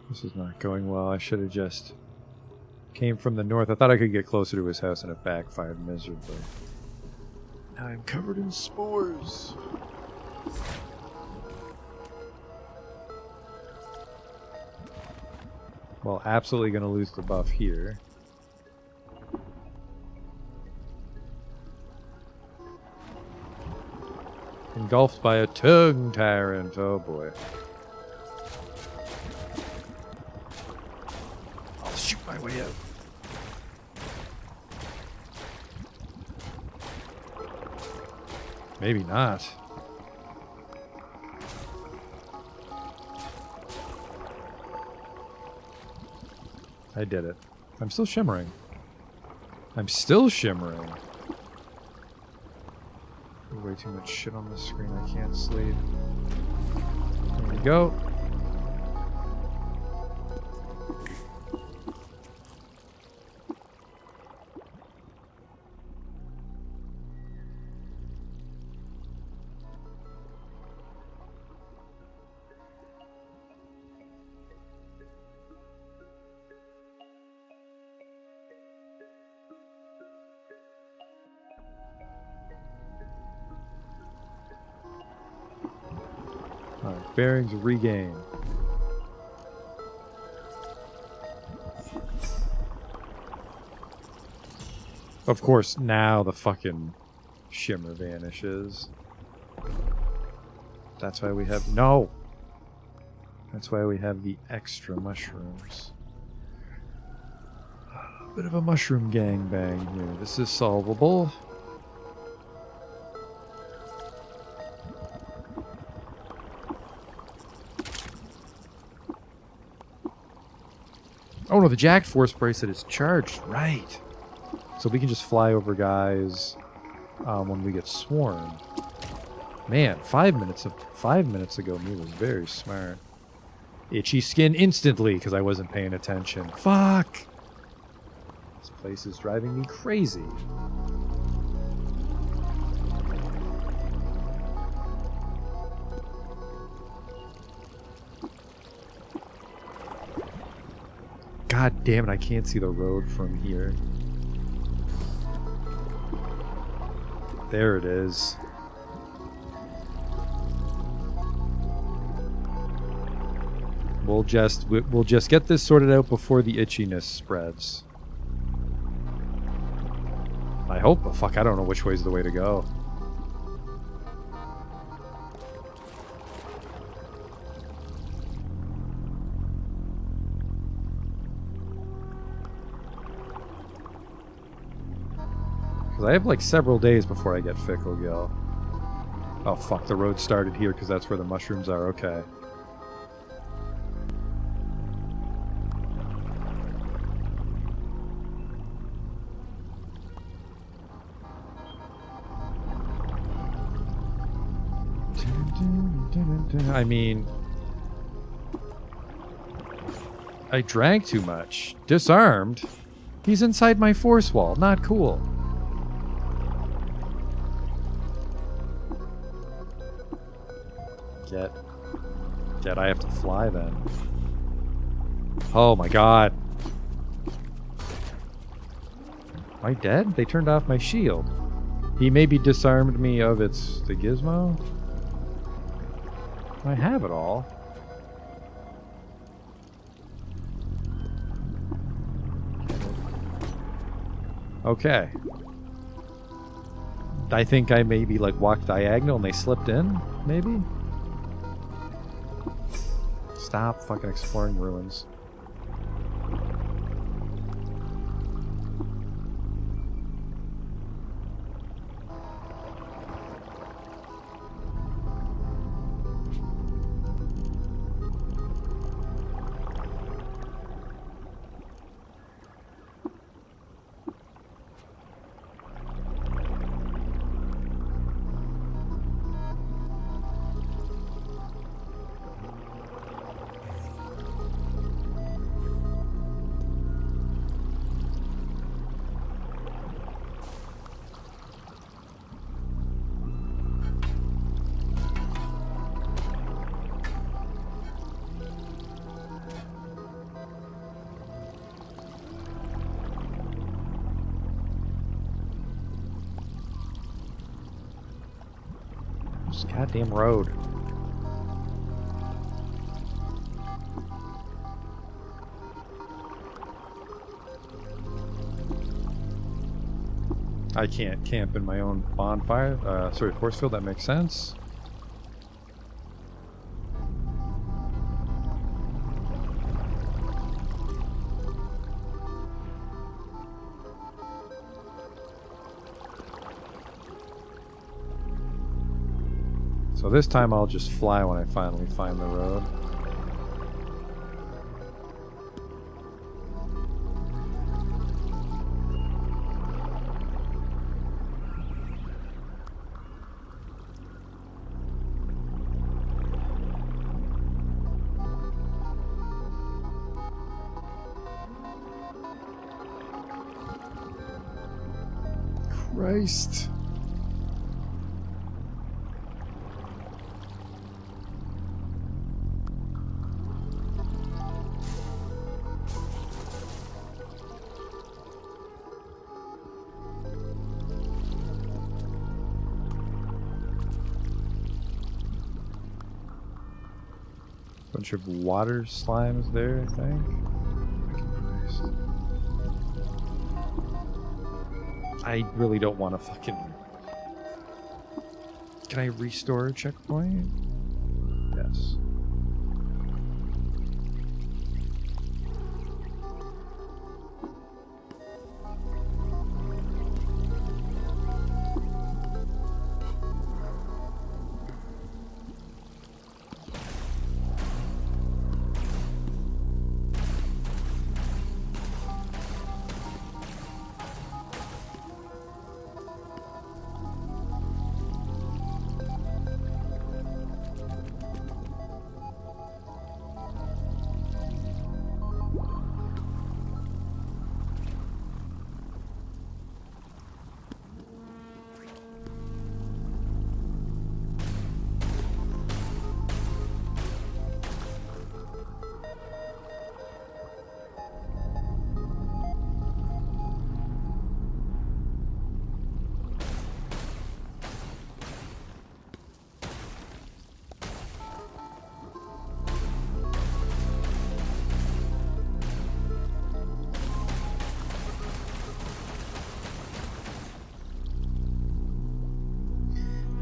Speaker 5: This is not going well. I should have just came from the north. I thought I could get closer to his house and it backfired miserably. Now I'm covered in spores. Well, absolutely going to lose the buff here. engulfed by a tongue tyrant. Oh boy. I'll shoot my way out. Maybe not. I did it. I'm still shimmering. I'm still shimmering. Way too much shit on the screen. I can't sleep. There we go. Alright, bearings regained. Of course, now the fucking shimmer vanishes. That's why we have... No! That's why we have the extra mushrooms. A bit of a mushroom gangbang here. This is solvable. Oh no, the Jack Force bracelet is charged. Right. So we can just fly over guys when we get swarmed. Man, 5 minutes ago, me was very smart. Itchy skin instantly because I wasn't paying attention. Fuck! This place is driving me crazy. God damn it, I can't see the road from here. There it is. We'll just get this sorted out before the itchiness spreads. I hope, but fuck, I don't know which way's the way to go. Because I have like several days before I get Fickle Gill. Oh fuck, the road started here because that's where the mushrooms are, okay. I mean, I drank too much. Disarmed? He's inside my force wall. Not cool. Get, I have to fly then. Oh my god. Am I dead? They turned off my shield. He maybe disarmed me of the gizmo? I have it all. Okay. I think I maybe like walked diagonal and they slipped in, maybe? Stop fucking exploring ruins. This goddamn road. I can't camp in my own bonfire. Sorry, force field, that makes sense. So this time I'll just fly when I finally find the road. Christ. Bunch of water slimes there, I think. Christ. I really don't want to fucking... Can I restore a checkpoint? Yes.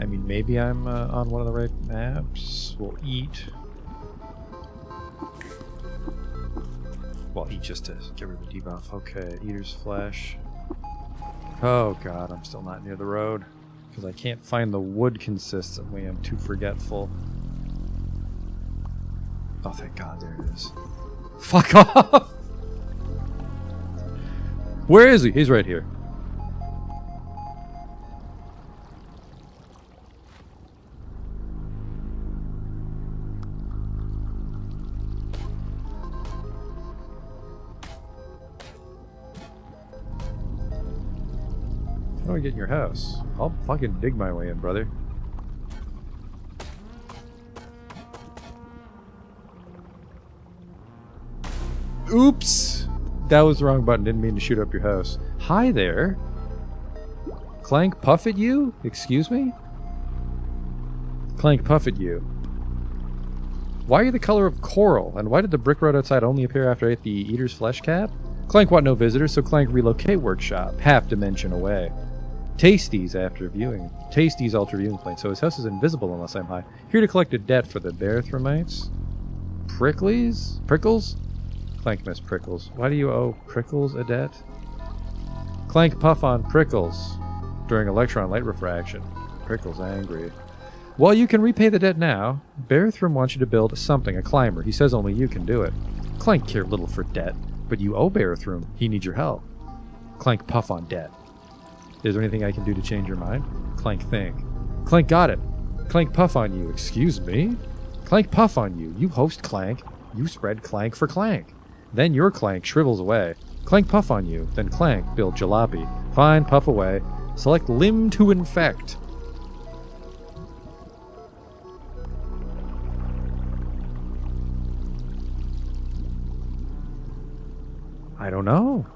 Speaker 5: I mean, maybe I'm on one of the right maps. We'll eat. Well, eat just to get rid of the debuff. Okay, Eater's Flesh. Oh god, I'm still not near the road. Because I can't find the wood consistently. I'm too forgetful. Oh, thank god, there it is. Fuck off! Where is he? He's right here. How do I get in your house? I'll fucking dig my way in, brother. Oops! That was the wrong button. Didn't mean to shoot up your house. Hi there. Clank puff at you? Excuse me? Clank puff at you. Why are you the color of coral? And why did the brick road outside only appear after I ate the Eater's Flesh cap? Clank want no visitors, so Clank relocate workshop. Half dimension away. Tasties after viewing. Tasties alter viewing plane, so his house is invisible unless I'm high. Here to collect a debt for the Bearthromites. Pricklies? Prickles? Clank miss Prickles. Why do you owe Prickles a debt? Clank puff on Prickles during electron light refraction. Prickles angry. Well, you can repay the debt now. Bearthrom wants you to build something, a climber. He says only you can do it. Clank care little for debt, but you owe Bearthrom. He needs your help. Clank puff on debt. Is there anything I can do to change your mind? Clank think. Clank got it. Clank puff on you. Excuse me? Clank puff on you. You host Clank. You spread Clank for Clank. Then your Clank shrivels away. Clank puff on you. Then Clank build jalopy. Fine, puff away. Select limb to infect. I don't know.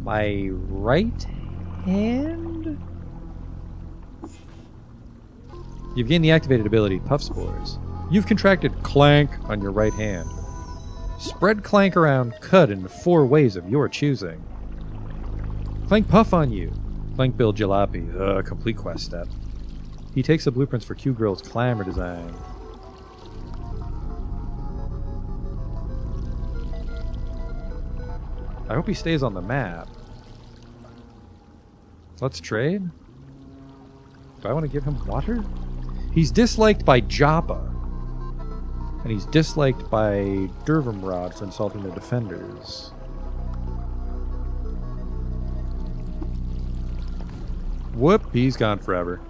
Speaker 5: My right hand? You've gained the activated ability Puff Spores. You've contracted Clank on your right hand. Spread Clank around cut in 4 ways of your choosing. Clank puff on you. Clank build jalopy. Complete quest step. He takes the blueprints for Q-Girl's clamor design. I hope he stays on the map. Let's trade. Do I want to give him water? He's disliked by Joppa. And he's disliked by Dervimrod for insulting the defenders. Whoop, he's gone forever.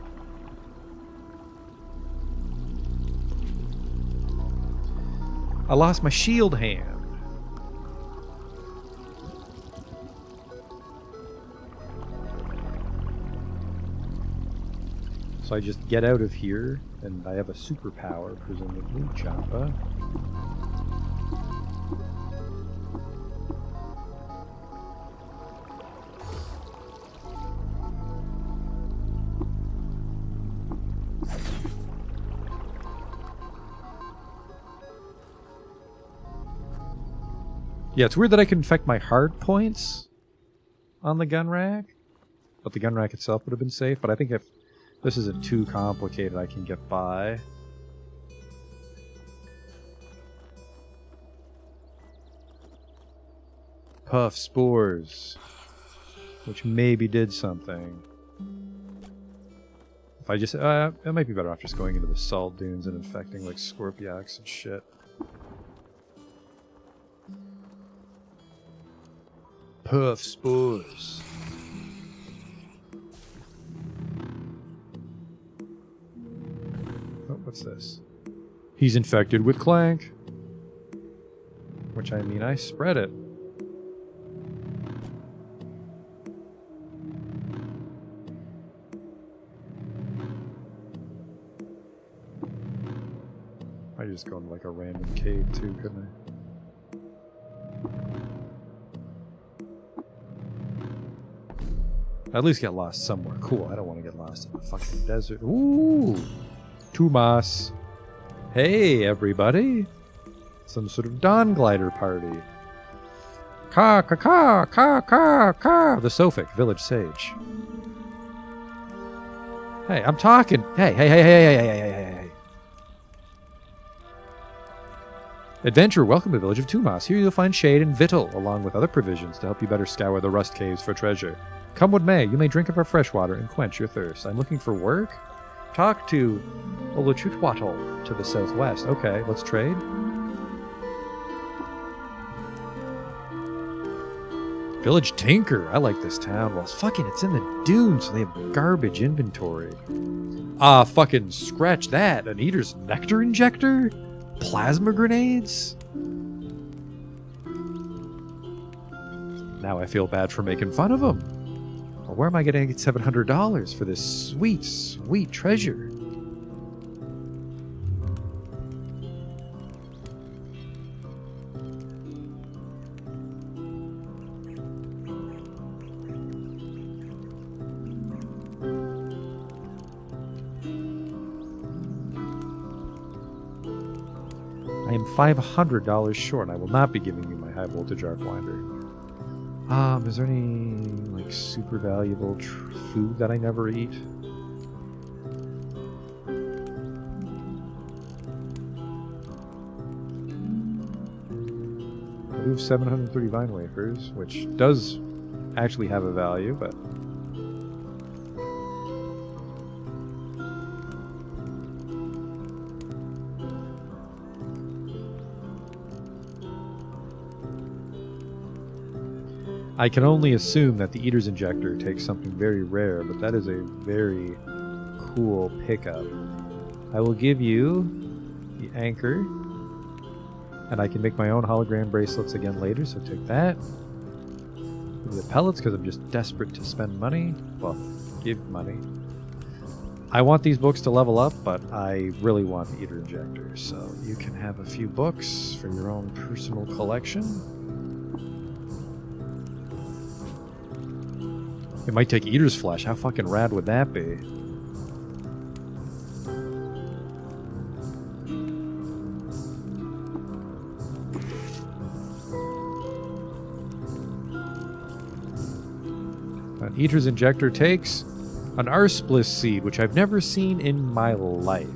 Speaker 5: I lost my shield hand. So I just get out of here, and I have a superpower, presumably, Joppa. Yeah, it's weird that I can infect my hard points on the gun rack, but the gun rack itself would have been safe. But I think if this isn't too complicated, I can get by. Puff spores, which maybe did something. If I just, it might be better off just going into the salt dunes and infecting like Scorpiax and shit. Puff spores. Oh, what's this? He's infected with Clank. Which I mean, I spread it. I just go into like a random cave too, couldn't I? At least get lost somewhere cool. I don't want to get lost in the fucking desert. Ooh! Tumas. Hey, everybody. Some sort of dawn glider party. Ka ka ka ka ka ka. The Sophic village sage. Hey, I'm talking. Hey, hey, hey, hey, hey, hey, hey, hey, hey. Adventurer, welcome to the village of Tumas. Here you'll find shade and victual, along with other provisions to help you better scour the rust caves for treasure. Come what may, you may drink of our fresh water and quench your thirst. I'm looking for work? Talk to Oluchutwatl to the southwest. Okay, let's trade. Village Tinker. I like this town. Well, fucking, it's in the dunes, so they have garbage inventory. Ah, fucking scratch that. An eater's nectar injector? Plasma grenades? Now I feel bad for making fun of them. Well, where am I going to get $700 for this sweet, sweet treasure? I am $500 short. I will not be giving you my high voltage arc winder. Is there any like super valuable food that I never eat? I do have 730 vine wafers, which does actually have a value, but I can only assume that the Eater's Injector takes something very rare, but that is a very cool pickup. I will give you the anchor, and I can make my own hologram bracelets again later, so take that. Give me the pellets, because I'm just desperate to spend money. Well, give money. I want these books to level up, but I really want the Eater Injector, so you can have a few books for your own personal collection. It might take Eater's flesh. How fucking rad would that be? An Eater's Injector takes an Arsplis seed, which I've never seen in my life.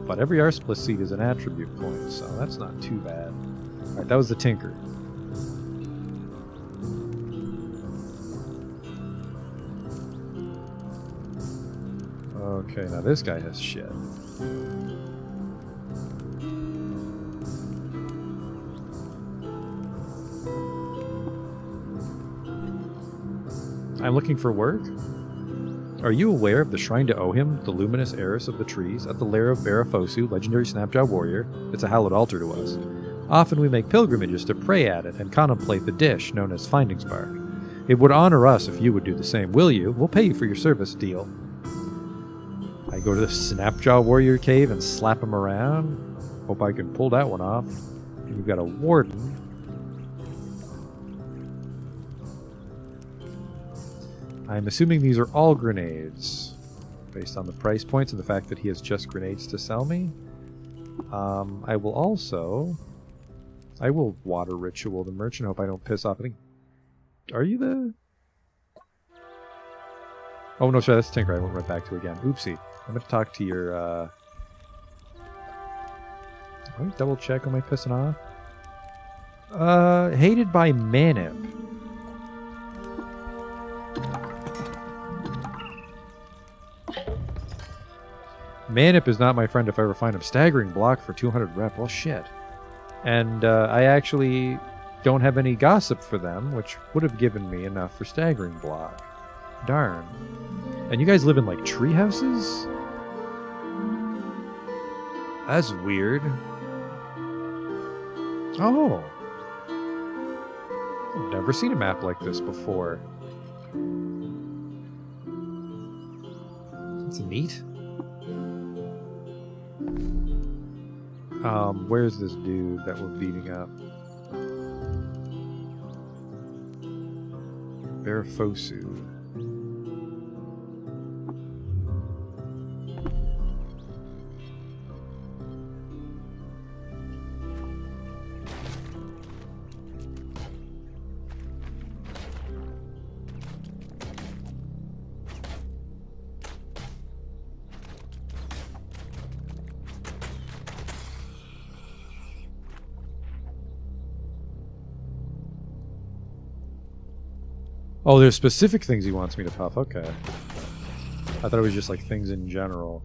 Speaker 5: But every Arsplis seed is an attribute point, so that's not too bad. Alright, that was the Tinker. Okay, now this guy has shit. I'm looking for work. Are you aware of the shrine to Ohim, the luminous heiress of the trees, at the lair of Barafosu, legendary Snapjaw warrior? It's a hallowed altar to us. Often we make pilgrimages to pray at it and contemplate the dish known as Finding Spark. It would honor us if you would do the same. Will you? We'll pay you for your service. Deal. I go to the Snapjaw warrior cave and slap him around. Hope I can pull that one off. We've got a warden. I'm assuming these are all grenades, based on the price points and the fact that he has just grenades to sell me. I will water ritual the merchant. Hope I don't piss off any. Are you the? Oh no, sorry, that's Tinker. I went right back to again. Oopsie. I'm gonna talk to your. Let me double check. Am I pissing off? Hated by Manip. Manip is not my friend if I ever find him. Staggering block for 200 rep. Well, shit. And I actually don't have any gossip for them, which would have given me enough for staggering block. Darn. And you guys live in, like, tree houses? That's weird. Oh. I've never seen a map like this before. That's neat. Where's this dude that we're beating up? Barafosu. Oh, there's specific things he wants me to puff. Okay. I thought it was just like things in general.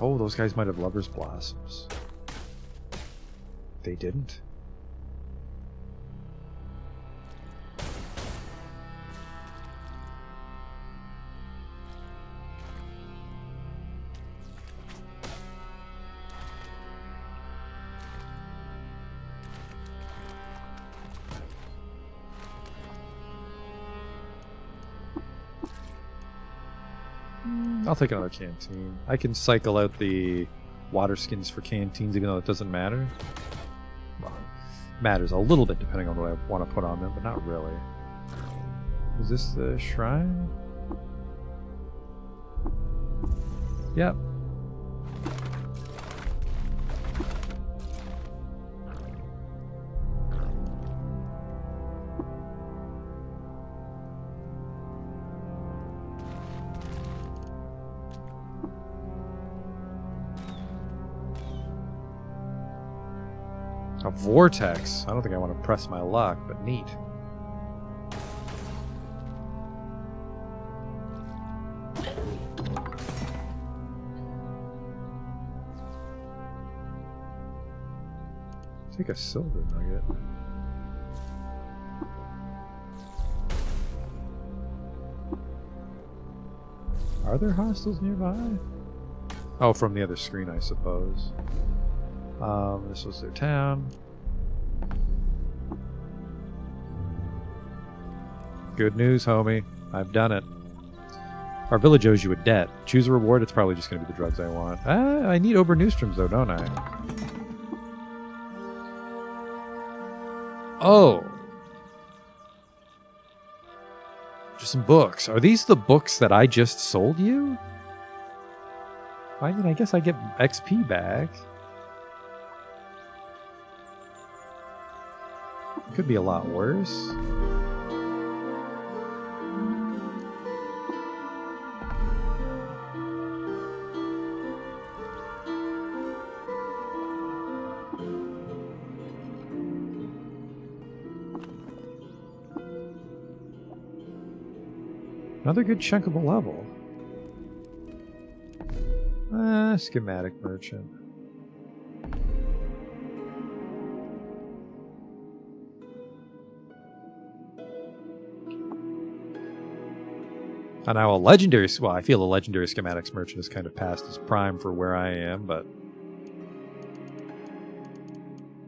Speaker 5: Oh, those guys might have Lover's Blossoms. They didn't. I'll take another canteen. I can cycle out the water skins for canteens even though it doesn't matter. Well, it matters a little bit depending on what I want to put on them, but not really. Is this the shrine? Yep. A vortex. I don't think I want to press my luck, but neat. Take a silver nugget. Are there hostiles nearby? Oh, from the other screen, I suppose. This was their town. Good news, homie. I've done it. Our village owes you a debt. Choose a reward. It's probably just going to be the drugs I want. I need Oberneustroms, though, don't I? Oh. Just some books. Are these the books that I just sold you? I mean, I guess I get XP back. Could be a lot worse. Another good chunk of a level. Schematic merchant. And now a legendary... Well, I feel a legendary schematics merchant is kind of past its prime for where I am, but...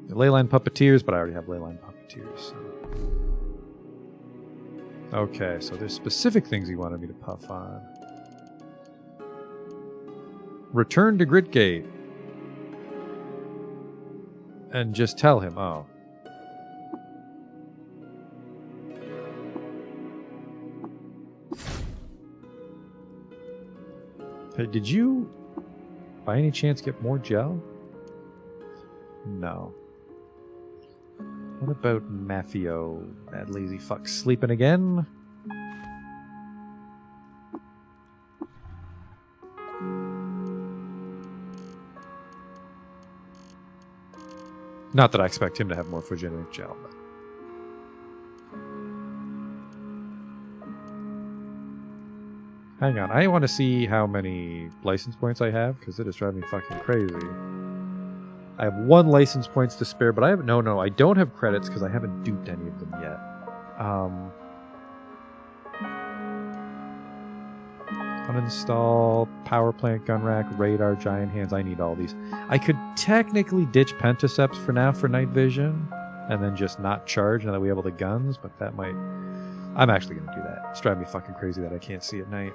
Speaker 5: Leyline puppeteers, but I already have leyline puppeteers, so... Okay, so there's specific things he wanted me to puff on. Return to Gridgate. And just tell him, oh. Hey, did you, by any chance, get more gel? No. What about Mafio? That lazy fuck sleeping again? Not that I expect him to have more Fugenic gel, but... Hang on, I want to see how many license points I have, because it is driving me fucking crazy. I have 1 license points to spare, but I have... No, I don't have credits, because I haven't duped any of them yet. Uninstall, power plant, gun rack, radar, giant hands. I need all these. I could technically ditch Pentaceps for now for night vision, and then just not charge now that we have all the guns, but that might... I'm actually going to do that. It's driving me fucking crazy that I can't see at night.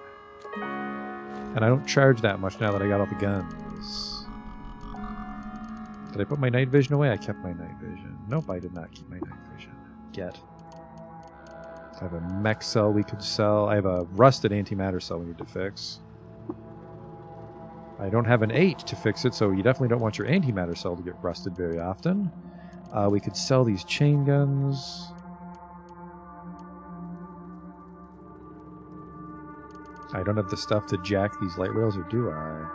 Speaker 5: And I don't charge that much now that I got all the guns. Did I put my night vision away? I kept my night vision. Nope, I did not keep my night vision. Get. I have a mech cell we could sell. I have a rusted antimatter cell we need to fix. I don't have an 8 to fix it, so you definitely don't want your antimatter cell to get rusted very often. We could sell these chain guns. I don't have the stuff to jack these light rails, or do I?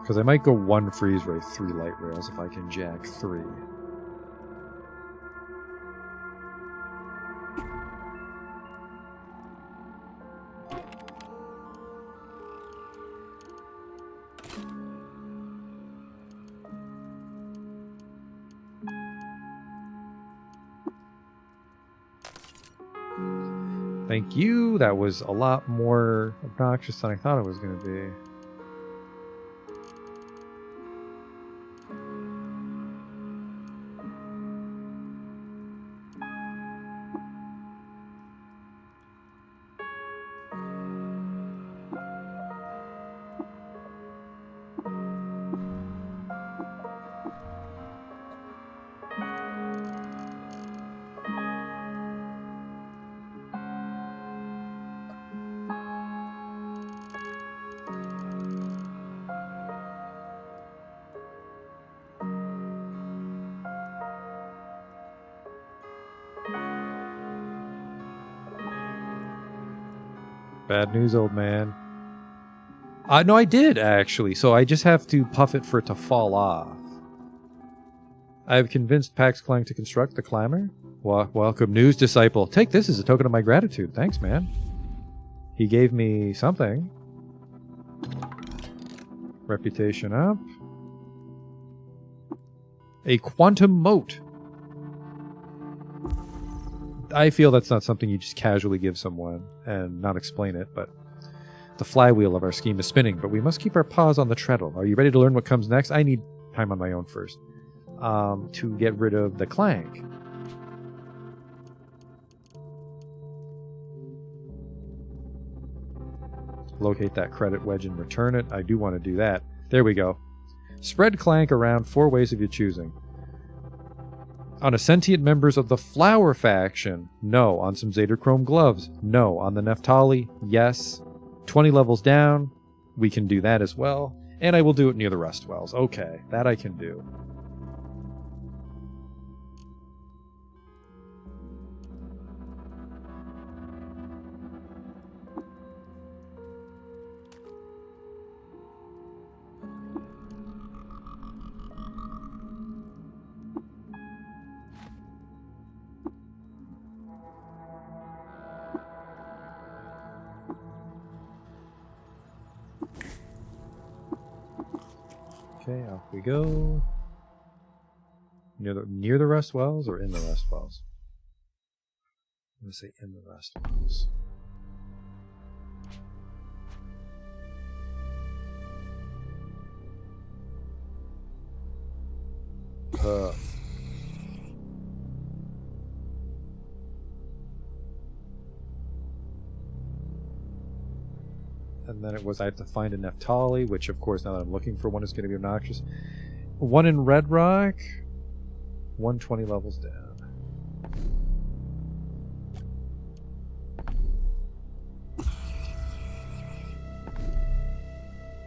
Speaker 5: Because I might go 1 freeze ray, 3 light rails if I can jack 3. Thank you. That was a lot more obnoxious than I thought it was going to be. Bad news, old man. No, I did, actually. So I just have to puff it for it to fall off. I have convinced Pax Clang to construct the climber. Welcome, news disciple. Take this as a token of my gratitude. Thanks, man. He gave me something. Reputation up. A quantum mote. I feel that's not something you just casually give someone and not explain it, but the flywheel of our scheme is spinning, but we must keep our paws on the treadle. Are you ready to learn what comes next? I need time on my own first. To get rid of the clank. Locate that credit wedge and return it. I do want to do that. There we go. Spread clank around 4 ways of your choosing. On a sentient members of the Flower faction, no. On some Zeta-Chrome gloves, no. On the Neftali, yes. 20 levels down, we can do that as well. And I will do it near the rust wells. Okay, that I can do. Okay, off we go. Near the rust wells or in the rust wells? I'm gonna say in the rust wells. And then it was I had to find a Neftali, which of course now that I'm looking for one is going to be obnoxious. One in Red Rock, 120 levels down.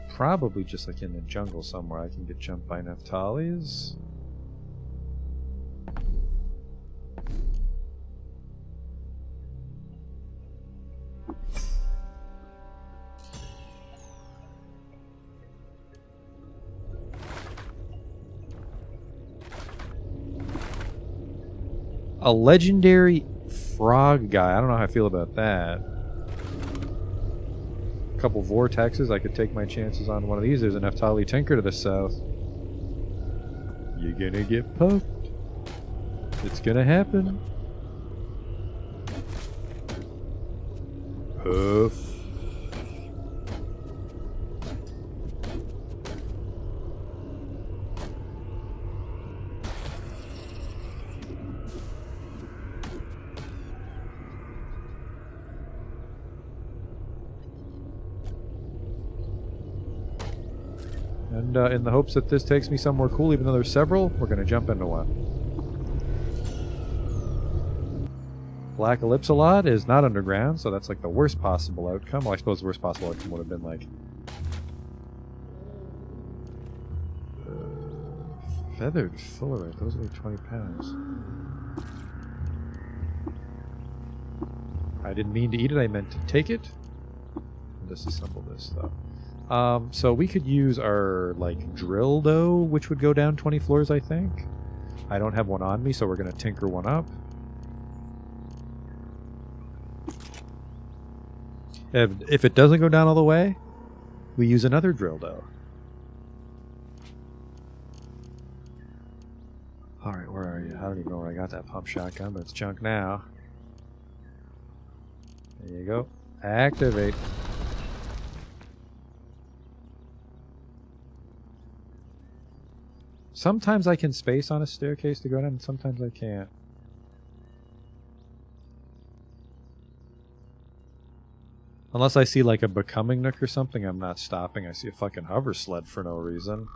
Speaker 5: Probably just like in the jungle somewhere I can get jumped by Neftalis. A legendary frog guy. I don't know how I feel about that. A couple vortexes. I could take my chances on one of these. There's a Neftali Tinker to the south. You're gonna get puffed. It's gonna happen. Puff. And in the hopes that this takes me somewhere cool, even though there's several, we're going to jump into one. Black Ellipsalot is not underground, so that's like the worst possible outcome. Well, I suppose the worst possible outcome would have been like... feathered fullerite. Those weigh 20 pounds. I didn't mean to eat it, I meant to take it. Disassemble this, though. So we could use our, like, drill dough, which would go down 20 floors, I think. I don't have one on me, so we're going to tinker one up. If it doesn't go down all the way, we use another drill dough. Alright, where are you? I don't even know where I got that pump shotgun, but it's junk now. There you go. Activate. Sometimes I can space on a staircase to go down, and sometimes I can't. Unless I see like a becoming nook or something, I'm not stopping. I see a fucking hover sled for no reason.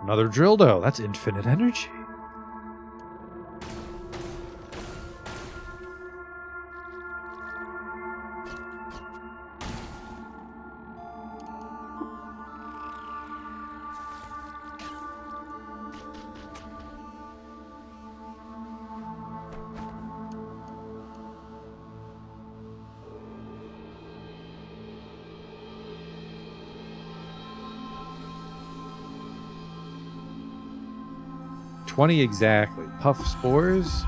Speaker 5: Another drill dough. That's infinite energy. $20 exactly. Puff spores.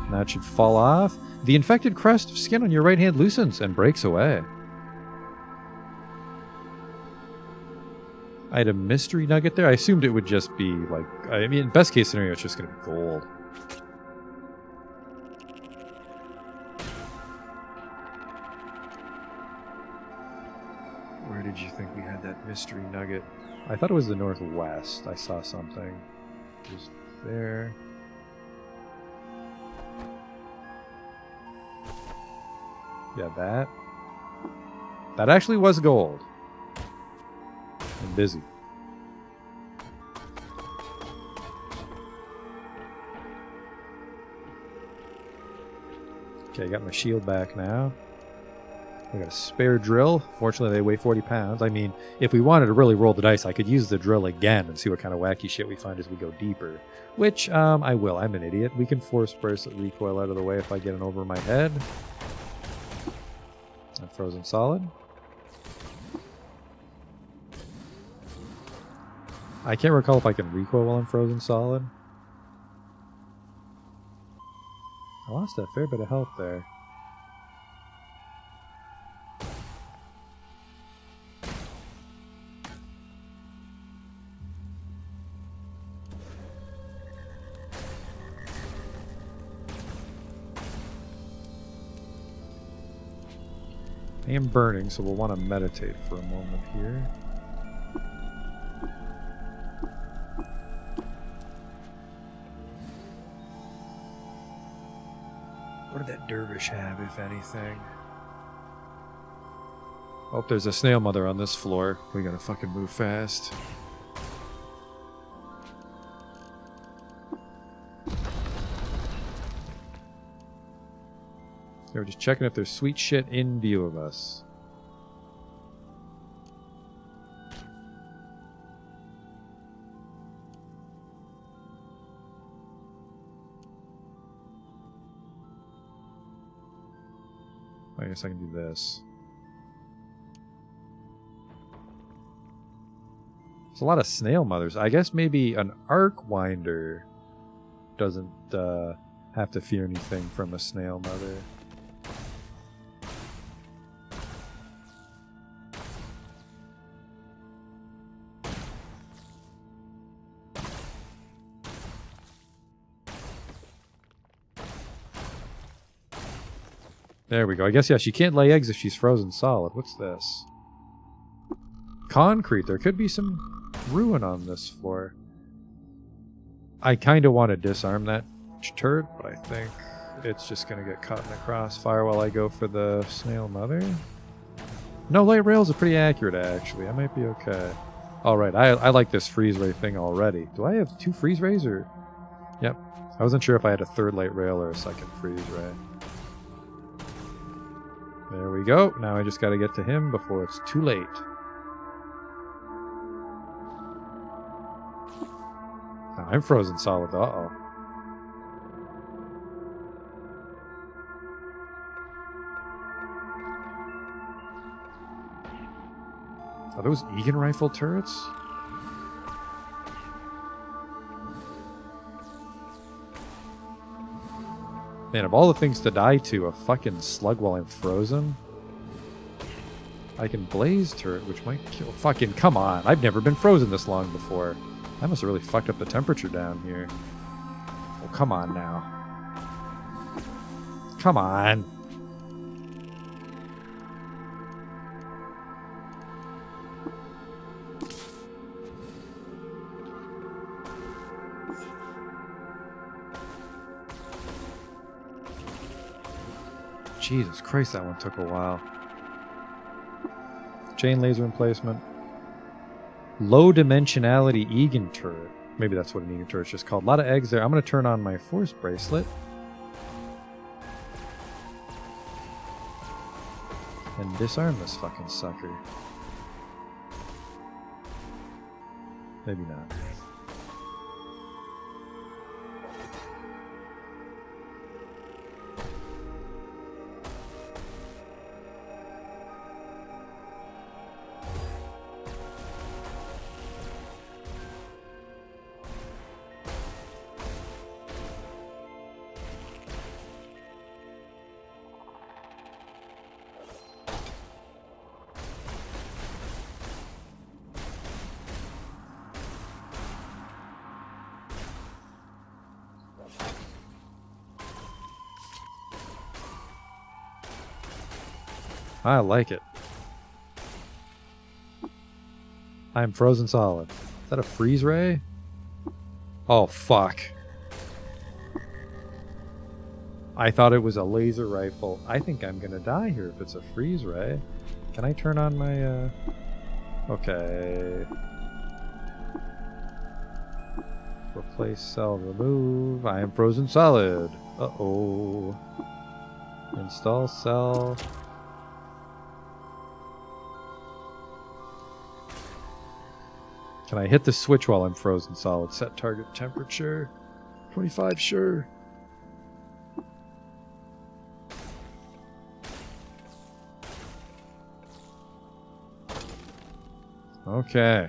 Speaker 5: And that should fall off. The infected crust of skin on your right hand loosens and breaks away. I had a mystery nugget there. I assumed it would just be like... I mean, best case scenario, it's just going to be gold. Where'd did you think we had that mystery nugget? I thought it was the northwest. I saw something. Just there. Yeah, that. That actually was gold. I'm busy. Okay, I got my shield back now. I got a spare drill. Fortunately, they weigh 40 pounds. I mean, if we wanted to really roll the dice, I could use the drill again and see what kind of wacky shit we find as we go deeper. Which, I will. I'm an idiot. We can force bracelet recoil out of the way if I get it over my head. I'm frozen solid. I can't recall if I can recoil while I'm frozen solid. I lost a fair bit of health there. I am burning, so we'll want to meditate for a moment here. What did that dervish have, if anything? Oh, there's a snail mother on this floor. We gotta fucking move fast. They were just checking if there's sweet shit in view of us. I guess I can do this. There's a lot of snail mothers. I guess maybe an Arcwinder doesn't have to fear anything from a snail mother. There we go. I guess, yeah, she can't lay eggs if she's frozen solid. What's this? Concrete. There could be some ruin on this floor. I kind of want to disarm that turret, but I think it's just going to get caught in the crossfire while I go for the snail mother. No, light rails are pretty accurate, actually. I might be okay. Alright, I like this freeze ray thing already. Do I have 2 freeze rays, or...? Yep. I wasn't sure if I had a 3rd light rail or a 2nd freeze ray. There we go. Now I just got to get to him before it's too late. Oh, I'm frozen solid. Uh-oh. Are those Egan rifle turrets? Man, of all the things to die to, a fucking slug while I'm frozen. I can blaze turret, which might kill. Fucking come on! I've never been frozen this long before. I must have really fucked up the temperature down here. Oh, come on now. Come on. Jesus Christ, that one took a while. Chain laser emplacement. Low dimensionality Egan turret. Maybe that's what an Egan turret's just called. A lot of eggs there. I'm going to turn on my force bracelet. And disarm this fucking sucker. Maybe not. I like it. I'm frozen solid. Is that a freeze ray? Oh, fuck. I thought it was a laser rifle. I think I'm gonna die here if it's a freeze ray. Can I turn on my, Okay. Replace cell, remove. I am frozen solid. Uh-oh. Install cell. Can I hit the switch while I'm frozen solid? Set target temperature. 25, sure. Okay.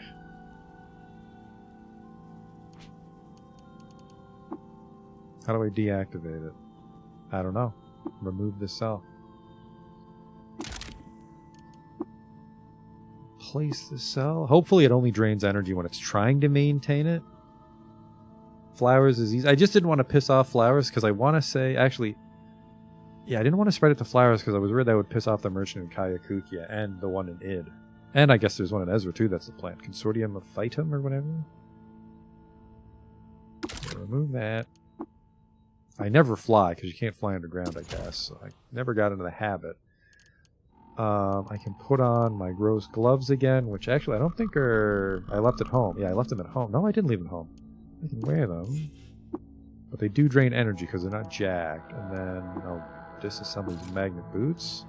Speaker 5: How do I deactivate it? I don't know. Remove the cell. Place the cell. Hopefully it only drains energy when it's trying to maintain it. Flowers is easy. I just didn't want to piss off Flowers because I want to say... Actually, yeah, I didn't want to spread it to Flowers because I was worried that would piss off the merchant in Kayakukia and the one in Id. And I guess there's one in Ezra too, that's the plant. Consortium of Phytum or whatever. So remove that. I never fly, because you can't fly underground, I guess. So I never got into the habit. I can put on my gross gloves again, which actually I don't think are... I left at home. Yeah, I left them at home. No, I didn't leave them at home. I can wear them. But they do drain energy, because they're not jacked. And then I'll disassemble these magnet boots.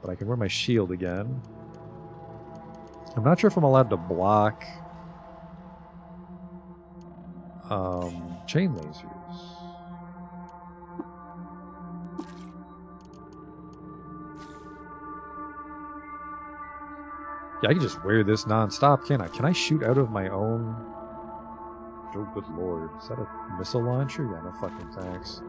Speaker 5: But I can wear my shield again. I'm not sure if I'm allowed to block chain lasers. Yeah, I can just wear this non-stop, can't I? Can I shoot out of my own... Oh, good lord. Is that a missile launcher? Yeah, no fucking thanks.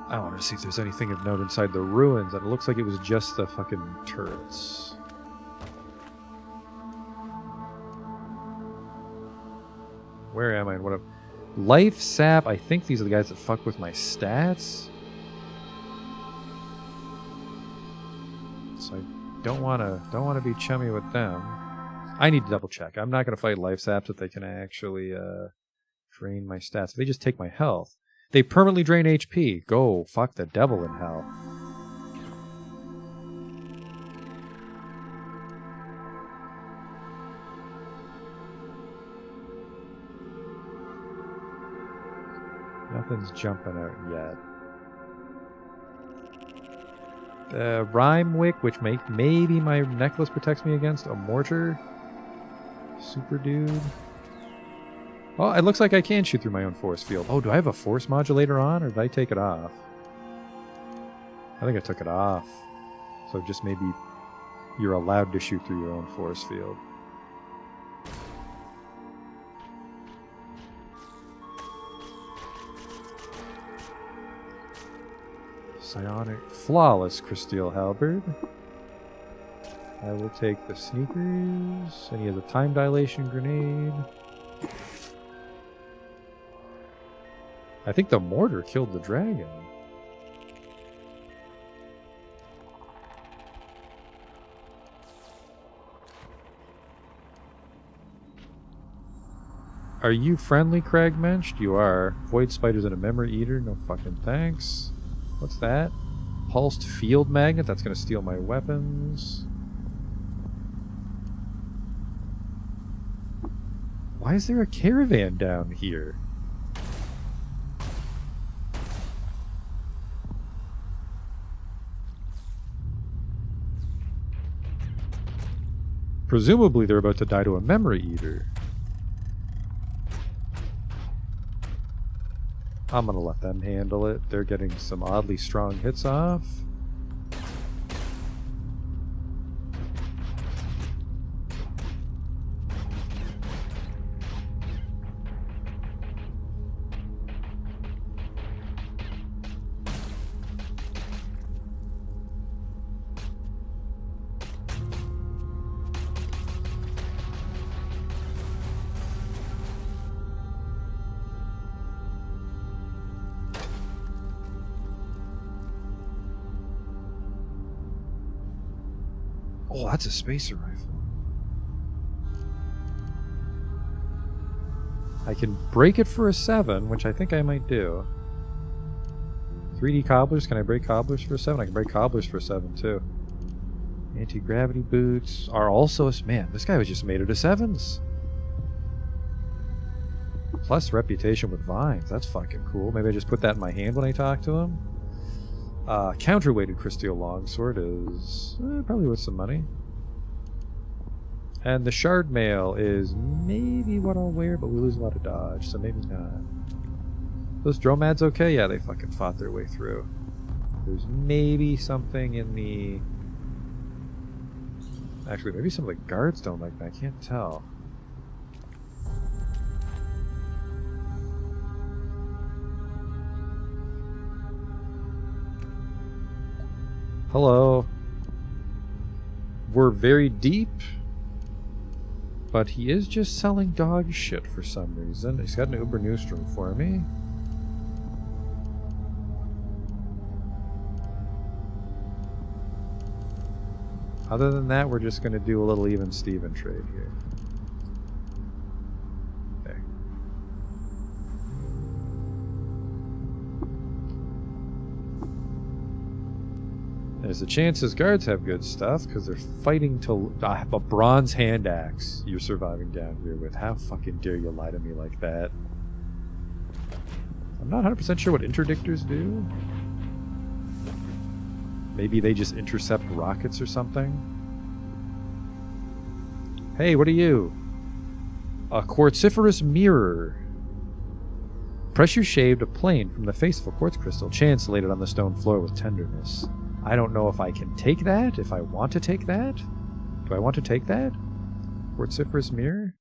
Speaker 5: I want to see if there's anything of note inside the ruins, and it looks like it was just the fucking turrets. Where am I and what am... Life Sap, I think these are the guys that fuck with my stats. So I don't wanna be chummy with them. I need to double check. I'm not gonna fight Life Saps if they can actually drain my stats. If they just take my health. They permanently drain HP. Go fuck the devil in hell. Nothing's jumping out yet. Rhymewick, which maybe my necklace protects me against a mortar. Super dude. Oh, it looks like I can shoot through my own force field. Oh, do I have a force modulator on, or did I take it off? I think I took it off. So just maybe you're allowed to shoot through your own force field. Psionic Flawless Crysteel Halberd. I will take the sneakers, and he has a time dilation grenade. I think the mortar killed the dragon. Are you friendly, Cragmensch? You are. Void spiders and a memory eater? No fucking thanks. What's that? Pulsed field magnet? That's gonna steal my weapons. Why is there a caravan down here? Presumably they're about to die to a memory eater. I'm gonna let them handle it. They're getting some oddly strong hits off. Oh, that's a spacer rifle. I can break it for a 7, which I think I might do. 3D cobblers, can I break cobblers for a 7? I can break cobblers for a 7 too. Anti-gravity boots are also a... Man, this guy was just made out of 7s. Plus reputation with vines, that's fucking cool. Maybe I just put that in my hand when I talk to him. Counterweighted Crysteel longsword is probably worth some money. And the shard mail is maybe what I'll wear, but we lose a lot of dodge, so maybe not. Those dromads okay? Yeah, they fucking fought their way through. There's maybe something in the... Actually, maybe some of the guards don't like that. I can't tell. Hello. We're very deep. But he is just selling dog shit for some reason. He's got an Uber Newsroom for me. Other than that, we're just going to do a little even Steven trade here. There. There's a chance his guards have good stuff because they're fighting to a bronze hand axe you're surviving down here with. How fucking dare you lie to me like that? I'm not 100% sure what interdictors do. Maybe they just intercept rockets or something. Hey, what are you? A quartziferous mirror. Pressure shaved a plane from the face of a quartz crystal. Chance laid it on the stone floor with tenderness. I don't know if I can take that, if I want to take that. Do I want to take that? Quartziferous mirror?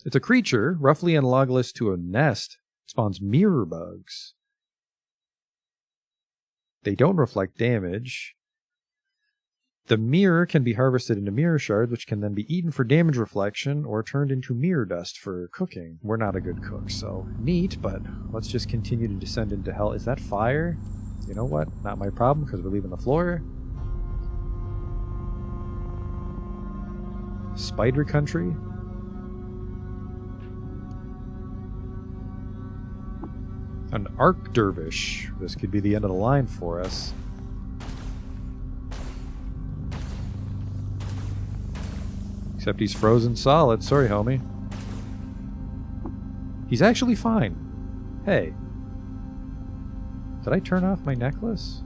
Speaker 5: It's a creature, roughly analogous to a nest. It spawns mirror bugs. They don't reflect damage. The mirror can be harvested into mirror shards, which can then be eaten for damage reflection or turned into mirror dust for cooking. We're not a good cook, so neat, but let's just continue to descend into hell. Is that fire? You know what? Not my problem, because we're leaving the floor. Spider country? An arc dervish. This could be the end of the line for us. Except he's frozen solid. Sorry, homie. He's actually fine. Hey. Did I turn off my necklace?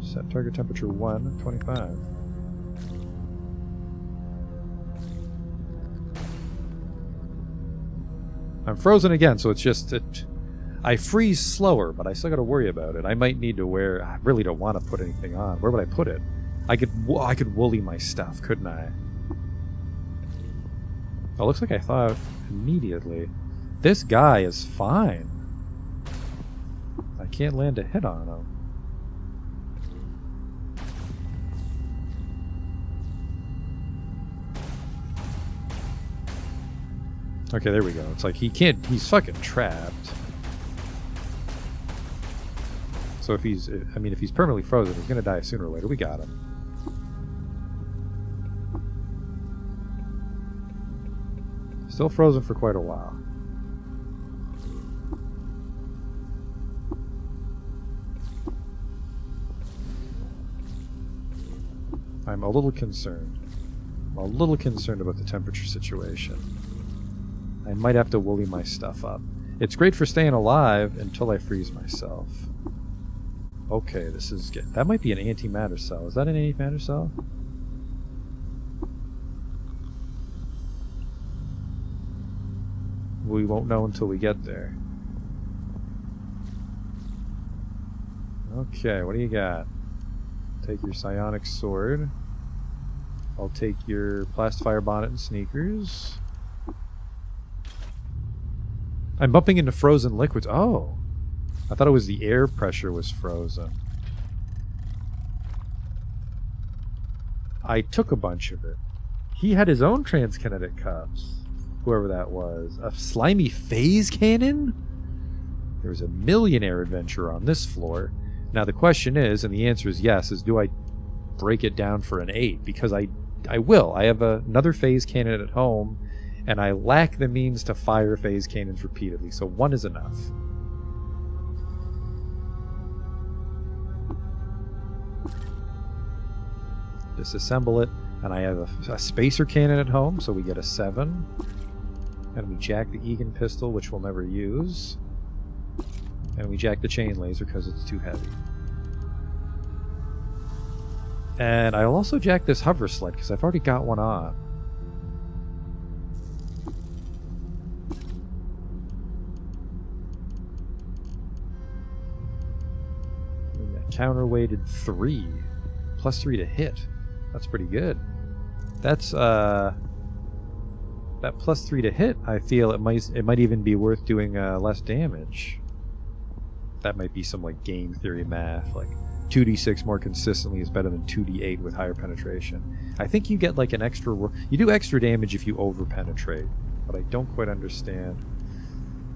Speaker 5: Set target temperature 125. I'm frozen again, so it's just... I freeze slower, but I still got to worry about it. I might need to wear... I really don't want to put anything on. Where would I put it? I could woolly my stuff, couldn't I? Oh, looks like I thought immediately. This guy is fine. I can't land a hit on him. Okay, there we go. It's like he can't... He's fucking trapped. So if he's... I mean, if he's permanently frozen, he's gonna die sooner or later. We got him. Still frozen for quite a while. I'm a little concerned. I'm a little concerned about the temperature situation. I might have to woolly my stuff up. It's great for staying alive until I freeze myself. Okay, this is good. That might be an antimatter cell. Is that an antimatter cell? We won't know until we get there. Okay, what do you got? Take your psionic sword. I'll take your Plastifier bonnet and sneakers. I'm bumping into frozen liquids. Oh! I thought it was the air pressure was frozen. I took a bunch of it. He had his own transkinetic cuffs. Whoever that was. A slimy phase cannon? There's a millionaire adventure on this floor. Now the question is, and the answer is yes, is do I break it down for an 8? Because I will. I have another phase cannon at home, and I lack the means to fire phase cannons repeatedly, so 1 is enough. Disassemble it, and I have a spacer cannon at home, so we get a 7. And we jack the Egan pistol, which we'll never use. And we jack the chain laser because it's too heavy. And I'll also jack this hover sled because I've already got one on. And that counterweighted 3. Plus 3 to hit. That's pretty good. That's that plus 3 to hit, I feel it might even be worth doing less damage. That might be some like game theory math, like 2d6 more consistently is better than 2d8 with higher penetration. I think you get like an extra you do extra damage if you over penetrate, but I don't quite understand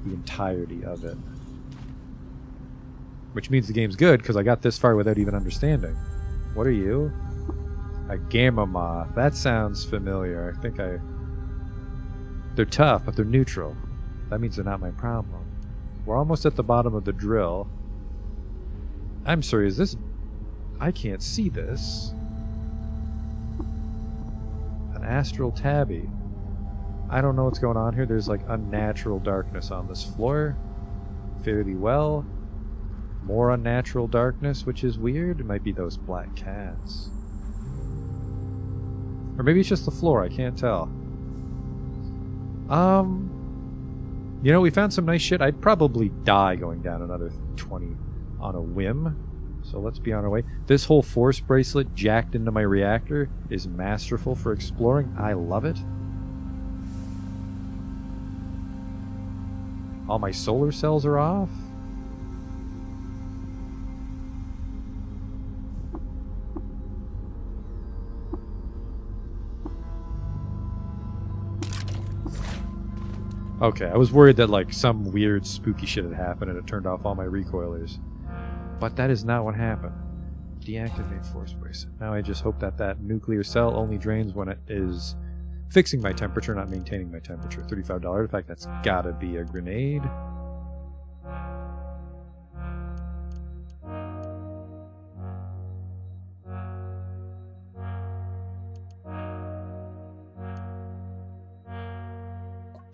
Speaker 5: the entirety of it. Which means the game's good because I got this far without even understanding. What are you? A gamma moth. That sounds familiar. I think they're tough, but they're neutral. That means they're not my problem. We're almost at the bottom of the drill. I'm sorry, is this... I can't see this. An astral tabby. I don't know what's going on here. There's like unnatural darkness on this floor. Fairly well. More unnatural darkness, which is weird. It might be those black cats. Or maybe it's just the floor, I can't tell. You know, we found some nice shit. I'd probably die going down another 20 on a whim. So let's be on our way. This whole force bracelet jacked into my reactor is masterful for exploring. I love it. All my solar cells are off. Okay, I was worried that like some weird spooky shit had happened and it turned off all my recoilers. But that is not what happened. Deactivate force bracelet. Now I just hope that that nuclear cell only drains when it is fixing my temperature, not maintaining my temperature. $35 artifact, that's gotta be a grenade.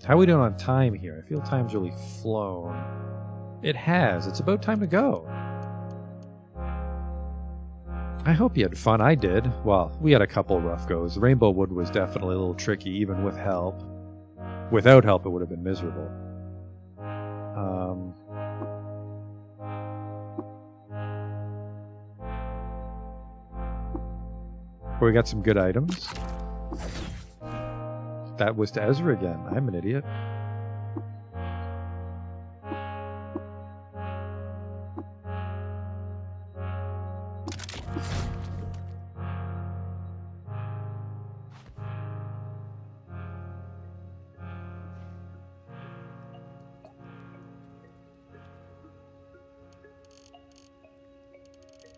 Speaker 5: How are we doing on time here? I feel time's really flown. It has. It's about time to go. I hope you had fun. I did. Well, we had a couple rough goes. Rainbow Wood was definitely a little tricky, even with help. Without help, it would have been miserable. But we got some good items. That was to Ezra again. I'm an idiot.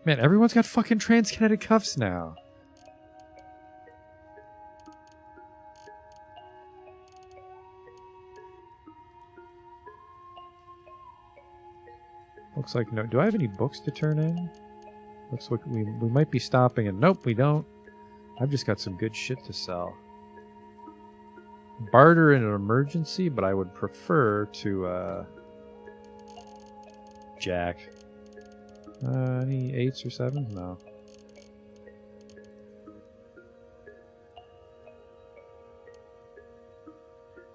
Speaker 5: Man, everyone's got fucking transkinetic cuffs now. Looks like no. Do I have any books to turn in? Looks like we might be stopping and nope, we don't. I've just got some good shit to sell. Barter in an emergency, but I would prefer to jack. Any 8s or 7s? No.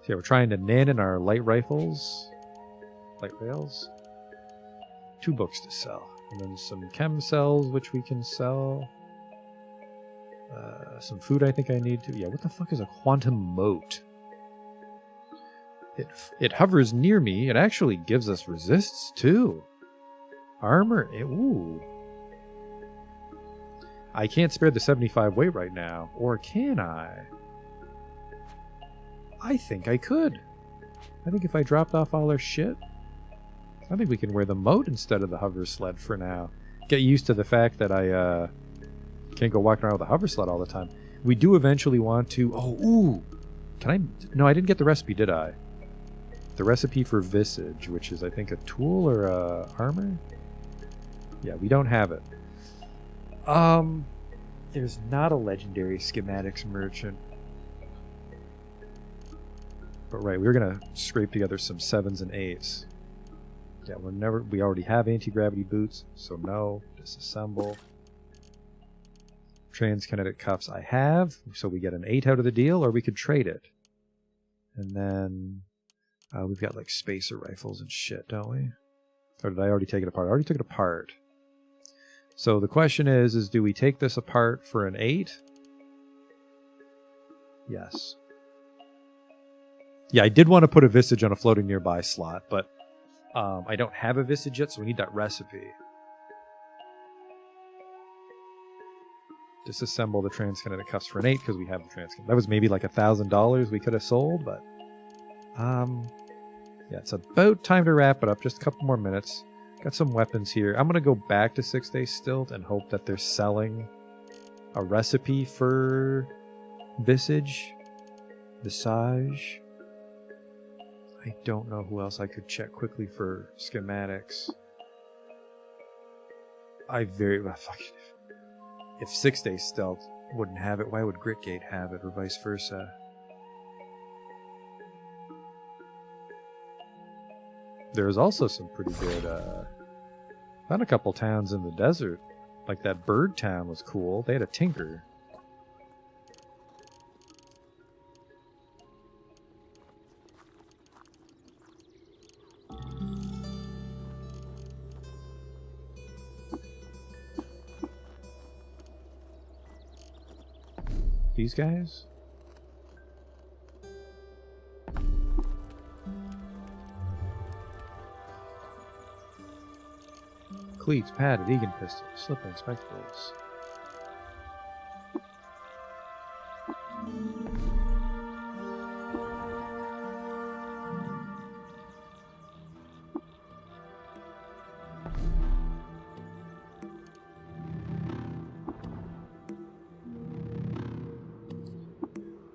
Speaker 5: So yeah, we're trying to nan in our light rifles. Light rails. 2 books to sell. And then some chem cells, which we can sell. Some food I think I need to. Yeah, what the fuck is a quantum mote? It hovers near me. It actually gives us resists too. Armor. Ooh. I can't spare the 75 weight right now. Or can I? I think I could. I think if I dropped off all our shit, I think we can wear the moat instead of the hover sled for now. Get used to the fact that I can't go walking around with a hover sled all the time. We do eventually want to... Oh, ooh! Can I... No, I didn't get the recipe, did I? The recipe for Visage, which is, I think, a tool or a armor? Yeah, we don't have it. There's not a legendary schematics merchant. But right, we're gonna scrape together some 7s and 8s. Yeah, we already have anti-gravity boots, so no. Disassemble. Transkinetic cuffs I have, so we get an 8 out of the deal, or we could trade it. And then we've got like spacer rifles and shit, don't we? Or did I already take it apart? I already took it apart. So the question is do we take this apart for an 8? Yes. Yeah, I did want to put a Visage on a floating nearby slot, but I don't have a Visage yet, so we need that recipe. Disassemble the transkinetic cuffs for an 8 because we have the transkinetic. That was maybe like $1,000 we could have sold, but yeah, it's about time to wrap it up. Just a couple more minutes. Got some weapons here. I'm gonna go back to 6 Day Stilt and hope that they're selling a recipe for Visage. I don't know who else I could check quickly for schematics. If 6 Day Stealth wouldn't have it, why would Gritgate have it, or vice versa? There's also some pretty good, found a couple towns in the desert. Like that bird town was cool. They had a tinker. These guys? Cleats, padded, Egan pistols, slip-on spectacles.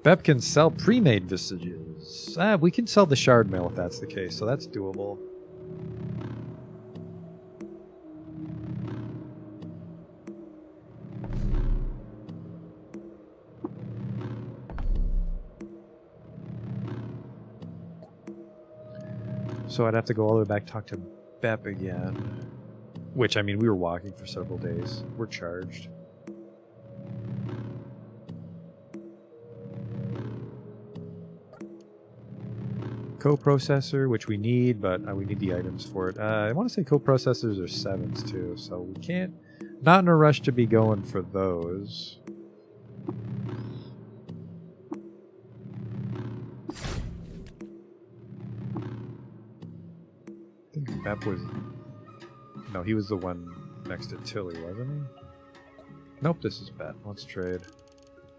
Speaker 5: Bep can sell pre-made Visages. We can sell the shard mail if that's the case, so that's doable. So I'd have to go all the way back, talk to Bep again. Which, I mean, we were walking for several days. We're charged. Coprocessor, which we need, but we need the items for it. I want to say coprocessors are 7s too, so we can't... Not in a rush to be going for those. I think Bep was... No, he was the one next to Tilly, wasn't he? Nope, this is Bep. Let's trade.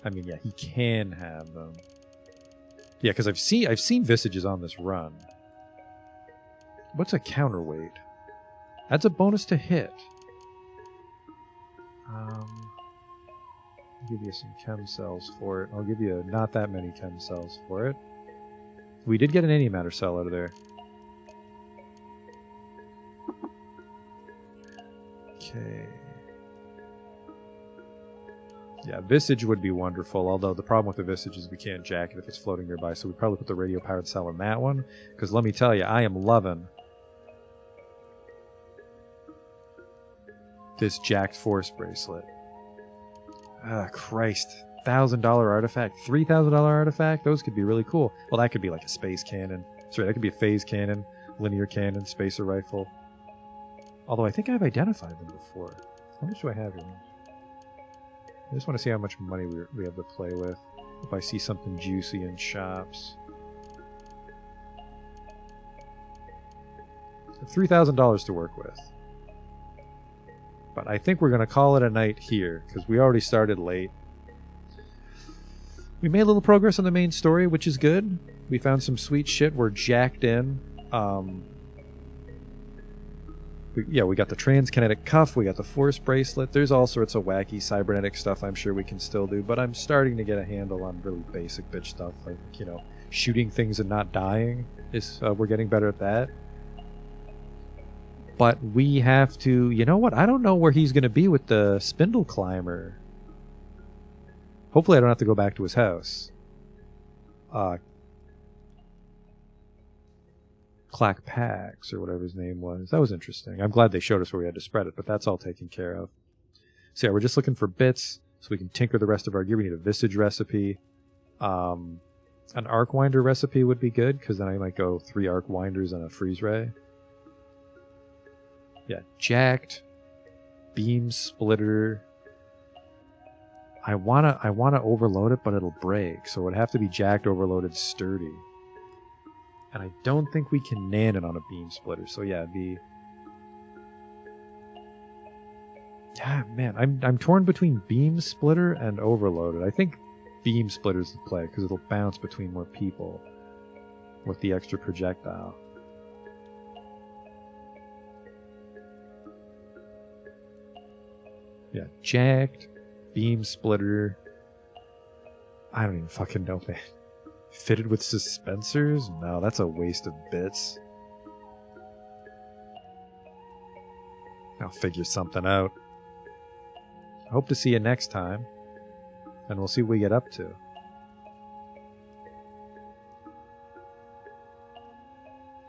Speaker 5: I mean, yeah, he can have them. Yeah, because I've seen Visages on this run. What's a counterweight? Adds a bonus to hit. I'll give you some chem cells for it. I'll give you not that many chem cells for it. We did get an antimatter cell out of there. Okay. Yeah, Visage would be wonderful, although the problem with the Visage is we can't jack it if it's floating nearby, so we'd probably put the radio-powered cell in that one, because let me tell you, I am loving this jacked force bracelet. Ah, Christ. $1,000 artifact, $3,000 artifact? Those could be really cool. Well, that could be like a space cannon. Sorry, that could be a phase cannon, linear cannon, spacer rifle. Although I think I've identified them before. How much do I have here? I just want to see how much money we have to play with. If I see something juicy in shops. $3,000 to work with. But I think we're going to call it a night here, because we already started late. we made a little progress on the main story, which is good. We found some sweet shit. We're jacked in. We got the transkinetic cuff. We got the force bracelet. There's all sorts of wacky cybernetic stuff I'm sure we can still do, but I'm starting to get a handle on really basic bitch stuff, like, you know, shooting things and not dying. We're getting better at that. But we have to... You know what? I don't know where he's going to be with the spindle climber. Hopefully I don't have to go back to his house. Clack Pax, or whatever his name was. That was interesting. I'm glad they showed us where we had to spread it, but that's all taken care of. So yeah, we're just looking for bits so we can tinker the rest of our gear. We need a Visage recipe. An Arc Winder recipe would be good, because then I might go 3 Arc Winders and a Freeze Ray. Yeah, jacked. Beam Splitter. I wanna overload it, but it'll break, so it would have to be jacked, overloaded, sturdy. And I don't think we can nan it on a beam splitter. So yeah, man, I'm torn between beam splitter and overloaded. I think beam splitter's the play because it'll bounce between more people with the extra projectile. Yeah, jacked, beam splitter. I don't even fucking know, man. Fitted with suspensors? No, that's a waste of bits. I'll figure something out. I hope to see you next time. And we'll see what we get up to.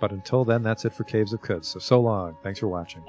Speaker 5: But until then, that's it for Caves of Kuts. So long. Thanks for watching.